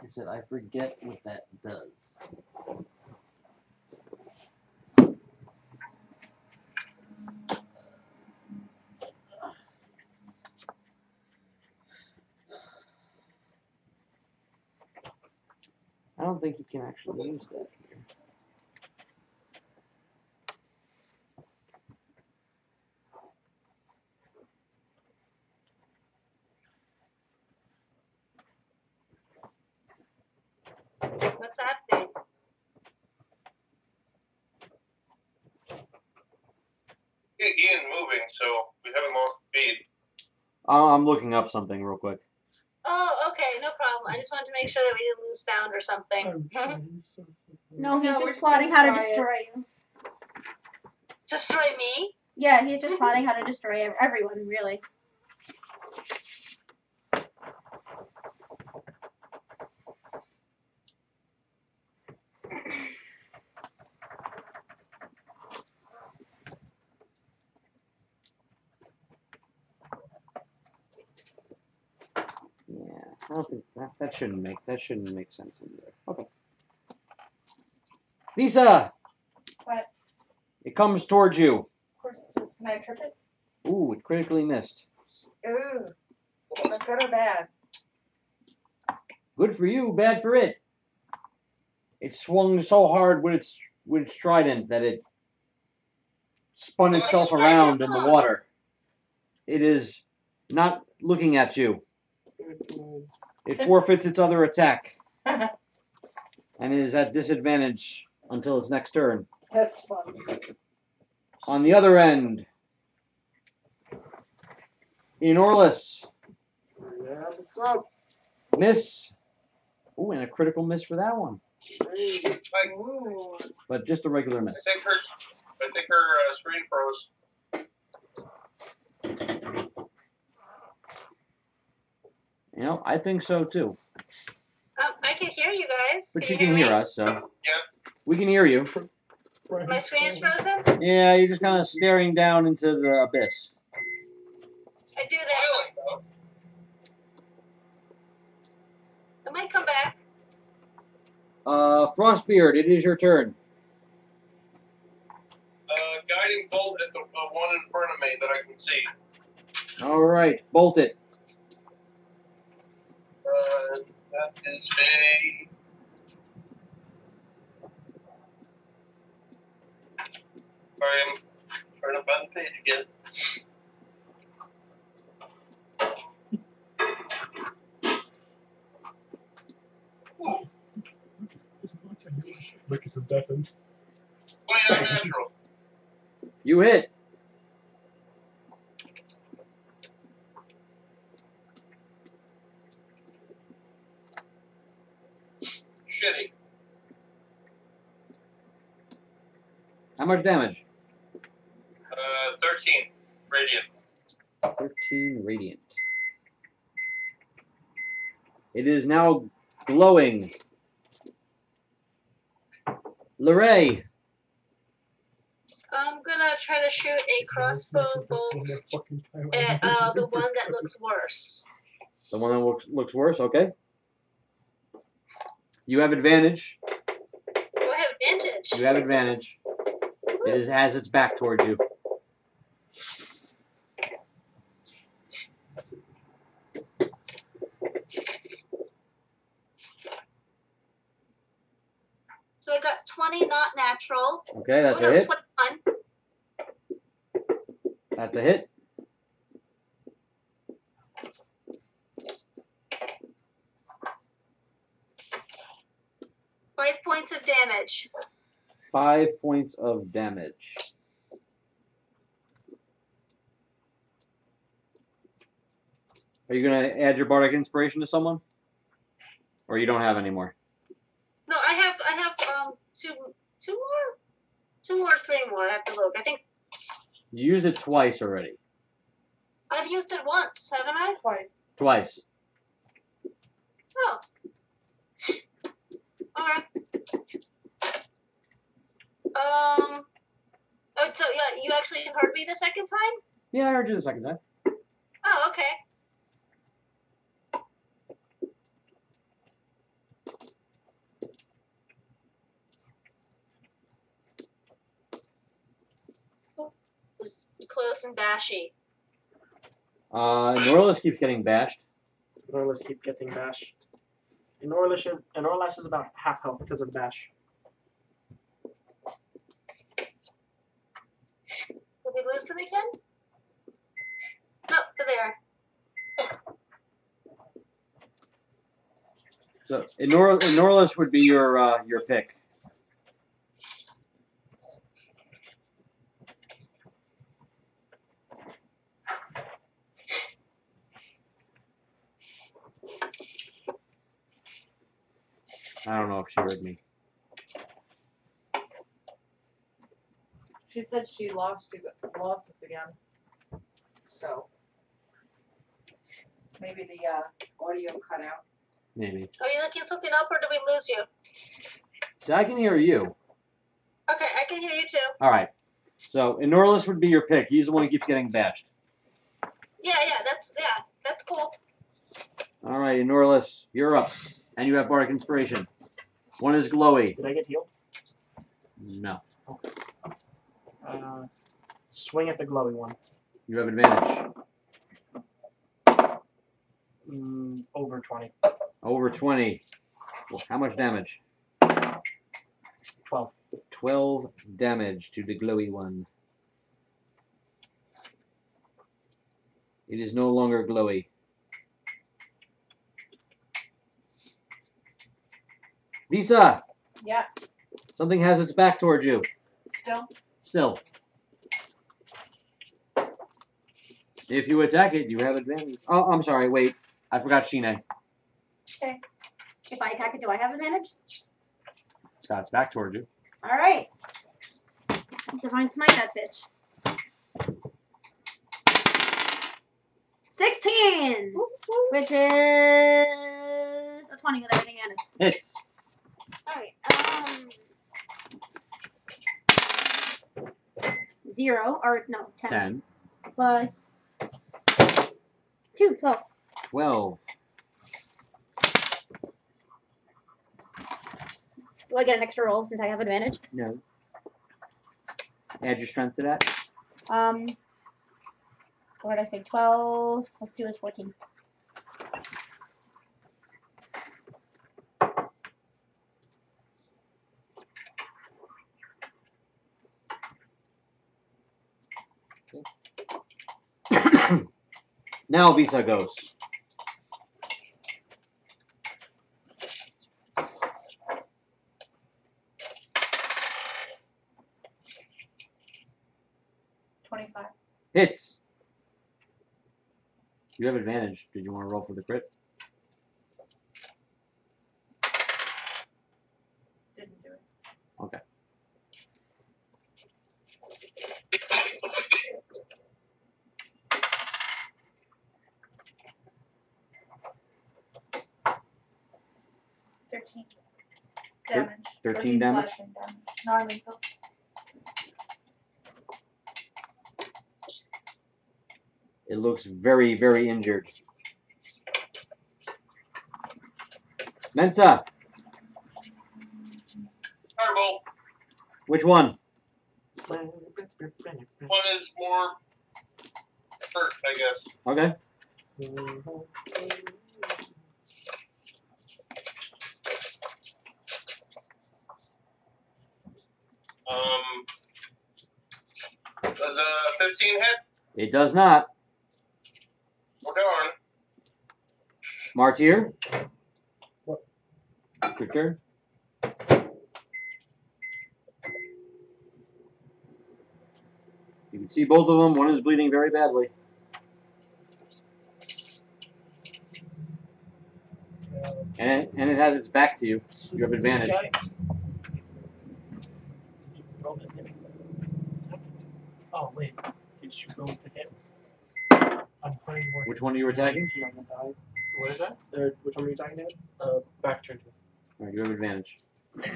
Speaker 3: I said I forget what that does. I don't think you can actually use that here.
Speaker 6: What's happening?
Speaker 4: Ian moving, so we haven't lost speed.
Speaker 3: I'm looking up something real quick.
Speaker 6: Oh, okay, no problem. I just wanted to make sure that we didn't lose sound or something.
Speaker 8: No, he's
Speaker 5: No, we're
Speaker 8: just plotting how to
Speaker 5: trying.
Speaker 8: destroy you.
Speaker 6: Destroy me?
Speaker 8: Yeah, he's just plotting how to destroy everyone, really.
Speaker 3: Yeah, I don't think that shouldn't make sense in there. Okay. Lisa!
Speaker 5: What?
Speaker 3: It comes towards you.
Speaker 5: Of course it does. Can I trip it?
Speaker 3: Ooh, it critically missed.
Speaker 5: Ooh. Is that good or bad?
Speaker 3: Good for you, bad for it. It swung so hard with its trident that it spun itself around in the water. It is not looking at you. It forfeits its other attack and is at disadvantage until its next turn.
Speaker 9: That's fun.
Speaker 3: On the other end, Enorless.
Speaker 7: Yeah, what's up?
Speaker 3: Miss. Ooh, and a critical miss for that one.
Speaker 9: Ooh.
Speaker 3: But just a regular miss.
Speaker 4: I think her screen froze.
Speaker 3: You know, I think so too.
Speaker 6: I can hear you guys.
Speaker 3: But you
Speaker 6: you
Speaker 3: can hear
Speaker 6: me?
Speaker 3: us, so
Speaker 4: Yes.
Speaker 3: we can hear you.
Speaker 6: My screen is frozen?
Speaker 3: Yeah, you're just kind of staring down into the abyss.
Speaker 6: I do that. I might come back.
Speaker 3: Frostbeard, it is your turn.
Speaker 4: Guiding bolt at the one in front of me that I can see.
Speaker 3: All right, bolt it.
Speaker 4: That is a. Sorry, I'm trying to find the page again.
Speaker 1: Lucas is deafened.
Speaker 4: 29 natural.
Speaker 3: You hit.
Speaker 4: Shitty.
Speaker 3: How much damage?
Speaker 4: 13 radiant.
Speaker 3: 13 radiant. It is now glowing. Lorray.
Speaker 6: I'm gonna try to shoot a crossbow bolt at the one that looks worse.
Speaker 3: The one that looks worse, okay. You have advantage.
Speaker 6: Oh, I have advantage.
Speaker 3: You have advantage. It has its back towards you.
Speaker 6: So I got 20, not natural.
Speaker 3: Okay, that's
Speaker 6: no,
Speaker 3: a hit.
Speaker 6: 21.
Speaker 3: That's a hit.
Speaker 6: Five points of damage.
Speaker 3: 5 points of damage. Are you going to add your bardic inspiration to someone? Or you don't have any more?
Speaker 6: No, I have two more or three more. I have to look. I think
Speaker 3: You used it twice already.
Speaker 6: I've used it once, haven't I?
Speaker 3: Twice.
Speaker 6: Oh. Alright. Oh, so yeah, you actually heard me the second time?
Speaker 3: Yeah, I heard you the second time.
Speaker 6: Oh, okay. It was close and bashy.
Speaker 3: Norlis keeps getting bashed.
Speaker 7: Norlis keep getting bashed. And Norlis is about half health because of bash.
Speaker 6: Did we lose them again? No, they're there.
Speaker 3: So Norlis would be your pick. I don't know if she heard me.
Speaker 9: She said she lost us again. So maybe the audio cut out.
Speaker 3: Maybe.
Speaker 6: Are you looking something up or did we lose you?
Speaker 3: So I can hear you.
Speaker 6: Okay, I can hear you too.
Speaker 3: All right. So Norlis would be your pick. He's the one who keeps getting bashed.
Speaker 6: Yeah, that's cool.
Speaker 3: All right, Norlis, you're up. And you have bardic inspiration. One is glowy.
Speaker 7: Did I get healed?
Speaker 3: No.
Speaker 7: Swing at the glowy one.
Speaker 3: You have advantage.
Speaker 7: Over 20.
Speaker 3: Over 20. Well, how much damage?
Speaker 7: 12.
Speaker 3: 12 damage to the glowy one. It is no longer glowy. Lisa!
Speaker 9: Yeah.
Speaker 3: Something has its back towards you.
Speaker 5: Still.
Speaker 3: Still. If you attack it, you have advantage. Oh, I'm sorry. Wait, I forgot Shine.
Speaker 8: Okay. If I attack it, do I have advantage?
Speaker 3: Scott's back toward you.
Speaker 8: All right. Divine Smite that bitch. 16, which is a 20 with everything in it.
Speaker 3: Hits.
Speaker 8: Alright, 0, or no, 10.
Speaker 3: 10.
Speaker 8: Plus 2, 12.
Speaker 3: 12.
Speaker 8: Do I get an extra roll since I have advantage?
Speaker 3: No. Add your strength to that.
Speaker 8: What did I say? 12 plus 2 is 14.
Speaker 3: Now Visa goes. Hits. You have advantage. Did you want to roll for the crit?
Speaker 5: Didn't do it.
Speaker 3: Okay.
Speaker 5: Damage.
Speaker 3: 13 damage?
Speaker 5: slashing damage. Non-lethal.
Speaker 3: It looks very, very injured. Mensa.
Speaker 4: Fireball.
Speaker 3: Which one?
Speaker 4: One is more hurt, I guess.
Speaker 3: Okay.
Speaker 4: Does a 15 hit?
Speaker 3: It does not.
Speaker 4: Well, darn.
Speaker 3: Martyr. Your turn. You can see both of them. One is bleeding very badly. And it has its back to you. You have advantage.
Speaker 7: Oh, wait. Did you roll to hit? I'm putting more.
Speaker 3: Which one are you attacking?
Speaker 7: On the die. What is that? Which one were you attacking, David? Back turn.
Speaker 3: Alright, you have advantage.
Speaker 7: Okay,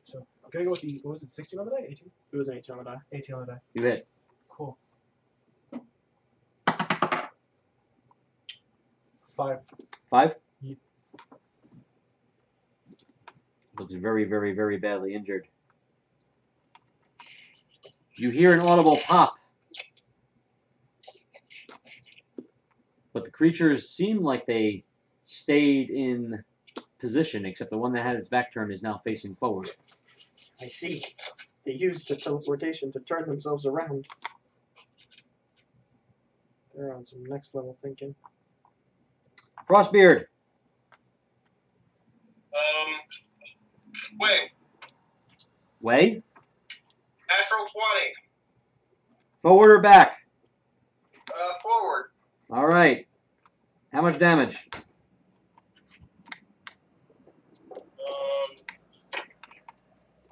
Speaker 7: so I'm gonna go with the, what was it, 16 on the die? 18? It was an 18 on the die. 18 on the die.
Speaker 3: You hit.
Speaker 7: Cool. 5.
Speaker 3: 5?
Speaker 7: Yep.
Speaker 3: Looks very, very, very badly injured. You hear an audible pop. But the creatures seem like they stayed in position, except the one that had its back turned is now facing forward.
Speaker 7: I see. They used the teleportation to turn themselves around. They're on some next level thinking.
Speaker 3: Frostbeard.
Speaker 4: Wait.
Speaker 3: Way?
Speaker 4: Natural 20.
Speaker 3: Forward or back?
Speaker 4: Forward.
Speaker 3: All right. How much damage?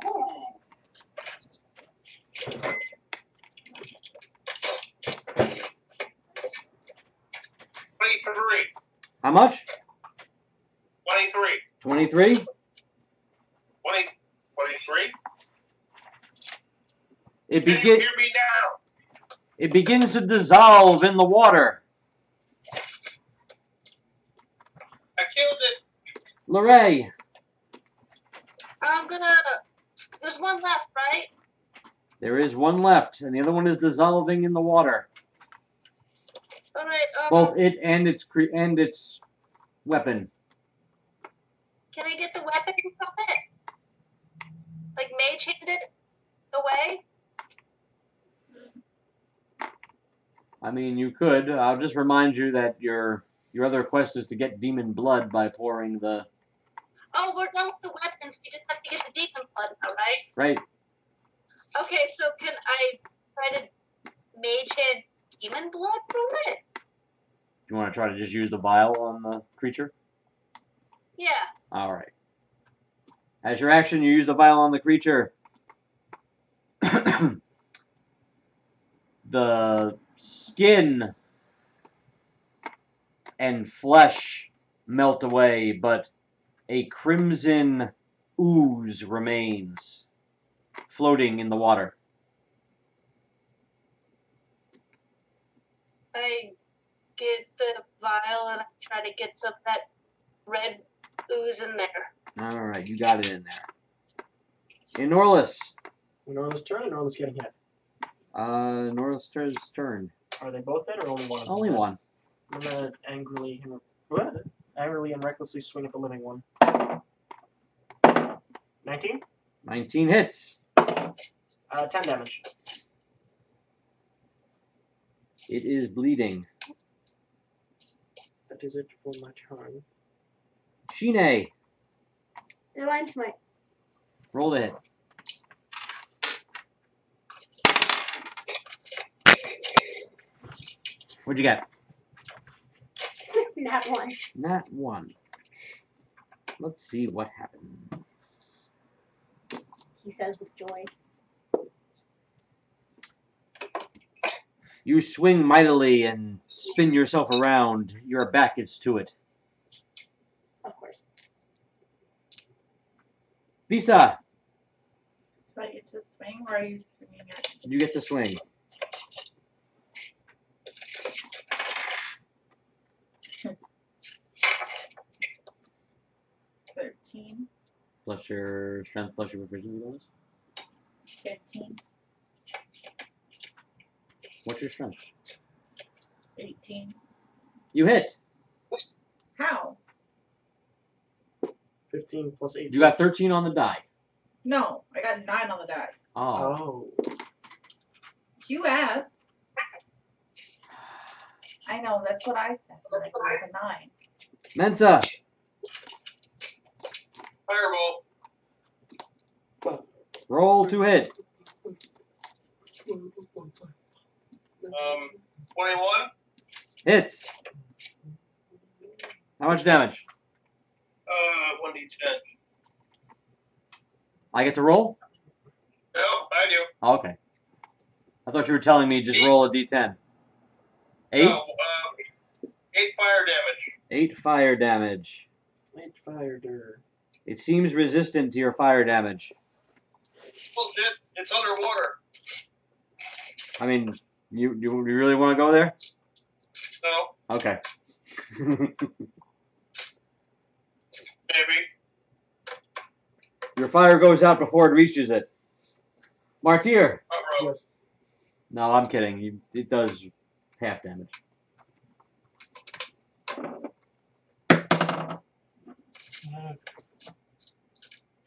Speaker 4: Ooh. 23.
Speaker 3: How much?
Speaker 4: 23.
Speaker 3: 23?
Speaker 4: 23?
Speaker 3: It
Speaker 4: Can you
Speaker 3: begins.
Speaker 4: hear me now?
Speaker 3: It begins to dissolve in the water.
Speaker 4: I killed it.
Speaker 3: Lorray.
Speaker 6: I'm gonna. There's one left, right?
Speaker 3: There is one left, and the other one is dissolving in the water.
Speaker 6: All right.
Speaker 3: Both it and its weapon.
Speaker 6: Can I get the weapon from it? Like mage hand it away?
Speaker 3: I mean, you could. I'll just remind you that your other quest is to get demon blood by pouring the
Speaker 6: Oh, we're done with the weapons. We just have to get the demon blood now, right?
Speaker 3: Right.
Speaker 6: Okay, so can I try to mage hand demon blood from it?
Speaker 3: You want to try to just use the vial on the creature?
Speaker 6: Yeah.
Speaker 3: All right. As your action, you use the vial on the creature. The skin and flesh melt away, but a crimson ooze remains floating in the water.
Speaker 6: I get the vial and I try to get some of that red ooze in there.
Speaker 3: All right, you got it in there. In Norlis.
Speaker 7: Norla's turn, and Norla's getting hit.
Speaker 3: Norlis' turn.
Speaker 7: Are they both in, or only one of them?
Speaker 3: Only one.
Speaker 7: I'm gonna angrily and recklessly swing at the living one. 19?
Speaker 3: 19 hits.
Speaker 7: 10 damage.
Speaker 3: It is bleeding.
Speaker 7: That is it for my turn.
Speaker 3: Shine.
Speaker 8: Divine Smite.
Speaker 3: Roll to hit. What'd you get?
Speaker 8: Nat 1.
Speaker 3: Nat 1. Let's see what happens.
Speaker 8: He says with joy.
Speaker 3: You swing mightily and spin yourself around. Your back is to it.
Speaker 8: Of course.
Speaker 3: Visa,
Speaker 5: Do I get to swing, or are you swinging at?
Speaker 3: you get to swing. Plus your strength, plus your proficiency bonus.
Speaker 5: 15.
Speaker 3: What's your strength?
Speaker 5: 18.
Speaker 3: You hit.
Speaker 5: How?
Speaker 7: 15 plus 8.
Speaker 3: You got 13 on the die.
Speaker 5: No, I got 9 on the die.
Speaker 3: Oh.
Speaker 5: You asked. I know, that's what I said. I got a 9.
Speaker 3: Mensa.
Speaker 4: Fireball.
Speaker 3: Roll to hit.
Speaker 4: 21.
Speaker 3: Hits. How much damage?
Speaker 4: 1d10.
Speaker 3: I get to roll?
Speaker 4: No, I do.
Speaker 3: Oh, okay. I thought you were telling me just roll a d10. 8?
Speaker 4: No, 8 fire damage.
Speaker 3: 8 fire damage.
Speaker 7: 8 fire dir.
Speaker 3: It seems resistant to your fire damage.
Speaker 4: Bullshit. It's underwater.
Speaker 3: I mean, you really want to go there?
Speaker 4: No,
Speaker 3: Okay.
Speaker 4: maybe.
Speaker 3: Your fire goes out before it reaches it. Martyr.
Speaker 4: Yes.
Speaker 3: No, I'm kidding. It does half damage.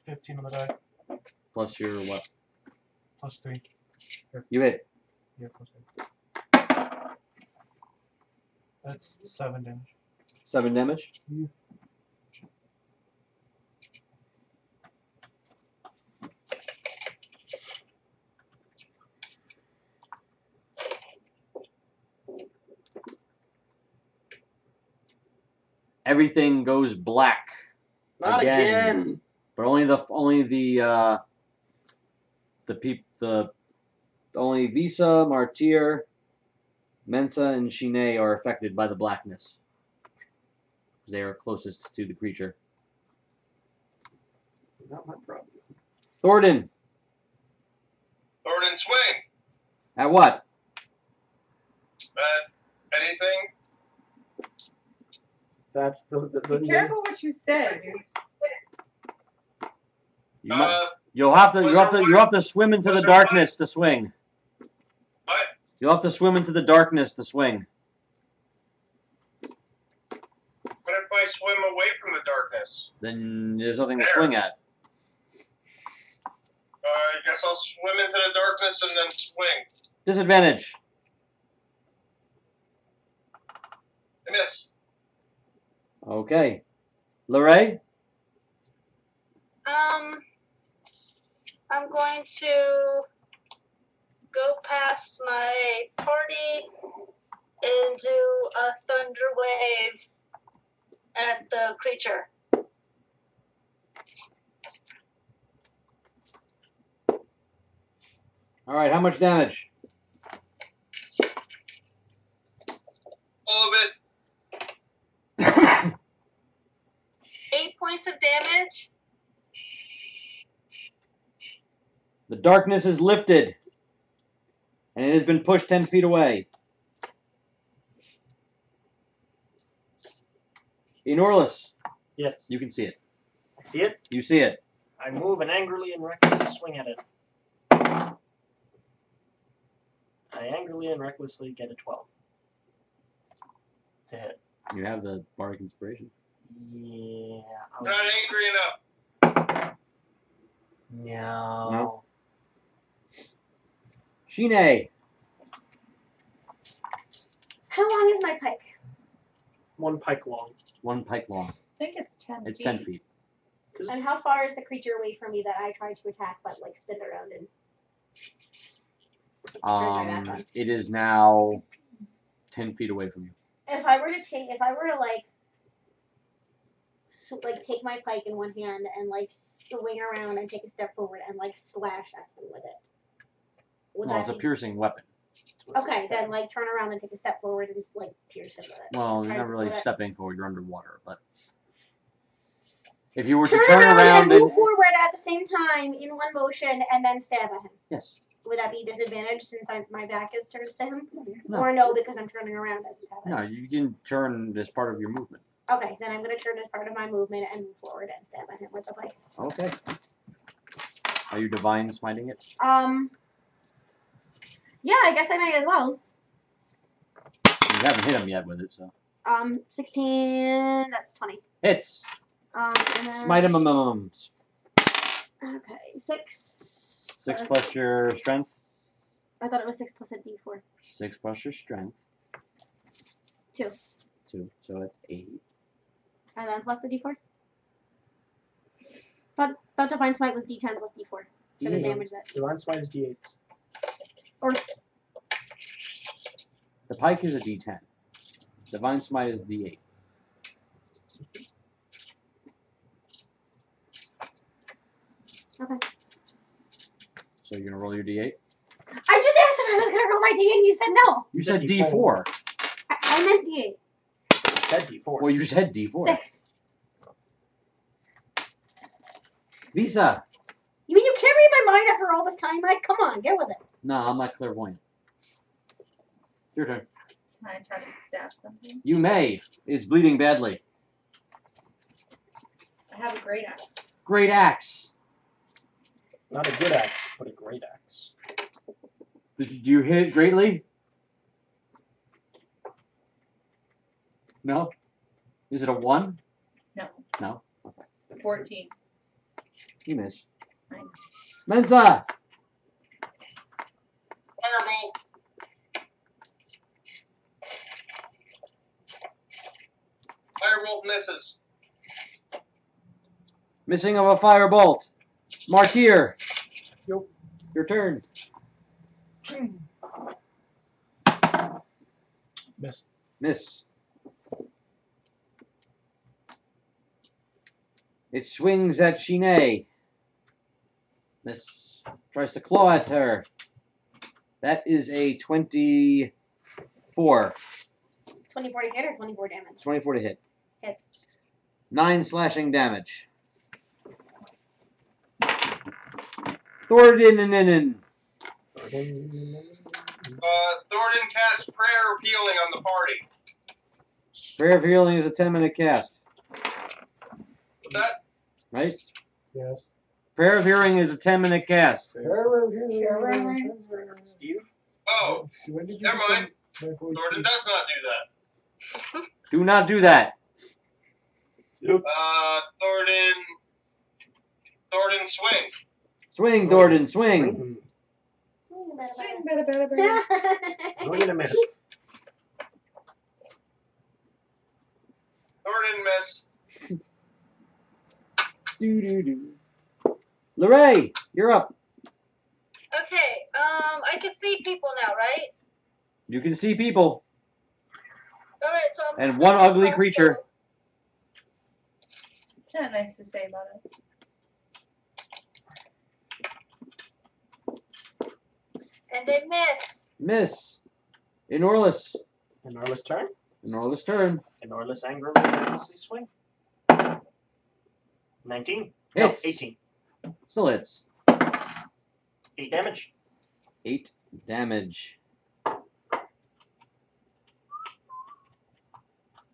Speaker 2: 15 on the die.
Speaker 3: Plus your what?
Speaker 2: Plus 3.
Speaker 3: You hit.
Speaker 2: Yeah, plus 3. That's 7 damage.
Speaker 3: 7 damage?
Speaker 2: Yeah.
Speaker 3: Everything goes black.
Speaker 7: Not again.
Speaker 3: But only Visa, Martyr, Mensa, and Shine are affected by the blackness. They are closest to the creature.
Speaker 7: Not my problem.
Speaker 3: Thornton.
Speaker 4: Thornton, swing.
Speaker 3: At what?
Speaker 4: Anything?
Speaker 7: That's the
Speaker 5: Be careful what you say, dude.
Speaker 3: You'll have to swim into the darkness to swing.
Speaker 4: What?
Speaker 3: You'll have to swim into the darkness to swing.
Speaker 4: What if I swim away from the darkness?
Speaker 3: Then there's nothing to swing at.
Speaker 4: I guess I'll swim into the darkness and then swing.
Speaker 3: Disadvantage.
Speaker 4: I miss.
Speaker 3: Okay. Lorray?
Speaker 6: I'm going to go past my party and do a thunder wave at the creature.
Speaker 3: All right, how much damage?
Speaker 4: All of it.
Speaker 6: 8 points of damage.
Speaker 3: The darkness is lifted, and it has been pushed 10 feet away. Enorless,
Speaker 7: Yes,
Speaker 3: you can see it.
Speaker 7: I see it.
Speaker 3: You see it.
Speaker 7: I move and angrily and recklessly swing at it. I angrily and recklessly get a 12 to hit.
Speaker 3: You have the bardic inspiration.
Speaker 7: Yeah.
Speaker 4: We're not angry enough.
Speaker 7: No.
Speaker 3: Shine.
Speaker 8: How long is my pike?
Speaker 7: 1 pike long.
Speaker 3: 1 pike long.
Speaker 5: I think it's 10
Speaker 3: It's
Speaker 5: feet.
Speaker 3: 10 feet.
Speaker 8: And how far is the creature away from me that I tried to attack but like spin around and turn my back on?
Speaker 3: It is now 10 feet away from you.
Speaker 8: If I were to take my pike in one hand and like swing around and take a step forward and like slash at him with it.
Speaker 3: Well, it's a piercing weapon.
Speaker 8: Okay, then like turn around and take a step forward and like pierce him with it.
Speaker 3: Well, you're
Speaker 8: Try
Speaker 3: not
Speaker 8: to
Speaker 3: really
Speaker 8: pull it.
Speaker 3: stepping forward, you're underwater, but if you were to
Speaker 8: Turn
Speaker 3: turn around
Speaker 8: and move
Speaker 3: and...
Speaker 8: forward at the same time in one motion and then stab at him.
Speaker 3: Yes.
Speaker 8: Would that be disadvantage since my back is turned to him?
Speaker 3: No.
Speaker 8: Or no, because I'm turning around as it's happening?
Speaker 3: No, you can turn as part of your movement.
Speaker 8: Okay, then I'm going to turn as part of my movement and move forward and stab at him with the pike.
Speaker 3: Okay. Are you divine smiting it?
Speaker 8: Yeah, I guess I may as well.
Speaker 3: You haven't hit him yet with it, so.
Speaker 8: 16, that's 20.
Speaker 3: Hits.
Speaker 8: And then,
Speaker 3: Smite him a minimum.
Speaker 8: okay, 6.
Speaker 3: 6 plus your strength.
Speaker 8: I thought it was 6 plus a d4.
Speaker 3: 6 plus your strength.
Speaker 8: 2.
Speaker 3: 2, so that's 8.
Speaker 8: And then plus the d4. Thought Divine Smite was d10 plus d4 for the
Speaker 3: D8.
Speaker 8: damage that.
Speaker 7: Divine Smite is D8s.
Speaker 8: Or
Speaker 3: The pike is a d10. Divine smite is d8.
Speaker 8: okay.
Speaker 3: So you're gonna roll your d8.
Speaker 8: I just asked if I was gonna roll my d8 and you said no.
Speaker 3: You said d4.
Speaker 8: I meant d8.
Speaker 7: Said D4.
Speaker 3: Well, you said d4.
Speaker 8: 6.
Speaker 3: Visa.
Speaker 8: You mean you can't read my mind after all this time, Mike? Come on, get with it.
Speaker 3: No, I'm not clairvoyant. Your turn.
Speaker 5: Can I try to stab something?
Speaker 3: You may. It's bleeding badly.
Speaker 5: I have a great axe.
Speaker 3: Great axe.
Speaker 7: Not a good axe, but a great axe.
Speaker 3: Did you hit it greatly? No? Is it a 1?
Speaker 5: No.
Speaker 3: No? Okay.
Speaker 5: 14.
Speaker 3: You miss.
Speaker 5: I know.
Speaker 3: Mensa!
Speaker 4: Firebolt. Firebolt misses.
Speaker 3: Missing of a firebolt. Martyr.
Speaker 7: Yep.
Speaker 3: Your turn.
Speaker 7: Miss.
Speaker 3: Miss. It swings at Shine. Miss. Tries to claw at her. That is a 24.
Speaker 8: 24 to hit or 24 damage?
Speaker 3: 24 to hit.
Speaker 8: Hits.
Speaker 3: 9 slashing damage. Thordinen.
Speaker 4: Thornton casts Prayer of Healing on the party.
Speaker 3: Prayer of Healing is a 10-minute cast.
Speaker 4: What's that?
Speaker 3: Right?
Speaker 1: Yes.
Speaker 3: Prayer of Healing is a 10-minute cast.
Speaker 7: Steve?
Speaker 4: Oh,
Speaker 1: When did you
Speaker 4: never mind.
Speaker 1: become my voice?
Speaker 4: Thornton does not do that.
Speaker 3: Do not do that.
Speaker 4: Thornton swing.
Speaker 3: Swing, Thornton, swing.
Speaker 8: Swing a
Speaker 5: Swing,
Speaker 8: bit.
Speaker 5: better.
Speaker 7: Going in a minute.
Speaker 4: Thornton miss.
Speaker 3: Do. Lorray, you're up.
Speaker 6: Okay, I can see people now, right?
Speaker 3: You can see people.
Speaker 6: Alright, so I'm
Speaker 3: And
Speaker 6: just
Speaker 3: one
Speaker 6: gonna
Speaker 3: ugly
Speaker 6: crossbow.
Speaker 3: creature.
Speaker 5: It's not nice to say about it.
Speaker 6: And I miss.
Speaker 3: Miss. Enorless.
Speaker 7: Enormous turn.
Speaker 3: Enorless turn.
Speaker 7: Enormous angrily swing. 19. No,
Speaker 3: Hits.
Speaker 7: 18.
Speaker 3: Still hits.
Speaker 7: 8 damage.
Speaker 3: 8 damage.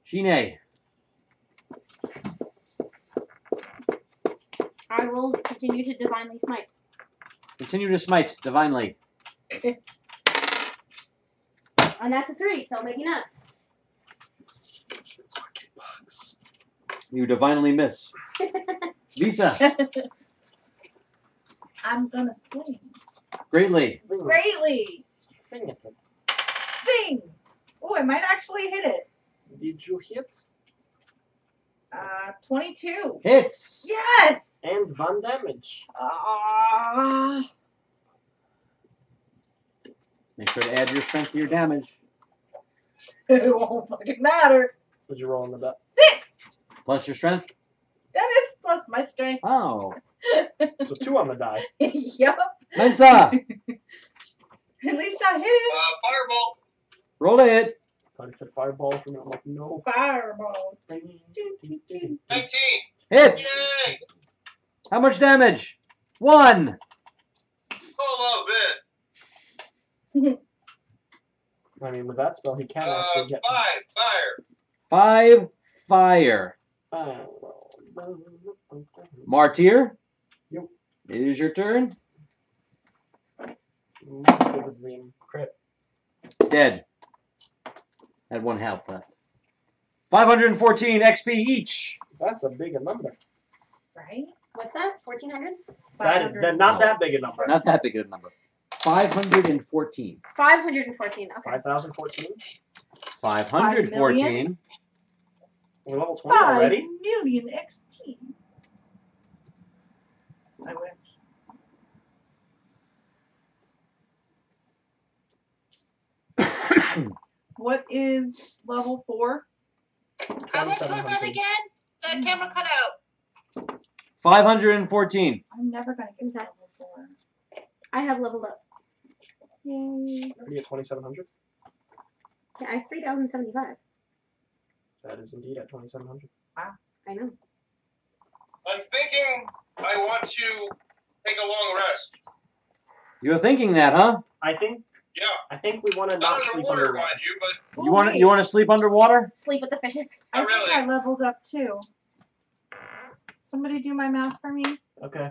Speaker 3: Shine.
Speaker 8: I will continue to divinely smite.
Speaker 3: Continue to smite divinely.
Speaker 8: And that's a 3, so maybe not.
Speaker 3: You divinely miss. Lisa.
Speaker 5: I'm gonna swing.
Speaker 3: Greatly.
Speaker 5: Greatly.
Speaker 7: Swing at it.
Speaker 5: Thing. Oh, I might actually hit it.
Speaker 7: Did you hit?
Speaker 5: 22.
Speaker 3: Hits.
Speaker 5: Yes.
Speaker 7: And 1 damage.
Speaker 3: Make sure to add your strength to your damage.
Speaker 5: It won't fucking matter.
Speaker 7: Did you roll on the die?
Speaker 5: 6.
Speaker 3: Plus your strength.
Speaker 5: That is plus my strength.
Speaker 3: Oh.
Speaker 7: So 2 on the die.
Speaker 5: Yup.
Speaker 3: Mensa.
Speaker 5: At least I hit.
Speaker 4: Fireball.
Speaker 3: Roll to hit.
Speaker 7: I thought he said fireball for me. I'm like, no.
Speaker 5: Fireball.
Speaker 4: 19.
Speaker 3: Hits.
Speaker 4: Yay!
Speaker 3: How much damage? 1.
Speaker 4: Whole little bit.
Speaker 7: I mean, with that spell, he can actually get
Speaker 4: 5 fire.
Speaker 3: 5 fire. Martyr.
Speaker 7: Yep.
Speaker 3: It is your turn.
Speaker 7: Crit.
Speaker 3: Dead. Had 1 health left. 514 XP each.
Speaker 7: That's a big number.
Speaker 5: Right?
Speaker 8: What's that? 1,400?
Speaker 7: That not that big a number.
Speaker 3: Not that big of a number. 514.
Speaker 8: 514. Okay.
Speaker 7: 5,014.
Speaker 3: 514.
Speaker 7: We're level 20
Speaker 5: 5
Speaker 7: already?
Speaker 5: million XP. I wish. What is level 4?
Speaker 6: How much was that again? That camera cut out.
Speaker 3: 514.
Speaker 5: I'm never gonna get to
Speaker 8: Okay.
Speaker 5: level 4.
Speaker 8: I have leveled up.
Speaker 5: Yay.
Speaker 7: Already at 2,700.
Speaker 8: Yeah, I have 3,075.
Speaker 7: That is indeed at 2,700.
Speaker 8: I know.
Speaker 4: I'm thinking I want to take a long rest.
Speaker 3: You're thinking that, huh?
Speaker 7: I think we want to
Speaker 4: Not
Speaker 7: not sleep
Speaker 4: underwater,
Speaker 7: underwater.
Speaker 4: mind you, but
Speaker 3: You want to sleep underwater?
Speaker 8: Sleep with the fishes.
Speaker 5: I
Speaker 4: Not
Speaker 5: think
Speaker 4: really.
Speaker 5: I leveled up too. Somebody do my math for me.
Speaker 7: Okay.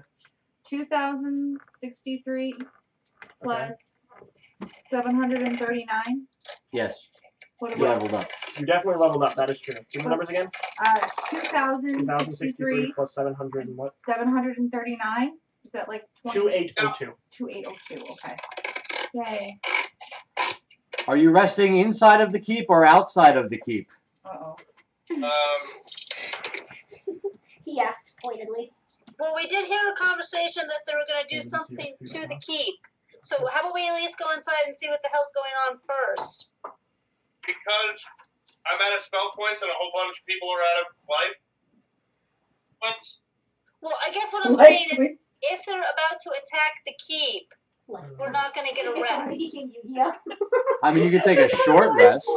Speaker 5: 2,063 plus 739.
Speaker 3: Yes.
Speaker 5: What
Speaker 3: You
Speaker 5: about
Speaker 3: leveled up.
Speaker 7: You definitely leveled up. That is true. Give me the numbers again.
Speaker 5: 2,063
Speaker 7: 2,063 plus 700 and what?
Speaker 5: 739. Is that like 20?
Speaker 7: 2,802.
Speaker 5: 2,802. Okay. Yay.
Speaker 3: Are you resting inside of the keep or outside of the keep?
Speaker 5: Uh-oh.
Speaker 8: He asked pointedly.
Speaker 6: Well, we did hear a conversation that they were going to do something to the keep. So how about we at least go inside and see what the hell's going on first?
Speaker 4: because I'm out of spell points and a whole bunch of people are out of life. But
Speaker 6: Well, I guess what I'm saying is, if they're about to attack the keep, we're not going to get a rest.
Speaker 3: I mean, you can take a short rest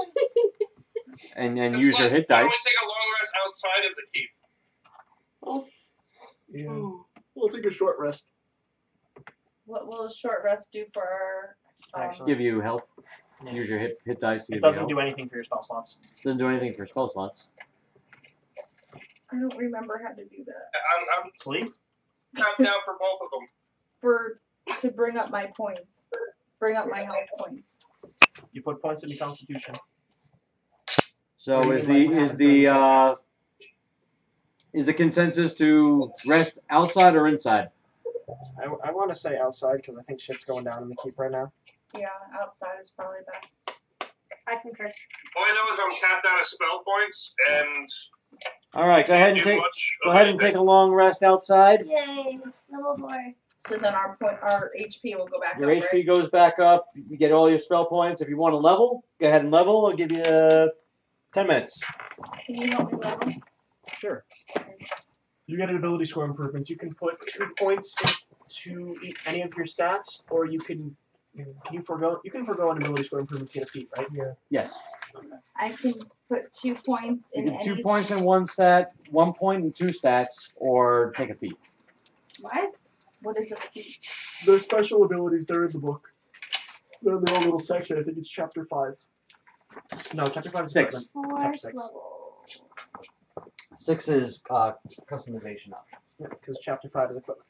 Speaker 3: and
Speaker 4: it's
Speaker 3: use your hit
Speaker 4: why don't
Speaker 3: dice.
Speaker 4: we take a long rest outside of the keep?
Speaker 7: Yeah. We'll take a short rest.
Speaker 5: What will a short rest do for our...
Speaker 7: Actually,
Speaker 3: Give you health. Use your hit dice to
Speaker 7: it
Speaker 3: give you
Speaker 7: doesn't
Speaker 3: health.
Speaker 7: do anything for your spell slots.
Speaker 3: Doesn't do anything for spell slots.
Speaker 5: I don't remember how to do that.
Speaker 4: I'm
Speaker 7: Sleep?
Speaker 4: tapped out for both of them.
Speaker 5: To bring up my points. Bring up my health points.
Speaker 7: You put points into Constitution.
Speaker 3: So
Speaker 7: Or
Speaker 3: is
Speaker 7: you can, like, have
Speaker 3: the consensus to rest outside or inside?
Speaker 7: I want to say outside because I think shit's going down in the keep right now.
Speaker 5: Yeah, outside is probably best.
Speaker 8: I concur.
Speaker 4: All I know is I'm tapped out of spell points and
Speaker 3: All right, go ahead and
Speaker 4: can't do
Speaker 3: take
Speaker 4: much
Speaker 3: go
Speaker 4: of
Speaker 3: ahead and
Speaker 4: anything.
Speaker 3: take a long rest outside.
Speaker 8: Yay. Level 4.
Speaker 5: So then our HP will go back
Speaker 3: Your
Speaker 5: up,
Speaker 3: HP
Speaker 5: right?
Speaker 3: goes back up. You get all your spell points. If you want to level, go ahead and level. I'll give you 10 minutes.
Speaker 5: Can you help me level?
Speaker 3: Sure.
Speaker 7: You get an ability score improvements. You can put 2 points into any of your stats, or you can forego an ability score improvement to get a feat, right?
Speaker 1: Yeah.
Speaker 3: Yes.
Speaker 5: I can put 2 points
Speaker 3: You
Speaker 5: in
Speaker 3: get
Speaker 5: any.
Speaker 3: 2 points in one stat, 1 point in 2 stats, or take a feat.
Speaker 5: What? What is a feat?
Speaker 7: The special abilities, they're in the book. They're in their own little section. I think it's chapter 5. No, chapter 5 is
Speaker 3: 6.
Speaker 7: equipment. Chapter 6.
Speaker 8: Level.
Speaker 3: 6 is customization option.
Speaker 7: Yeah, because chapter 5 is equipment.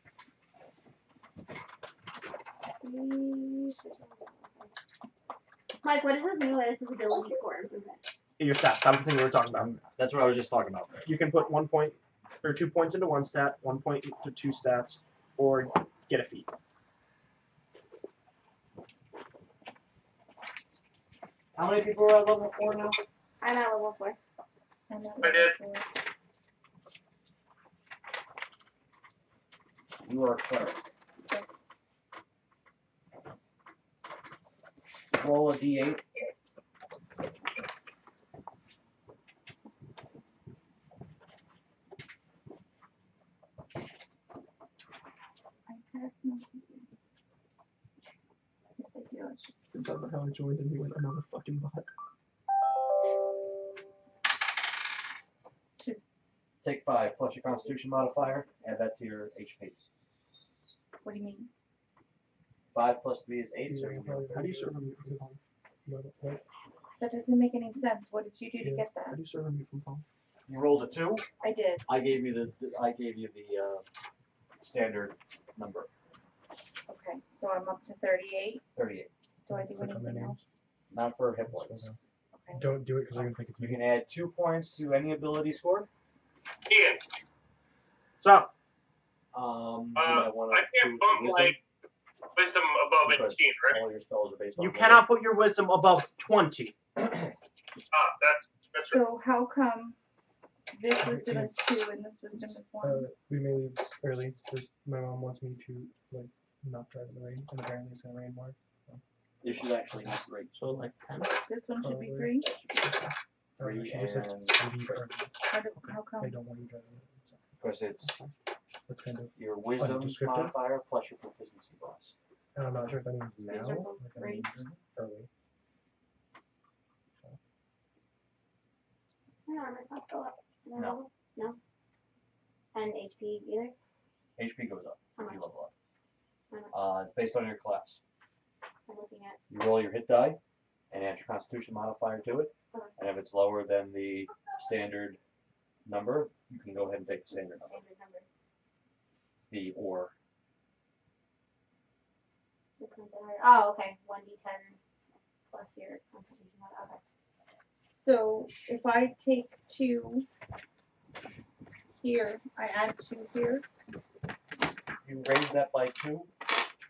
Speaker 8: Mike, what is this new latest ability score improvement?
Speaker 7: Your stats. That was the thing we were talking about.
Speaker 3: That's what I was just talking about.
Speaker 7: You can put 1 point or 2 points into one stat, 1 point into 2 stats, or get a feat.
Speaker 3: How many people are at level 4 now?
Speaker 8: I'm at level 4.
Speaker 5: I'm not
Speaker 4: I did.
Speaker 5: level 4.
Speaker 3: You are a cleric.
Speaker 5: Yes.
Speaker 3: Roll a d8.
Speaker 5: I have no idea. Yes, I do. It's just.
Speaker 7: It's about how I joined and we went another fucking bot.
Speaker 3: Take 5 plus your Constitution modifier. Add that to your HP.
Speaker 5: What do you mean?
Speaker 3: 5 plus 3 is 8. So
Speaker 7: How do you serve him from phone?
Speaker 5: That doesn't make any sense. What did you do to
Speaker 7: Yeah.
Speaker 5: get
Speaker 7: How
Speaker 5: that?
Speaker 7: do you serve him from phone?
Speaker 3: you rolled a 2.
Speaker 5: I did.
Speaker 3: I gave you the standard number.
Speaker 5: Okay, so I'm up to 38.
Speaker 3: 38.
Speaker 5: Do I do
Speaker 1: Click on
Speaker 5: anything
Speaker 1: menus.
Speaker 5: else?
Speaker 3: Not for hit points.
Speaker 5: Okay.
Speaker 1: Don't do it because I'm gonna think it's
Speaker 3: You
Speaker 1: me.
Speaker 3: can add 2 points to any ability score.
Speaker 4: Ian,
Speaker 7: So,
Speaker 3: You might want
Speaker 4: I
Speaker 3: to
Speaker 4: can't bump my wisdom above
Speaker 3: because
Speaker 4: 18, right?
Speaker 3: all your spells are based on
Speaker 7: you
Speaker 3: wisdom.
Speaker 7: cannot put your wisdom above 20.
Speaker 4: That's right.
Speaker 5: So how come this wisdom is 2 and this wisdom is 1?
Speaker 1: We may leave early because my mom wants me to like not drive in the rain, and apparently it's gonna rain more.
Speaker 3: This should actually be great.
Speaker 7: So, like 10.
Speaker 5: This one should be
Speaker 1: probably.
Speaker 5: 3.
Speaker 3: 3
Speaker 1: She just said
Speaker 3: and
Speaker 1: leave early.
Speaker 5: How
Speaker 1: I
Speaker 5: come?
Speaker 1: don't want you driving. So
Speaker 3: because it's
Speaker 1: that's kind of.
Speaker 3: your wisdom
Speaker 1: descriptive?
Speaker 3: modifier plus your proficiency bonus.
Speaker 1: And I'm not sure if that means
Speaker 5: These
Speaker 1: now
Speaker 5: are
Speaker 1: or
Speaker 5: both
Speaker 1: if that
Speaker 5: three.
Speaker 1: means early.
Speaker 8: Is my armor class go up?
Speaker 3: No.
Speaker 8: Level? No. And HP either?
Speaker 3: HP goes up
Speaker 8: How
Speaker 3: if
Speaker 8: much?
Speaker 3: you level
Speaker 8: How much?
Speaker 3: up. It's based on your class.
Speaker 8: I'm looking at.
Speaker 3: You roll your hit die and add your Constitution modifier to it.
Speaker 8: Okay.
Speaker 3: And if it's lower than the standard number, you can go ahead and take the standard number.
Speaker 8: Standard number.
Speaker 3: The or.
Speaker 8: Which one's the higher? Oh, okay. 1d10 plus your constitution. Okay.
Speaker 5: So if I take 2 here, I add 2 here.
Speaker 3: You raise that by 2,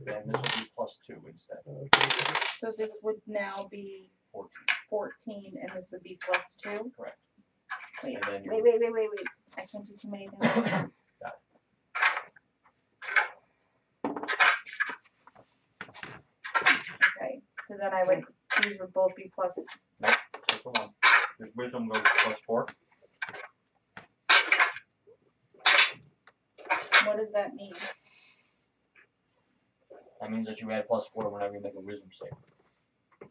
Speaker 3: then this will be plus 2 instead.
Speaker 5: So this would now be
Speaker 3: 14.
Speaker 5: 14, and this would be plus 2.
Speaker 3: Correct.
Speaker 5: Wait,
Speaker 3: And then you
Speaker 8: Wait.
Speaker 5: I can't do too many things. Okay, so then I would, these would both be plus.
Speaker 3: take the 1. Your wisdom goes plus 4.
Speaker 5: What does that mean?
Speaker 3: That means that you add plus 4 whenever you make a wisdom save.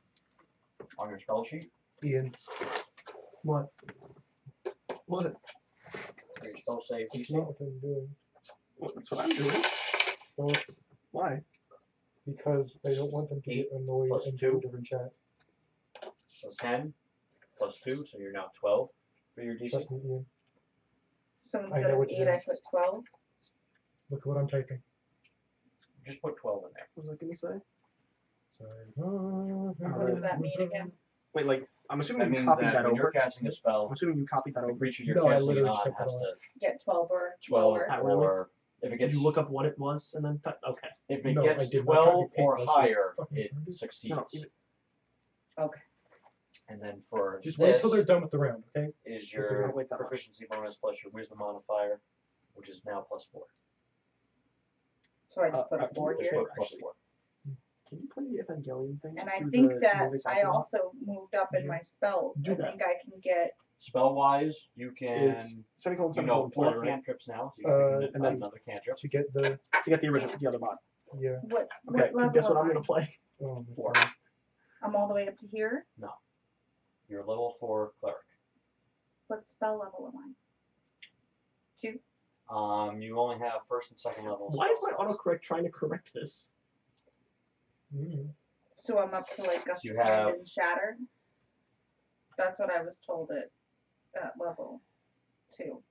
Speaker 3: On your spell sheet,
Speaker 1: Ian. What? What?
Speaker 3: your spell save
Speaker 1: That's
Speaker 3: DC.
Speaker 1: not what I'm doing.
Speaker 7: Well, that's what I'm doing.
Speaker 1: Well,
Speaker 7: Why?
Speaker 1: because I don't want them to get annoyed
Speaker 3: plus
Speaker 1: and
Speaker 3: 2.
Speaker 1: do a different chat.
Speaker 3: So 10 plus 2, so you're now 12 for your DC.
Speaker 1: Trust me, Ian.
Speaker 5: So
Speaker 1: I
Speaker 5: instead
Speaker 1: know
Speaker 5: of
Speaker 1: what
Speaker 5: 8,
Speaker 1: you're
Speaker 5: I put 12.
Speaker 1: Look at what I'm typing.
Speaker 3: Just put 12 in there.
Speaker 7: What was I gonna say?
Speaker 1: Sorry.
Speaker 5: What does that mean again?
Speaker 7: Wait, like, I'm
Speaker 3: That
Speaker 7: assuming you
Speaker 3: means
Speaker 7: copied
Speaker 3: that
Speaker 7: that
Speaker 3: when you're
Speaker 7: over.
Speaker 3: casting a
Speaker 7: I'm
Speaker 3: spell,
Speaker 7: assuming you copied that
Speaker 3: the
Speaker 7: over.
Speaker 3: creature you're
Speaker 1: No, I
Speaker 3: casting it
Speaker 1: literally
Speaker 3: on
Speaker 1: checked
Speaker 3: has
Speaker 1: that
Speaker 3: to
Speaker 5: Get 12 or
Speaker 3: 12
Speaker 5: lower.
Speaker 7: Ah, really?
Speaker 3: or if it gets
Speaker 7: You look up what it was and then okay.
Speaker 3: if it
Speaker 1: No,
Speaker 3: gets
Speaker 1: I did not
Speaker 3: 12
Speaker 1: copy paste
Speaker 3: or
Speaker 1: that shit.
Speaker 3: higher,
Speaker 1: Fucking
Speaker 3: it
Speaker 1: retarded.
Speaker 3: succeeds.
Speaker 7: No, even,
Speaker 5: Okay.
Speaker 3: And then for
Speaker 1: Just
Speaker 3: this
Speaker 1: wait till they're done with the round, okay?
Speaker 3: is
Speaker 7: Figure
Speaker 3: your
Speaker 7: out, wait, that much.
Speaker 3: proficiency bonus plus your wisdom modifier, which is now plus 4.
Speaker 5: So I just put a
Speaker 7: can
Speaker 5: 4
Speaker 7: you
Speaker 5: here.
Speaker 7: put
Speaker 2: Plus 4.
Speaker 7: Can you play the Evangelion thing?
Speaker 5: And I
Speaker 7: through
Speaker 5: think
Speaker 7: the
Speaker 5: that
Speaker 7: Movies
Speaker 5: I
Speaker 7: House one?
Speaker 5: also moved up in
Speaker 7: Mhm.
Speaker 5: my spells.
Speaker 7: Do
Speaker 5: I
Speaker 7: that.
Speaker 5: think I can get.
Speaker 3: Spell wise, you can
Speaker 7: It's semicolon,
Speaker 3: you
Speaker 7: semicolon,
Speaker 3: know
Speaker 7: plural,
Speaker 3: 4
Speaker 7: right?
Speaker 3: cantrips now, so you can pick
Speaker 7: and then-
Speaker 3: another cantrip.
Speaker 1: To get the
Speaker 7: To get the original, the other mod.
Speaker 1: yeah.
Speaker 5: What
Speaker 7: Okay, because
Speaker 5: level
Speaker 7: guess what
Speaker 5: am
Speaker 7: I'm
Speaker 5: I?
Speaker 7: gonna play?
Speaker 1: Oh my
Speaker 3: 4.
Speaker 1: god.
Speaker 5: I'm all the way up to here.
Speaker 3: You're level 4 cleric.
Speaker 5: What spell level am I? 2.
Speaker 3: You only have first and second level.
Speaker 7: Why is
Speaker 3: spell
Speaker 7: my
Speaker 3: slots.
Speaker 7: autocorrect trying to correct this?
Speaker 5: So I'm up to like Gust
Speaker 3: You
Speaker 5: of Wind
Speaker 3: have-
Speaker 5: and Shatter. That's what I was told at level 2.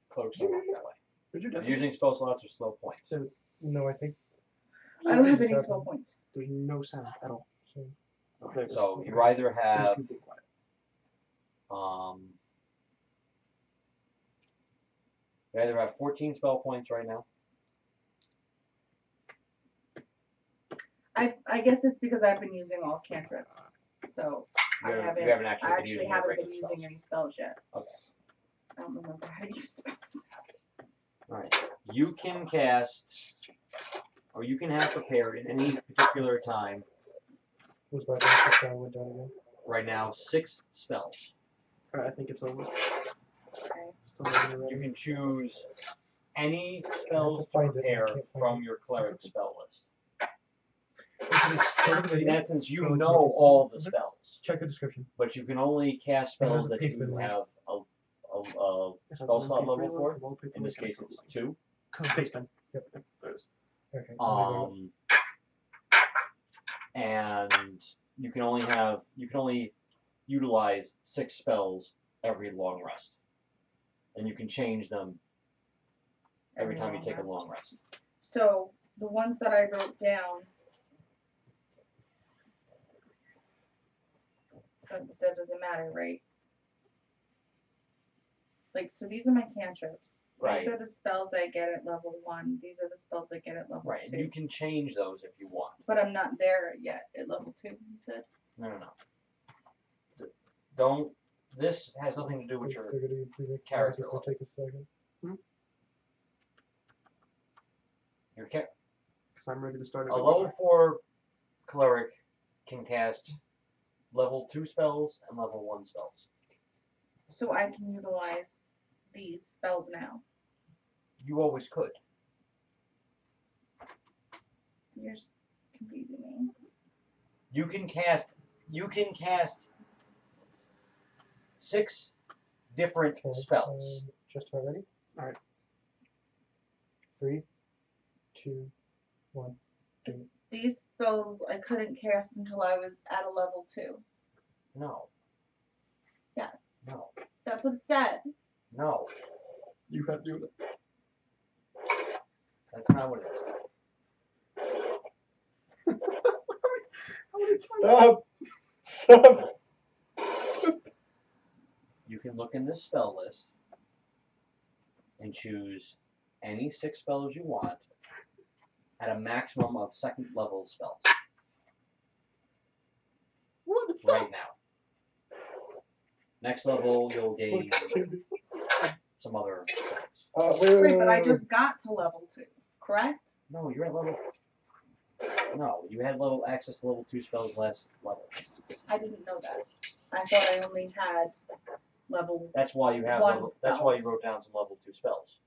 Speaker 3: Clerics don't work that way.
Speaker 7: Did you
Speaker 3: You're
Speaker 7: definitely?
Speaker 3: using spell slots or slow points.
Speaker 1: No, I think.
Speaker 5: I don't have
Speaker 1: something's
Speaker 5: any spell
Speaker 1: happened.
Speaker 5: points.
Speaker 7: There's no sound at all.
Speaker 1: So,
Speaker 7: Oh, there it is.
Speaker 3: So you
Speaker 7: Okay.
Speaker 3: either
Speaker 7: It was
Speaker 3: have
Speaker 7: completely quiet.
Speaker 3: you either have 14 spell points right now.
Speaker 5: I guess it's because I've been using all cantrips. So
Speaker 3: You
Speaker 5: I
Speaker 3: haven't
Speaker 5: haven't
Speaker 3: actually
Speaker 5: I
Speaker 3: been
Speaker 5: actually
Speaker 3: using your
Speaker 5: haven't been
Speaker 3: regular
Speaker 5: using
Speaker 3: spells.
Speaker 5: any spells yet.
Speaker 3: Okay.
Speaker 5: I don't remember how to use spells.
Speaker 3: Alright. You can cast, or you can have prepared in any particular time,
Speaker 1: was my last time I went down again.
Speaker 3: right now, 6 spells.
Speaker 7: Alright, I think it's over.
Speaker 5: Okay.
Speaker 7: Still not ready.
Speaker 3: You can choose any spells to
Speaker 1: find it, I
Speaker 3: prepare
Speaker 1: can't find
Speaker 3: from
Speaker 1: it.
Speaker 3: your cleric spell list.
Speaker 1: Go to the
Speaker 3: In
Speaker 1: video,
Speaker 3: essence, you
Speaker 1: Well,
Speaker 3: know
Speaker 1: cantrip.
Speaker 3: all the spells,
Speaker 1: check the description.
Speaker 3: but you can only cast
Speaker 1: And
Speaker 3: spells
Speaker 1: there's a
Speaker 3: that
Speaker 1: pastebin
Speaker 3: you
Speaker 1: link.
Speaker 3: have a
Speaker 7: It has
Speaker 3: spell
Speaker 7: an
Speaker 3: slot
Speaker 7: MP3
Speaker 3: level
Speaker 7: link,
Speaker 3: for.
Speaker 7: a wallpaper
Speaker 3: In this
Speaker 7: link, and a
Speaker 3: case,
Speaker 7: code
Speaker 3: it's
Speaker 7: link.
Speaker 3: 2.
Speaker 7: Pastebin.
Speaker 1: Yep.
Speaker 7: There it is.
Speaker 1: Okay.
Speaker 3: And you can only utilize 6 spells every long rest, and you can change them every time you take a long rest.
Speaker 5: So the ones that I wrote down, that doesn't matter, right? Like, so these are my cantrips.
Speaker 3: Right.
Speaker 5: These are the spells I get at level 1. These are the spells I get at level
Speaker 3: Right,
Speaker 5: 2.
Speaker 3: and you can change those if you want.
Speaker 5: But I'm not there yet at level 2, you said?
Speaker 3: No. Don't. This has nothing to do with your
Speaker 1: They're gonna improve it.
Speaker 3: character
Speaker 1: It's gonna take a second.
Speaker 3: your character.
Speaker 7: Because I'm ready to start it.
Speaker 3: A level 4 cleric can cast level 2 spells and level 1 spells.
Speaker 5: So I can utilize these spells now.
Speaker 3: You always could.
Speaker 5: You're just confusing me.
Speaker 3: You can cast 6 different
Speaker 1: Okay,
Speaker 3: spells.
Speaker 1: Just about ready?
Speaker 7: Alright.
Speaker 1: 3, 2, 1.
Speaker 5: These spells I couldn't cast until I was at a level 2.
Speaker 3: No.
Speaker 5: Yes.
Speaker 3: No.
Speaker 5: That's what it said.
Speaker 3: No.
Speaker 7: You can't do it.
Speaker 3: That's not what it is.
Speaker 1: Stop! Stop!
Speaker 3: You can look in this spell list and choose any 6 spells you want at a maximum of 2nd level spells.
Speaker 7: What? Stop.
Speaker 3: Right now. Next level, you'll gain some other things.
Speaker 5: Wait, but I just got to level 2, correct?
Speaker 3: No, you're at level. No, you had access to level 2 spells last level.
Speaker 5: I didn't know that. I thought I only had level.
Speaker 3: That's why you have. That's why you wrote down some level 2 spells.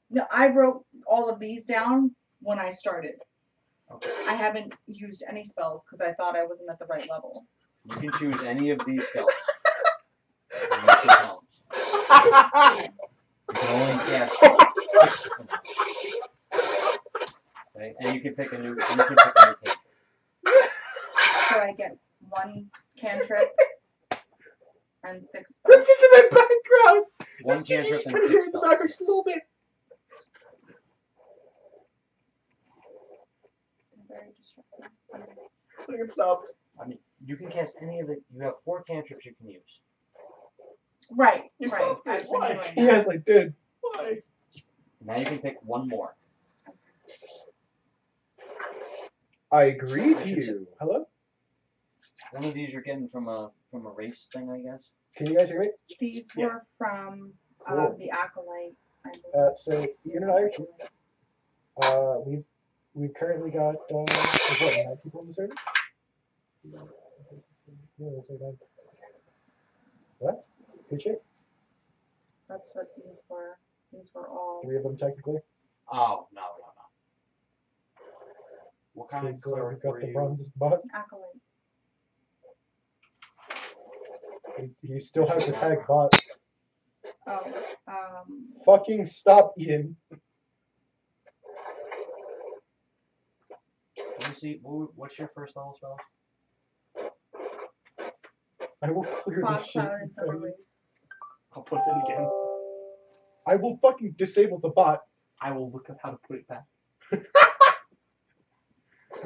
Speaker 5: No, I wrote all of these down when I started.
Speaker 3: Okay.
Speaker 5: I haven't used any spells because I thought I wasn't at the right level.
Speaker 3: You can choose any of these spells. And use the columns. You can only cast 6 of them. Okay, and you can pick a new. Cantrip.
Speaker 5: So I get 1 cantrip and 6 spells.
Speaker 7: It's just in the background!
Speaker 3: 1 cantrip
Speaker 7: Just
Speaker 3: and
Speaker 7: kind of
Speaker 3: 6
Speaker 7: hear it in the
Speaker 3: spells.
Speaker 7: background just a little bit.
Speaker 5: Very distracting.
Speaker 7: I think it stopped.
Speaker 3: I mean, you can cast any of the. You have 4 cantrips you can use.
Speaker 5: Right,
Speaker 7: You
Speaker 5: right.
Speaker 7: stopped it.
Speaker 5: I've been
Speaker 7: Why?
Speaker 5: doing that.
Speaker 1: Yes, I did.
Speaker 7: Why?
Speaker 3: Now you can pick 1 more.
Speaker 1: I agree to you. Hello?
Speaker 3: One of these you're getting from a race thing, I guess.
Speaker 1: Can you guys hear me?
Speaker 5: These
Speaker 7: Yeah.
Speaker 5: were from
Speaker 1: Cool.
Speaker 5: the Acolyte.
Speaker 1: So Ian and I are here. We've currently got what 9 people on the server. Yeah, looks like that's what? Good shit.
Speaker 5: That's what these were. These were all.
Speaker 1: 3 of them technically.
Speaker 3: Oh, no. What kind of
Speaker 1: Okay, so
Speaker 3: cleric
Speaker 1: we've got
Speaker 3: were
Speaker 1: the
Speaker 3: you?
Speaker 1: bronze bot.
Speaker 5: Acolyte.
Speaker 1: You still have the tag bot.
Speaker 5: Oh,
Speaker 1: Fucking stop, Ian.
Speaker 3: Let me see. What's your first level spell?
Speaker 1: I will clear
Speaker 5: Fog
Speaker 1: this shit.
Speaker 5: Cloud and Thunderwave.
Speaker 7: I'll put it in again.
Speaker 1: I will fucking disable the bot.
Speaker 7: I will look up how to put it back.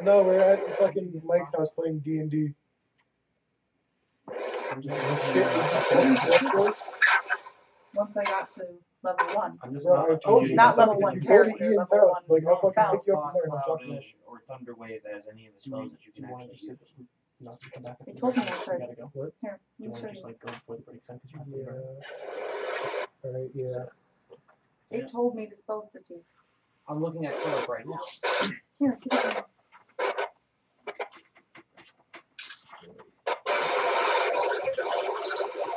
Speaker 1: No, we're at fucking Mike's house playing D&D.
Speaker 7: I'm just
Speaker 5: Once I got to level 1.
Speaker 7: I'm just
Speaker 1: Bro,
Speaker 7: not
Speaker 1: I told you.
Speaker 5: Not level
Speaker 1: if
Speaker 5: 1
Speaker 1: you go to
Speaker 5: character,
Speaker 1: Ian's
Speaker 5: level
Speaker 1: house,
Speaker 5: 1
Speaker 1: like, I'll fucking
Speaker 5: spell.
Speaker 1: pick you up from there and I'll drop you off.
Speaker 3: Or Thunderwave as any of the
Speaker 7: Do you
Speaker 3: spells that you can
Speaker 7: want to
Speaker 3: actually
Speaker 7: just
Speaker 3: use.
Speaker 7: not to come back?
Speaker 5: They told me I
Speaker 7: You
Speaker 5: should.
Speaker 7: gotta go.
Speaker 1: What?
Speaker 5: Here,
Speaker 7: Do you
Speaker 5: let me
Speaker 7: want
Speaker 5: show
Speaker 7: to just
Speaker 5: you.
Speaker 7: like go before the break time because you have to
Speaker 1: Yeah. Alright, yeah.
Speaker 5: They told me the spells to do.
Speaker 3: I'm looking at cleric right now.
Speaker 5: Here, give it to me.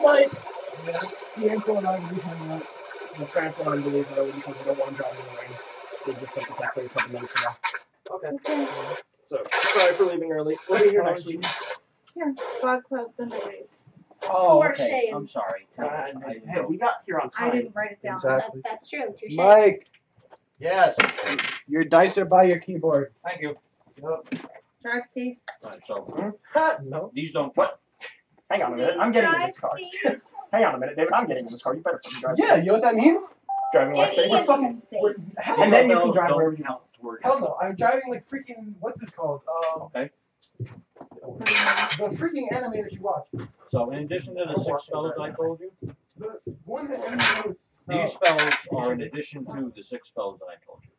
Speaker 7: Like, Ian and I will be hanging out. The transfer and believe early because we don't want to drive in the rain. They just sent the text a couple minutes ago. Okay. So, sorry for leaving early. We'll be here next week.
Speaker 5: Here, Fog Cloud Thunderwave.
Speaker 3: Oh,
Speaker 8: For
Speaker 3: okay.
Speaker 8: shame.
Speaker 3: I'm sorry.
Speaker 7: Hey, we got here on
Speaker 5: I
Speaker 7: time.
Speaker 5: didn't write it down.
Speaker 1: Exactly.
Speaker 8: That's true. Touche.
Speaker 1: Mike,
Speaker 3: Yes.
Speaker 1: your dice are by your keyboard.
Speaker 3: Thank you.
Speaker 5: Drag Steve.
Speaker 3: Alright, so
Speaker 1: No.
Speaker 3: these don't count.
Speaker 7: Hang on a minute. I'm getting in this car. Hang on a minute, David. I'm getting in this car. You better fucking drive.
Speaker 1: Yeah, you know what that means?
Speaker 7: Driving less safe.
Speaker 5: Ian can stay.
Speaker 1: Hell
Speaker 7: And
Speaker 1: no.
Speaker 7: then you can
Speaker 3: Spells
Speaker 7: drive
Speaker 3: don't
Speaker 7: wherever you
Speaker 3: count towards.
Speaker 1: Hell no. I'm driving like freaking, what's it called?
Speaker 3: Okay.
Speaker 1: The freaking anime that you watch.
Speaker 3: So in addition to the 6 spells that I told you,
Speaker 1: The one that anime was.
Speaker 3: these spells are in addition to the 6 spells that I told you.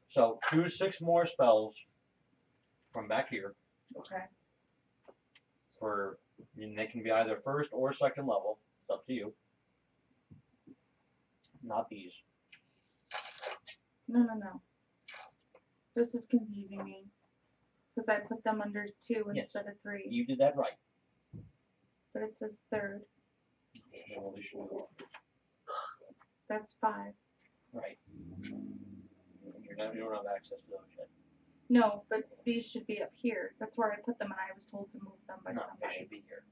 Speaker 3: So choose 6 more spells from back here.
Speaker 5: Okay.
Speaker 3: And they can be either first or second level. It's up to you. Not these.
Speaker 5: No. This is confusing me. Because I put them under 2
Speaker 3: Yes.
Speaker 5: instead of 3.
Speaker 3: You did that right.
Speaker 5: But it says 3rd.
Speaker 3: Well, they should go.
Speaker 5: That's 5.
Speaker 3: Right. You don't have access to those yet.
Speaker 5: No, but these should be up here. That's where I put them, and I was told to move them by
Speaker 3: No, they
Speaker 5: somebody.
Speaker 3: should be here.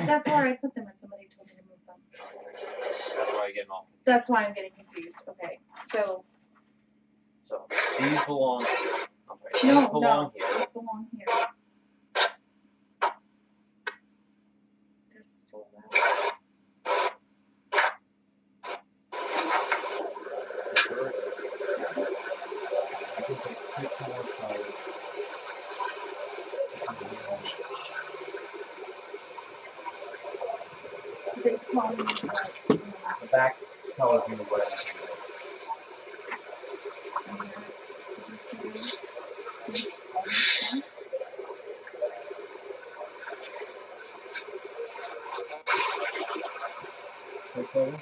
Speaker 5: That's where I put them, and somebody told me to move them.
Speaker 3: That's why I get them all.
Speaker 5: That's why I'm getting confused. Okay, so
Speaker 3: So these belong here. Okay, these
Speaker 5: no,
Speaker 3: belong here.
Speaker 5: these belong here. That's so loud.
Speaker 3: I can take 6 more spells.
Speaker 5: They tell me that.
Speaker 3: The back tells you what it is.
Speaker 5: Did you see these? All these things?
Speaker 3: First level?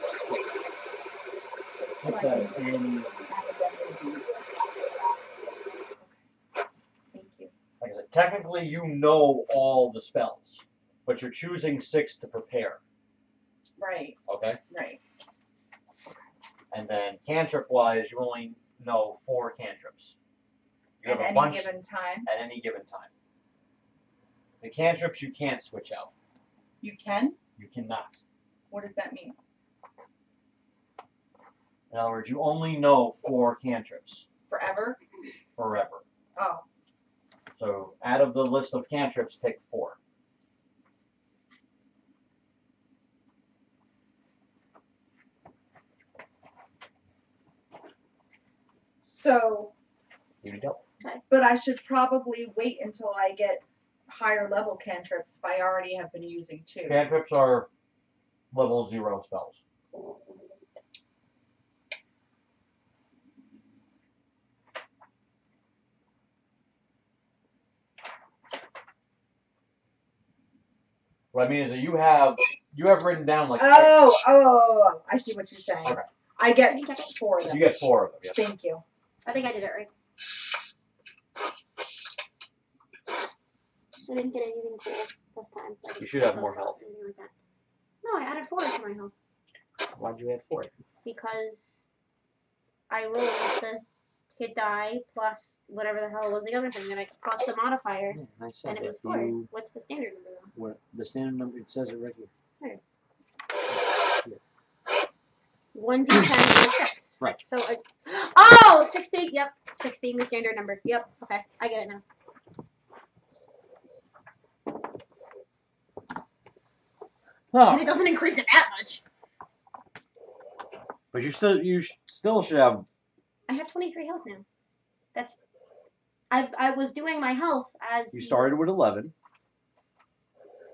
Speaker 3: What's that? In,
Speaker 5: Thank you.
Speaker 3: like I said, technically you know all the spells, but you're choosing 6 to prepare.
Speaker 5: Right,
Speaker 3: Okay?
Speaker 5: right.
Speaker 3: And then cantrip-wise, you only know 4 cantrips. You
Speaker 5: At
Speaker 3: have a
Speaker 5: any
Speaker 3: bunch
Speaker 5: given time.
Speaker 3: at any given time. The cantrips you can't switch out.
Speaker 5: You can?
Speaker 3: You cannot.
Speaker 5: What does that mean?
Speaker 3: In other words, you only know 4 cantrips
Speaker 5: Forever?
Speaker 3: forever.
Speaker 5: Oh.
Speaker 3: So out of the list of cantrips, pick 4.
Speaker 5: So,
Speaker 3: Here we go.
Speaker 5: but I should probably wait until I get higher level cantrips if I already have been using 2.
Speaker 3: Cantrips are level 0 spells. What I mean is that you have written down like.
Speaker 5: Oh, I see what you're saying.
Speaker 3: Okay.
Speaker 5: I get 4 of them.
Speaker 3: You get 4 of them. Yes.
Speaker 5: Thank you.
Speaker 8: I think I did it right. I didn't get anything cool this time. Like
Speaker 3: You should have more health.
Speaker 8: anything like that. No, I added 4 to my health.
Speaker 3: Why'd you add 4?
Speaker 8: Because I rolled the hit die plus whatever the hell was the other thing that I plus the modifier,
Speaker 3: Yeah, I said
Speaker 8: and it was
Speaker 3: if
Speaker 8: 4.
Speaker 3: you-
Speaker 8: What's the standard number though?
Speaker 3: What the standard number? It says it right here.
Speaker 8: 1d10 plus 6.
Speaker 3: Right.
Speaker 8: So, 6 being, yep, 6 being the standard number. Yep, okay, I get it now.
Speaker 3: Oh,
Speaker 8: And it doesn't increase it that much.
Speaker 3: but you still should have.
Speaker 8: I have 23 health now. That's, I was doing my health as
Speaker 3: You started with 11,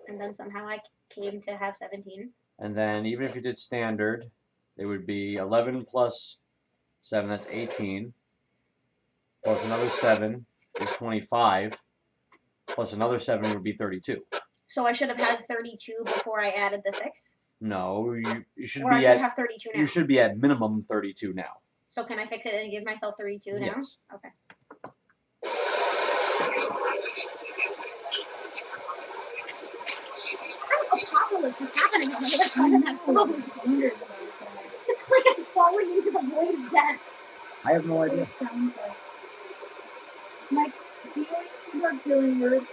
Speaker 8: and then somehow I came to have 17.
Speaker 3: and then even if you did standard, it would be 11 plus 7. That's 18. Plus another 7 is 25. Plus another 7 would be 32.
Speaker 8: So I should have had 32 before I added the 6?
Speaker 3: No, you should
Speaker 8: Or I
Speaker 3: be
Speaker 8: should
Speaker 3: at
Speaker 8: have 32 now?
Speaker 3: you should be at minimum 32 now.
Speaker 8: So can I fix it and give myself 32 now?
Speaker 3: Yes.
Speaker 8: Okay. Apocalypse is happening on the other side of that phone. It's like it's falling into the void of death.
Speaker 3: I have no idea.
Speaker 5: Mike, do you know anything about healing word?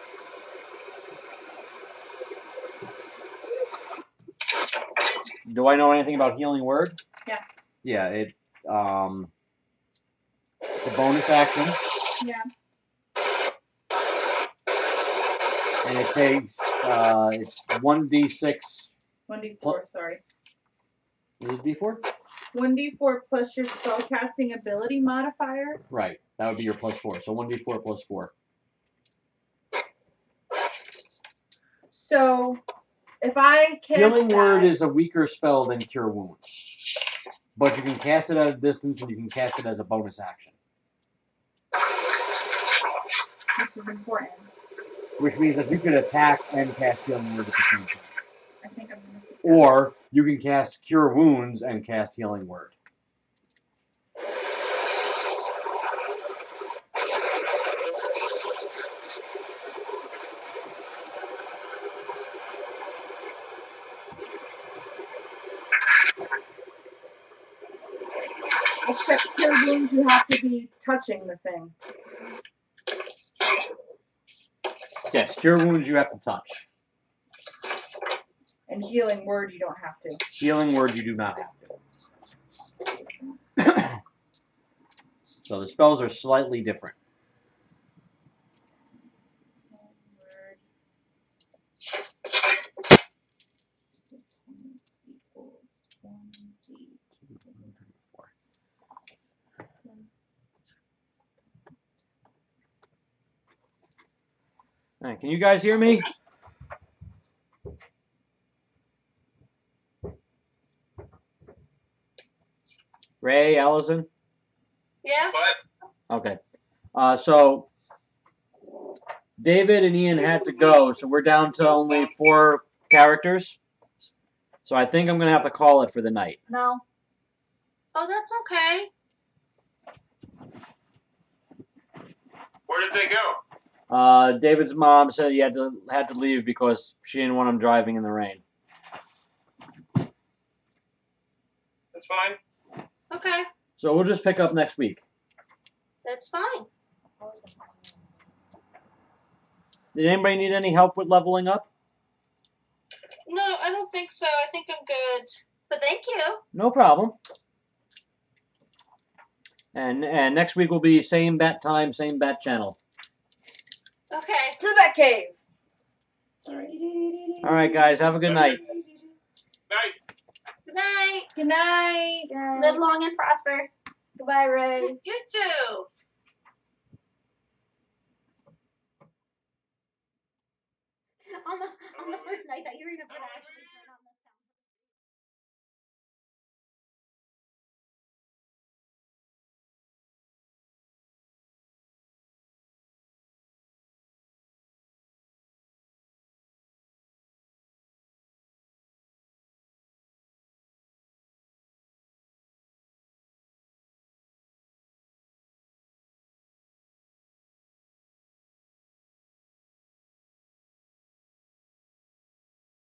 Speaker 3: Do I know anything about healing word?
Speaker 5: Yeah.
Speaker 3: Yeah, it's a bonus action.
Speaker 5: Yeah.
Speaker 3: And it takes it's 1d6.
Speaker 5: 1d4, sorry.
Speaker 3: Is it d4?
Speaker 5: 1d4 plus your spellcasting ability modifier.
Speaker 3: Right. That would be your plus 4. So 1d4 plus 4.
Speaker 5: So if I cast
Speaker 3: Healing
Speaker 5: that,
Speaker 3: word is a weaker spell than cure wounds, but you can cast it at a distance and you can cast it as a bonus action.
Speaker 5: which is important.
Speaker 3: Which means that you can attack and cast healing word at the same time.
Speaker 5: I think I'm gonna take that.
Speaker 3: Or you can cast cure wounds and cast healing word.
Speaker 5: Except cure wounds, you have to be touching the thing.
Speaker 3: Yes, cure wounds you have to touch.
Speaker 5: And healing word, you don't have to.
Speaker 3: Healing word you do not have to. So the spells are slightly different. All right, can you guys hear me? Ray, Allison?
Speaker 6: Yeah?
Speaker 4: What?
Speaker 3: Okay. So David and Ian had to go, so we're down to only 4 characters. So I think I'm going to have to call it for the night.
Speaker 8: No.
Speaker 6: Oh, that's okay.
Speaker 4: Where did they go?
Speaker 3: David's mom said he had to leave because she didn't want him driving in the rain.
Speaker 4: That's fine.
Speaker 6: Okay,
Speaker 3: So we'll just pick up next week.
Speaker 6: that's fine.
Speaker 3: Did anybody need any help with leveling up?
Speaker 6: No, I don't think so. I think I'm good. But thank you.
Speaker 3: No problem. And next week will be same bat time, same bat channel.
Speaker 6: Okay.
Speaker 5: To the Bat Cave!
Speaker 3: All right, guys, have a good night.
Speaker 4: Night.
Speaker 6: Good night.
Speaker 5: Good night!
Speaker 8: Live long and prosper. Goodbye, Ray.
Speaker 6: You too.
Speaker 8: On the first night that you're in a bed, actually.